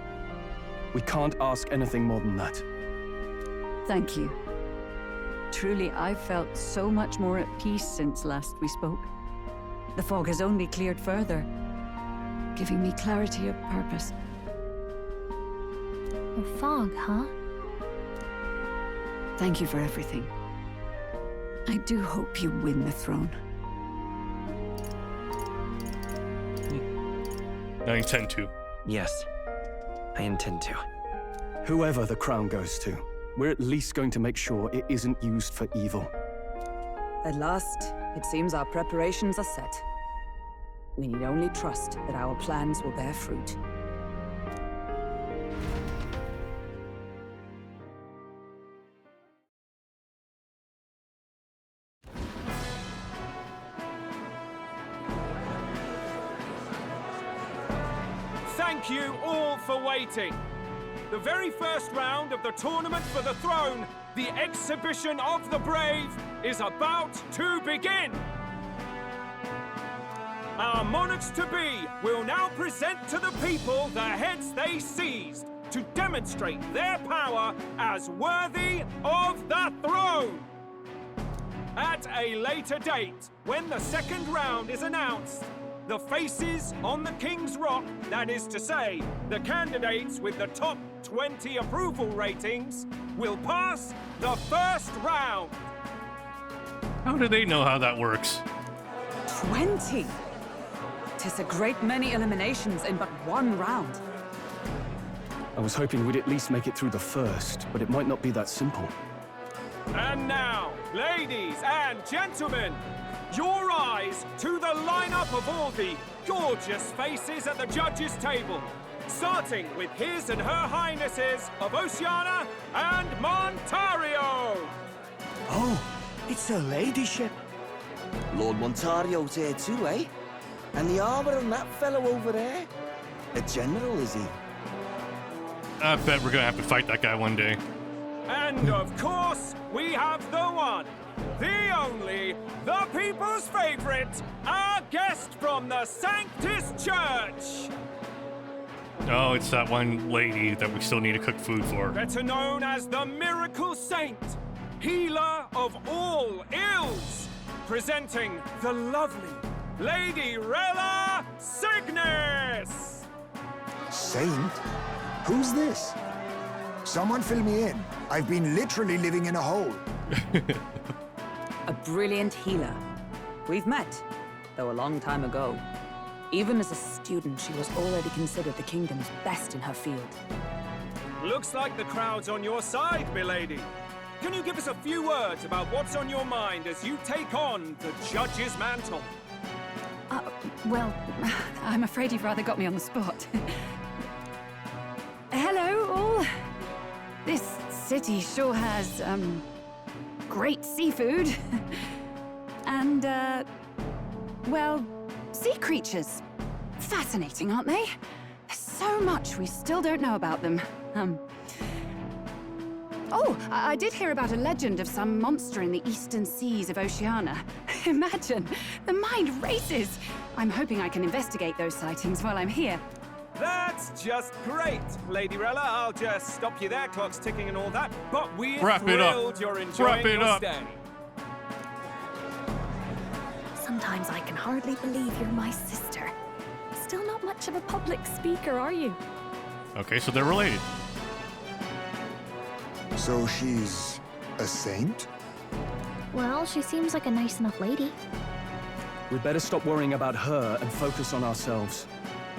We can't ask anything more than that. Thank you. Truly, I've felt so much more at peace since last we spoke. The fog has only cleared further, giving me clarity of purpose. The fog, huh? Thank you for everything. I do hope you win the throne. I intend to. Yes, I intend to. Whoever the crown goes to, we're at least going to make sure it isn't used for evil. At last, it seems our preparations are set. We need only trust that our plans will bear fruit. Thank you all for waiting. The very first round of the Tournament for the Throne, the Exhibition of the Brave, is about to begin. Our monarchs-to-be will now present to the people the heads they seized to demonstrate their power as worthy of the throne. At a later date, when the second round is announced, the faces on the King's Rock, that is to say, the candidates with the top 20 approval ratings, will pass the first round. How do they know how that works? 20? 'Tis a great many eliminations in but one round. I was hoping we'd at least make it through the first, but it might not be that simple. And now, ladies and gentlemen, your eyes to the lineup of all the gorgeous faces at the judges' table, starting with His and Her Highnesses of Oceania and Montario. Oh, it's a ladyship. Lord Montario's here too, eh? And the armor on that fellow over there? A general, is he? I bet we're gonna have to fight that guy one day. And of course, we have the one, the only, the people's favorite, our guest from the Sanctus Church. Oh, it's that one lady that we still need to cook food for. Better known as the Miracle Saint, healer of all ills, presenting the lovely Lady Rella Cygnus. Saint? Who's this? Someone fill me in. I've been literally living in a hole. A brilliant healer. We've met, though a long time ago. Even as a student, she was already considered the kingdom's best in her field. Looks like the crowd's on your side, milady. Can you give us a few words about what's on your mind as you take on the judge's mantle? Well, I'm afraid you've rather got me on the spot. Hello, all. This city sure has, great seafood. And, well, sea creatures. Fascinating, aren't they? There's so much we still don't know about them. Oh, I did hear about a legend of some monster in the eastern seas of Oceania. Imagine, the mind races. I'm hoping I can investigate those sightings while I'm here. That's just great, Lady Rella. I'll just stop you there, clock's ticking and all that. But we're Wrap it up. thrilled you're enjoying Wrap it your up. stay. Sometimes I can hardly believe you're my sister. Still not much of a public speaker, are you? Okay, so they're related. So she's a saint? Well, she seems like a nice enough lady. We'd better stop worrying about her and focus on ourselves.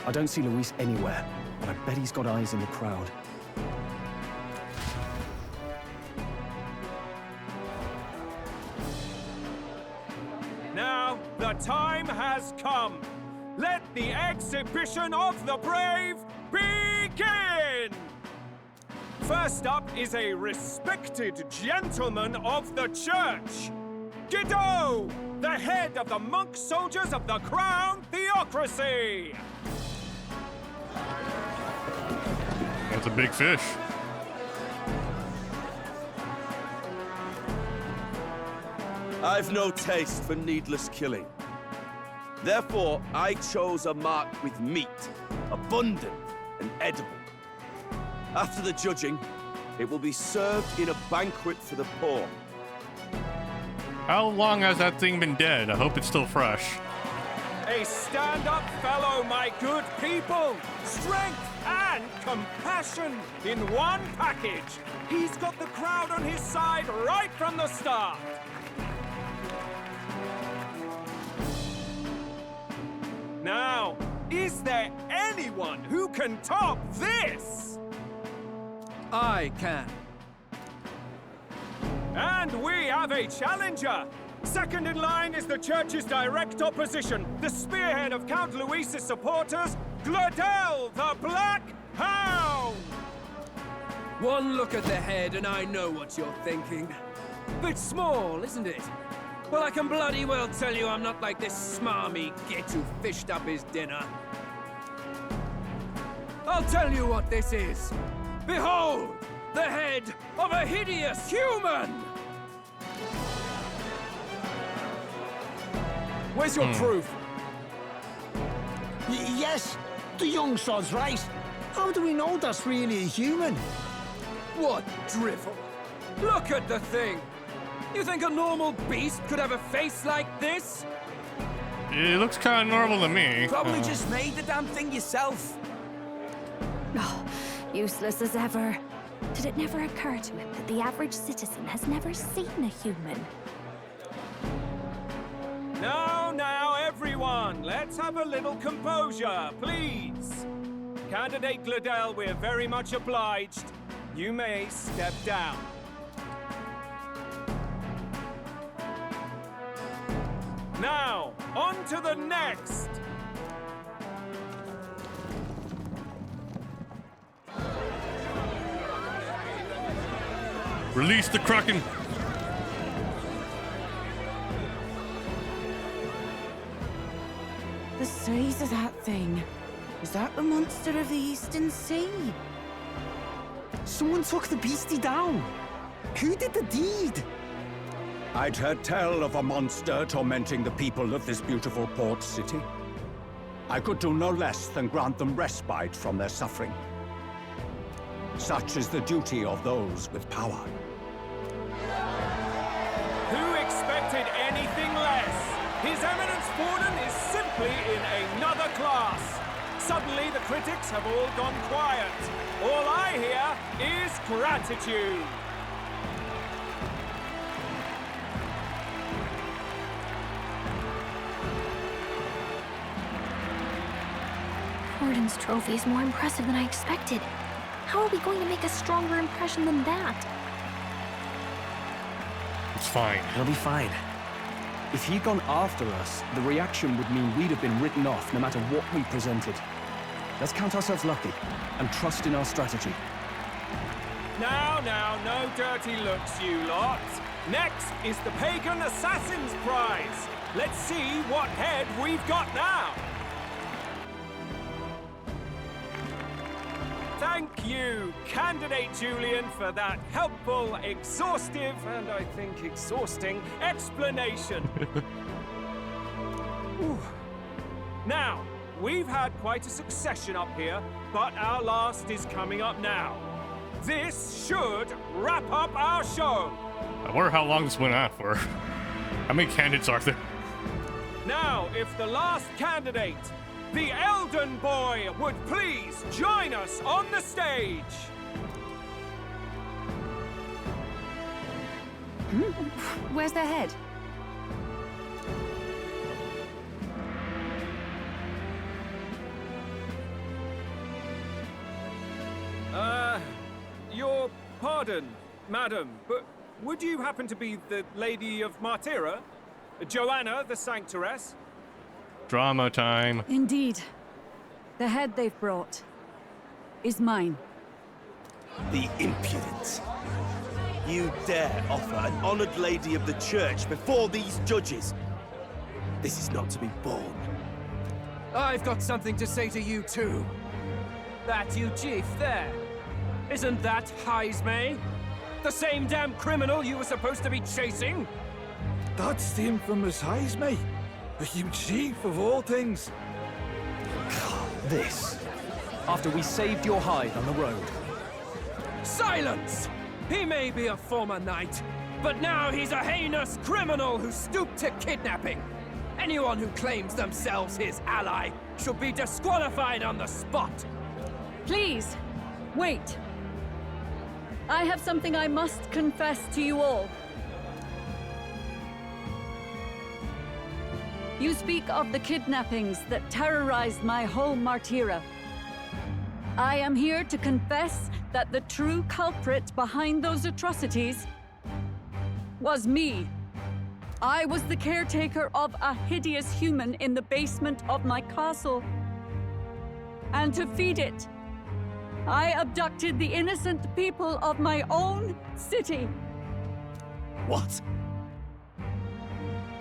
I don't see Luis anywhere, but I bet he's got eyes in the crowd. Now, the time has come. Let the exhibition of the brave begin! First up is a respected gentleman of the church. Guido, the head of the monk soldiers of the Crown Theocracy. That's a big fish. I've no taste for needless killing. Therefore, I chose a mark with meat, abundant and edible. After the judging, it will be served in a banquet for the poor. How long has that thing been dead? I hope it's still fresh. A stand-up fellow, my good people. Strength and compassion in one package. He's got the crowd on his side right from the start. Now, is there anyone who can top this? I can. And we have a challenger. Second in line is the church's direct opposition, the spearhead of Count Luis's supporters, Gladel the Black Hound! One look at the head and I know what you're thinking. Bit small, isn't it? Well, I can bloody well tell you I'm not like this smarmy git who fished up his dinner. I'll tell you what this is. Behold, the head of a hideous human! Where's your proof? Yes, the young sod's right. How do we know that's really a human? What drivel! Look at the thing! You think a normal beast could have a face like this? It looks kind of normal to me. Probably just made the damn thing yourself. Oh, useless as ever. Did it never occur to him that the average citizen has never seen a human? Now, everyone, let's have a little composure, please. Candidate Gladell, we're very much obliged. You may step down. Now, on to the next. Release the Kraken. The size of that thing. Is that the monster of the Eastern Sea? Someone took the beastie down. Who did the deed? I'd heard tell of a monster tormenting the people of this beautiful port city. I could do no less than grant them respite from their suffering. Such is the duty of those with power. Who expected anything less? His Eminence Borden is simply in another class. Suddenly the critics have all gone quiet. All I hear is gratitude. Borden's trophy is more impressive than I expected. How are we going to make a stronger impression than that? It's fine. It'll be fine. If he'd gone after us, the reaction would mean we'd have been written off no matter what we presented. Let's count ourselves lucky and trust in our strategy. Now, no dirty looks, you lot. Next is the Pagan Assassin's Prize. Let's see what head we've got now. Thank you, Candidate Julian, for that helpful, exhaustive, and I think exhausting explanation. Now, we've had quite a succession up here, but our last is coming up now. This should wrap up our show. I wonder how long this went on for. How many candidates are there? Now, if the last candidate, the Elden Boy, would please join us on the stage. Where's their head? Your pardon, madam, but would you happen to be the Lady of Martira? Joanna, the Sanctoress? Drama time. Indeed. The head they've brought is mine. The impudence. You dare offer an honored lady of the church before these judges? This is not to be borne. I've got something to say to you too. That you chief there. Isn't that Heismay? The same damn criminal you were supposed to be chasing? That's the infamous Heismay. The huge chief of all things. This. After we saved your hide on the road. Silence! He may be a former knight, but now he's a heinous criminal who stooped to kidnapping. Anyone who claims themselves his ally should be disqualified on the spot. Please, wait. I have something I must confess to you all. You speak of the kidnappings that terrorized my home, Martira. I am here to confess that the true culprit behind those atrocities was me. I was the caretaker of a hideous human in the basement of my castle. And to feed it, I abducted the innocent people of my own city. What?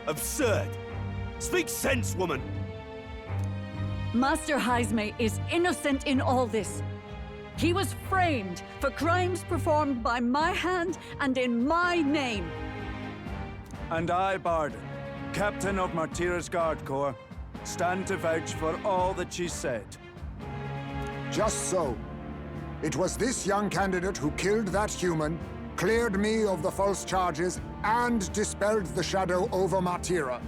Absurd! Speak sense, woman! Master Heismay is innocent in all this. He was framed for crimes performed by my hand and in my name. And I, Bardon, Captain of Martira's Guard Corps, stand to vouch for all that she said. Just so. It was this young candidate who killed that human, cleared me of the false charges, and dispelled the shadow over Martira.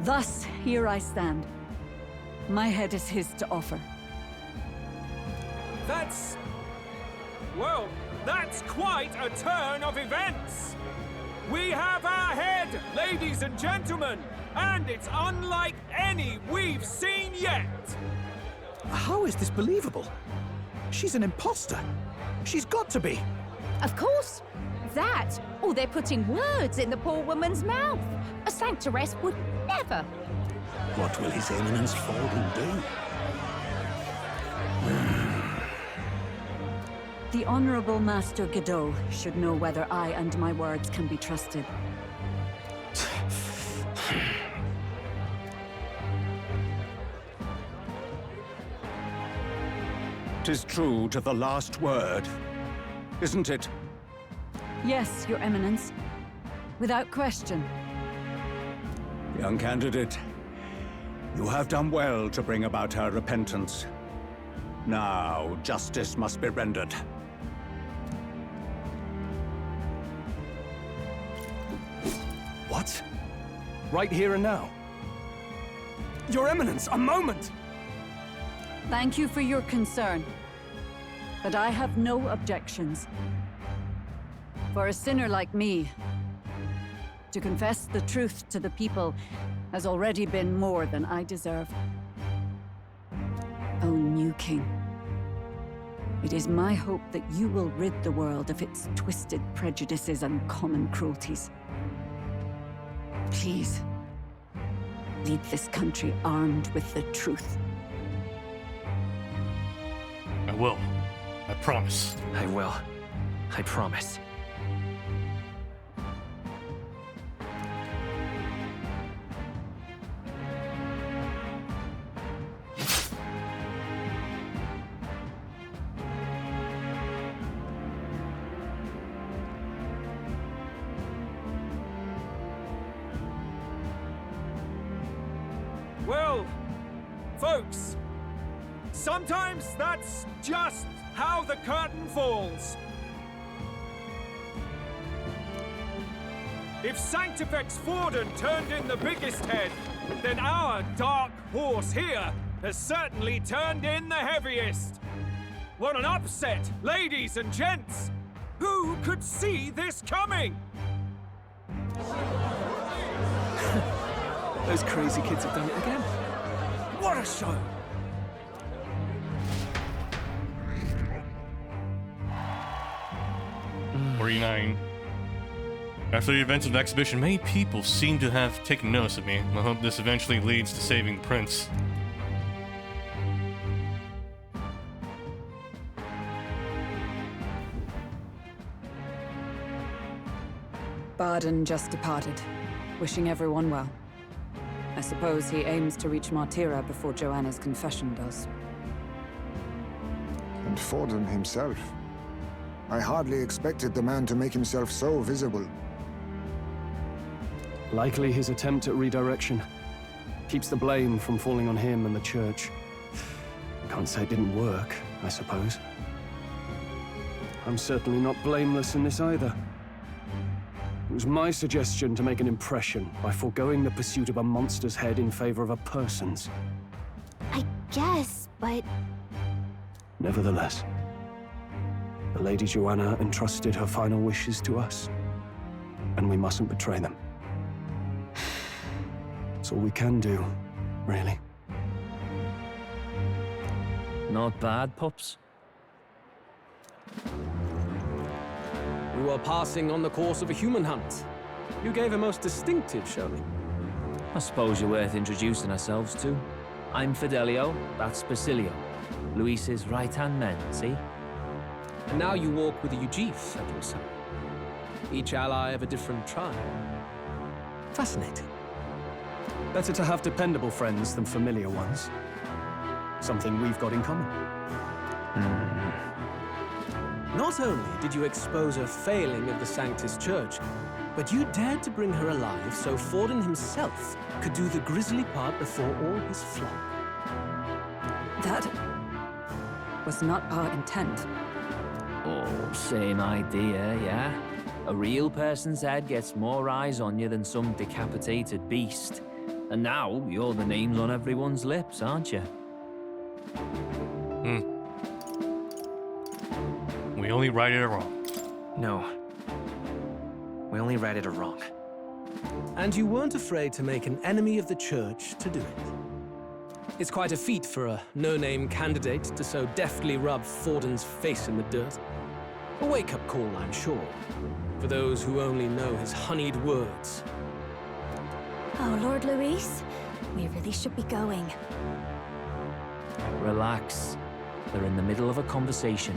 Thus, here I stand. My head is his to offer. That's... well, that's quite a turn of events! We have our head, ladies and gentlemen, and it's unlike any we've seen yet! How is this believable? She's an imposter. She's got to be. Of course. That, or they're putting words in the poor woman's mouth. A sanctoress would never. What will His Eminence Forden do? The Honorable Master Godot should know whether I and my words can be trusted. 'Tis true to the last word, isn't it? Yes, Your Eminence. Without question. Young candidate, you have done well to bring about her repentance. Now, justice must be rendered. What? Right here and now? Your Eminence, a moment! Thank you for your concern, but I have no objections. For a sinner like me, to confess the truth to the people has already been more than I deserve. O new king, it is my hope that you will rid the world of its twisted prejudices and common cruelties. Please, lead this country armed with the truth. I will. I promise. I will. I promise. Well, folks, sometimes that's just how the curtain falls. If Sanctifex Forden turned in the biggest head, then our dark horse here has certainly turned in the heaviest. What an upset, ladies and gents! Who could see this coming? Those crazy kids have done it again. What a show! After the events of the exhibition, many people seem to have taken notice of me. I hope this eventually leads to saving the prince. Barden just departed, wishing everyone well. I suppose he aims to reach Martira before Joanna's confession does. And Forden himself. I hardly expected the man to make himself so visible. Likely his attempt at redirection. Keeps the blame from falling on him and the church. Can't say it didn't work, I suppose. I'm certainly not blameless in this either. It was my suggestion to make an impression by foregoing the pursuit of a monster's head in favor of a person's. I guess, but... Nevertheless, the Lady Joanna entrusted her final wishes to us, and we mustn't betray them. It's all we can do, really. Not bad, pups. We were passing on the course of a human hunt. You gave a most distinctive showing. I suppose you're worth introducing ourselves to. I'm Fidelio, that's Basilio. Luis's right-hand man, see? And now you walk with a Ujif at your side. Each ally of a different tribe. Fascinating. Better to have dependable friends than familiar ones. Something we've got in common. Not only did you expose a failing of the Sanctus Church, but you dared to bring her alive so Forden himself could do the grisly part before all his flock. That was not our intent. Oh, same idea, yeah? A real person's head gets more eyes on you than some decapitated beast. And now, you're the names on everyone's lips, aren't you? We only righted it wrong. No. We only righted it wrong. And you weren't afraid to make an enemy of the church to do it. It's quite a feat for a no-name candidate to so deftly rub Forden's face in the dirt. A wake-up call, I'm sure, for those who only know his honeyed words. Oh, Lord Luis, we really should be going. Relax. They're in the middle of a conversation.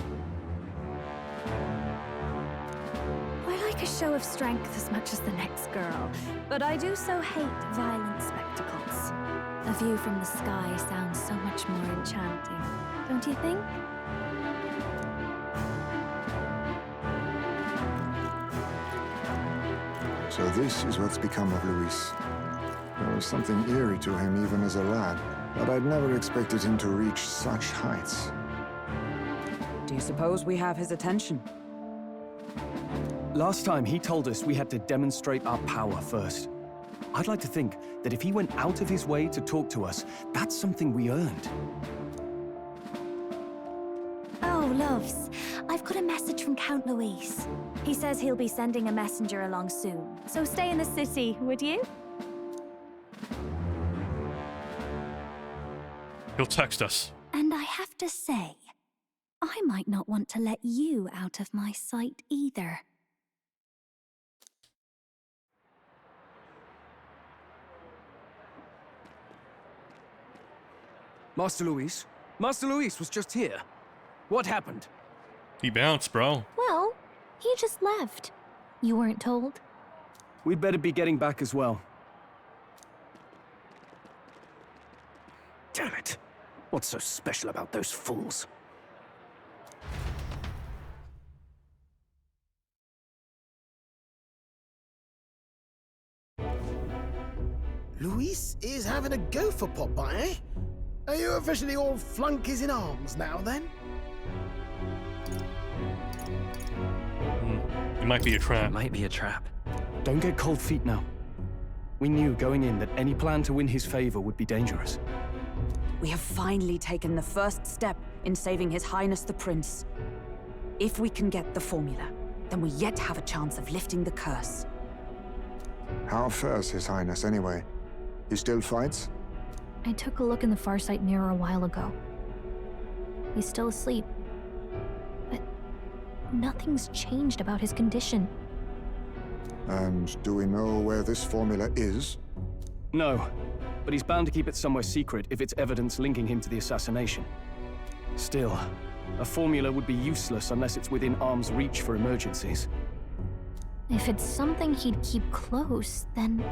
I like a show of strength as much as the next girl, but I do so hate violent spectacles. A view from the sky sounds so much more enchanting, don't you think? So this is what's become of Luis. There was something eerie to him even as a lad, but I'd never expected him to reach such heights. Do you suppose we have his attention? Last time, he told us we had to demonstrate our power first. I'd like to think that if he went out of his way to talk to us, that's something we earned. Oh, loves, I've got a message from Count Luis. He says he'll be sending a messenger along soon, so stay in the city, would you? He'll text us. And I have to say, I might not want to let you out of my sight either. Master Luis? Master Luis was just here. What happened? He bounced, bro. Well, he just left. You weren't told? We'd better be getting back as well. Damn it. What's so special about those fools? Luis is having a go for Popeye, eh? Are you officially all flunkies in arms now, then? It might be a trap. It might be a trap. Don't get cold feet now. We knew going in that any plan to win his favor would be dangerous. We have finally taken the first step in saving His Highness the Prince. If we can get the formula, then we yet have a chance of lifting the curse. How fares His Highness, anyway? He still fights? I took a look in the Farsight mirror a while ago. He's still asleep. But nothing's changed about his condition. And do we know where this formula is? No, but he's bound to keep it somewhere secret if it's evidence linking him to the assassination. Still, a formula would be useless unless it's within arm's reach for emergencies. If it's something he'd keep close, then...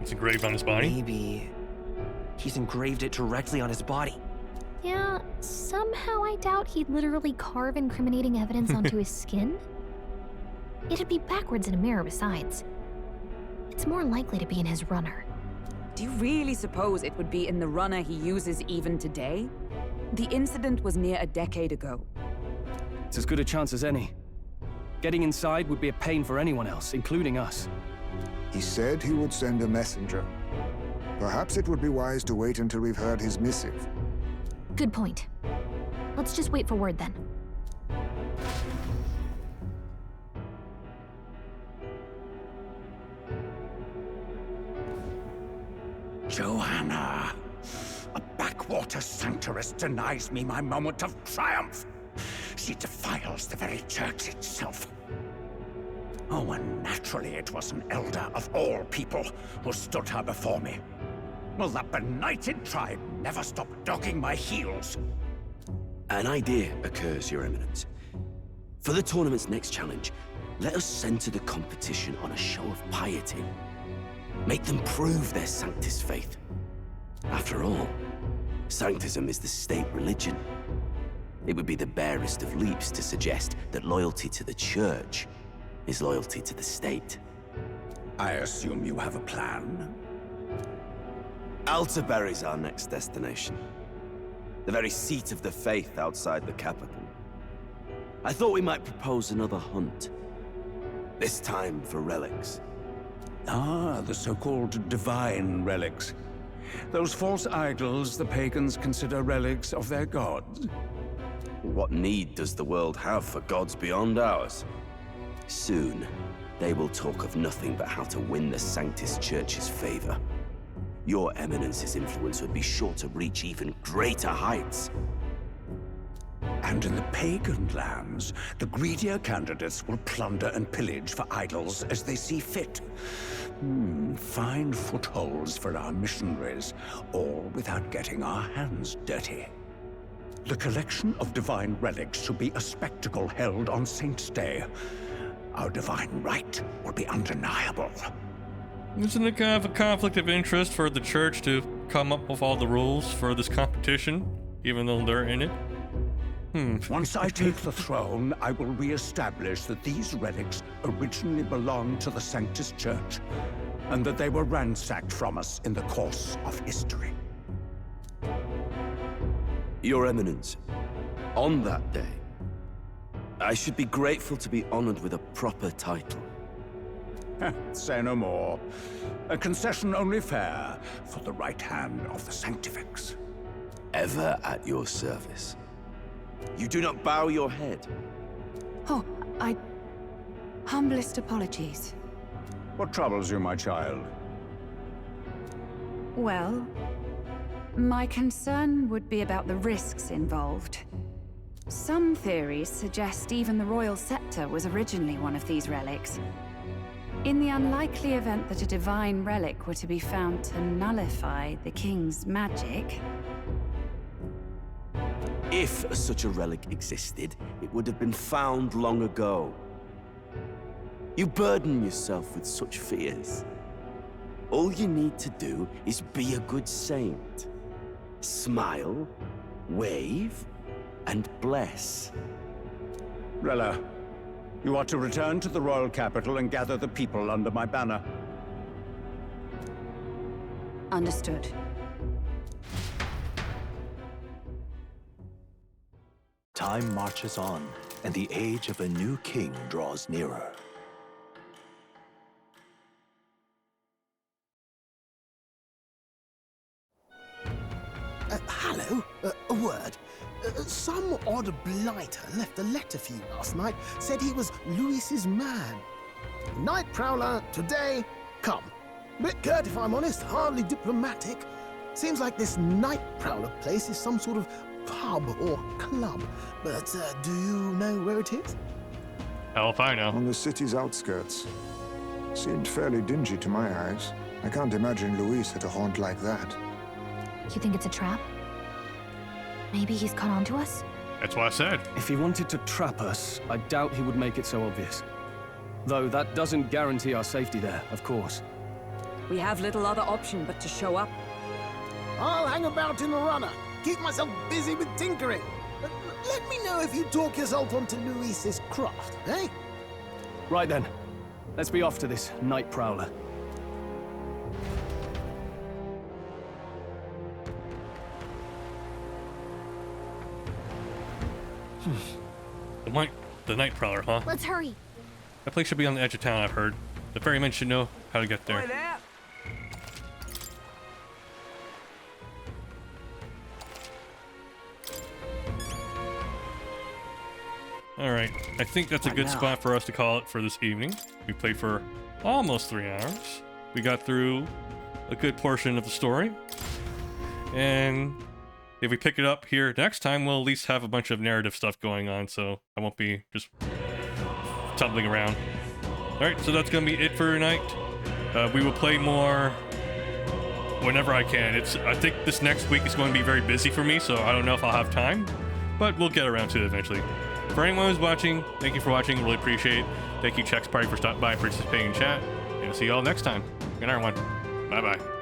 It's engraved on his body? Maybe he's engraved it directly on his body. Yeah, somehow I doubt he'd literally carve incriminating evidence onto his skin. It'd be backwards in a mirror besides. It's more likely to be in his runner. Do you really suppose it would be in the runner he uses even today? The incident was near a decade ago. It's as good a chance as any. Getting inside would be a pain for anyone else, including us. He said he would send a messenger. Perhaps it would be wise to wait until we've heard his missive. Good point. Let's just wait for word then. Joanna! A backwater sanctuarist denies me my moment of triumph! She defiles the very church itself. Oh, and naturally it was an elder of all people who stood her before me. Will that benighted tribe never stop dogging my heels? An idea occurs, Your Eminence. For the tournament's next challenge, let us center the competition on a show of piety. Make them prove their Sanctus faith. After all, Sanctism is the state religion. It would be the barest of leaps to suggest that loyalty to the Church is loyalty to the state. I assume you have a plan? Altaberry's our next destination. The very seat of the faith outside the capital. I thought we might propose another hunt. This time for relics. Ah, the so-called divine relics. Those false idols the pagans consider relics of their gods. What need does the world have for gods beyond ours? Soon, they will talk of nothing but how to win the Sanctus Church's favor. Your Eminence's influence would be sure to reach even greater heights. And in the pagan lands, the greedier candidates will plunder and pillage for idols as they see fit. Fine footholds for our missionaries, all without getting our hands dirty. The collection of divine relics should be a spectacle held on Saint's Day. Our divine right will be undeniable. Isn't it kind of a conflict of interest for the church to come up with all the rules for this competition, even though they're in it? Once I take the throne, I will re-establish that these relics originally belonged to the Sanctus Church, and that they were ransacked from us in the course of history. Your Eminence, on that day, I should be grateful to be honored with a proper title. Say no more. A concession only fair for the right hand of the Sanctifex. Ever at your service. You do not bow your head. Oh, humblest apologies. What troubles you, my child? Well, my concern would be about the risks involved. Some theories suggest even the royal scepter was originally one of these relics. In the unlikely event that a divine relic were to be found to nullify the king's magic... If such a relic existed, it would have been found long ago. You burden yourself with such fears. All you need to do is be a good saint. Smile, wave, and bless. Rella, you are to return to the royal capital and gather the people under my banner. Understood. Time marches on, and the age of a new king draws nearer. Hello? A word. Some odd blighter left a letter for you last night. Said he was Luis's man. Night Prowler, today, come. Bit curt, if I'm honest, hardly diplomatic. Seems like this Night Prowler place is some sort of pub or club. But do you know where it is? Hell if I know. On the city's outskirts. Seemed fairly dingy to my eyes. I can't imagine Luis had a haunt like that. You think it's a trap? Maybe he's caught on to us? That's what I said. If he wanted to trap us, I doubt he would make it so obvious. Though that doesn't guarantee our safety there, of course. We have little other option but to show up. I'll hang about in the runner. Keep myself busy with tinkering. Let me know if you talk yourself onto Luis's craft, eh? Right then. Let's be off to this Night Prowler. The Night Prowler, huh? Let's hurry. That place should be on the edge of town, I've heard. The ferryman should know how to get there. Alright, I think that's a good spot for us to call it for this evening. We played for almost 3 hours. We got through a good portion of the story. And if we pick it up here next time, we'll at least have a bunch of narrative stuff going on, so I won't be just tumbling around. Alright, so that's going to be it for tonight. We will play more whenever I can. I think this next week is going to be very busy for me, so I don't know if I'll have time, but we'll get around to it eventually. For anyone who's watching, thank you for watching, really appreciate it. Thank you, Chex Party, for stopping by and participating in chat, and we'll see you all next time. Good night, everyone. Bye-bye.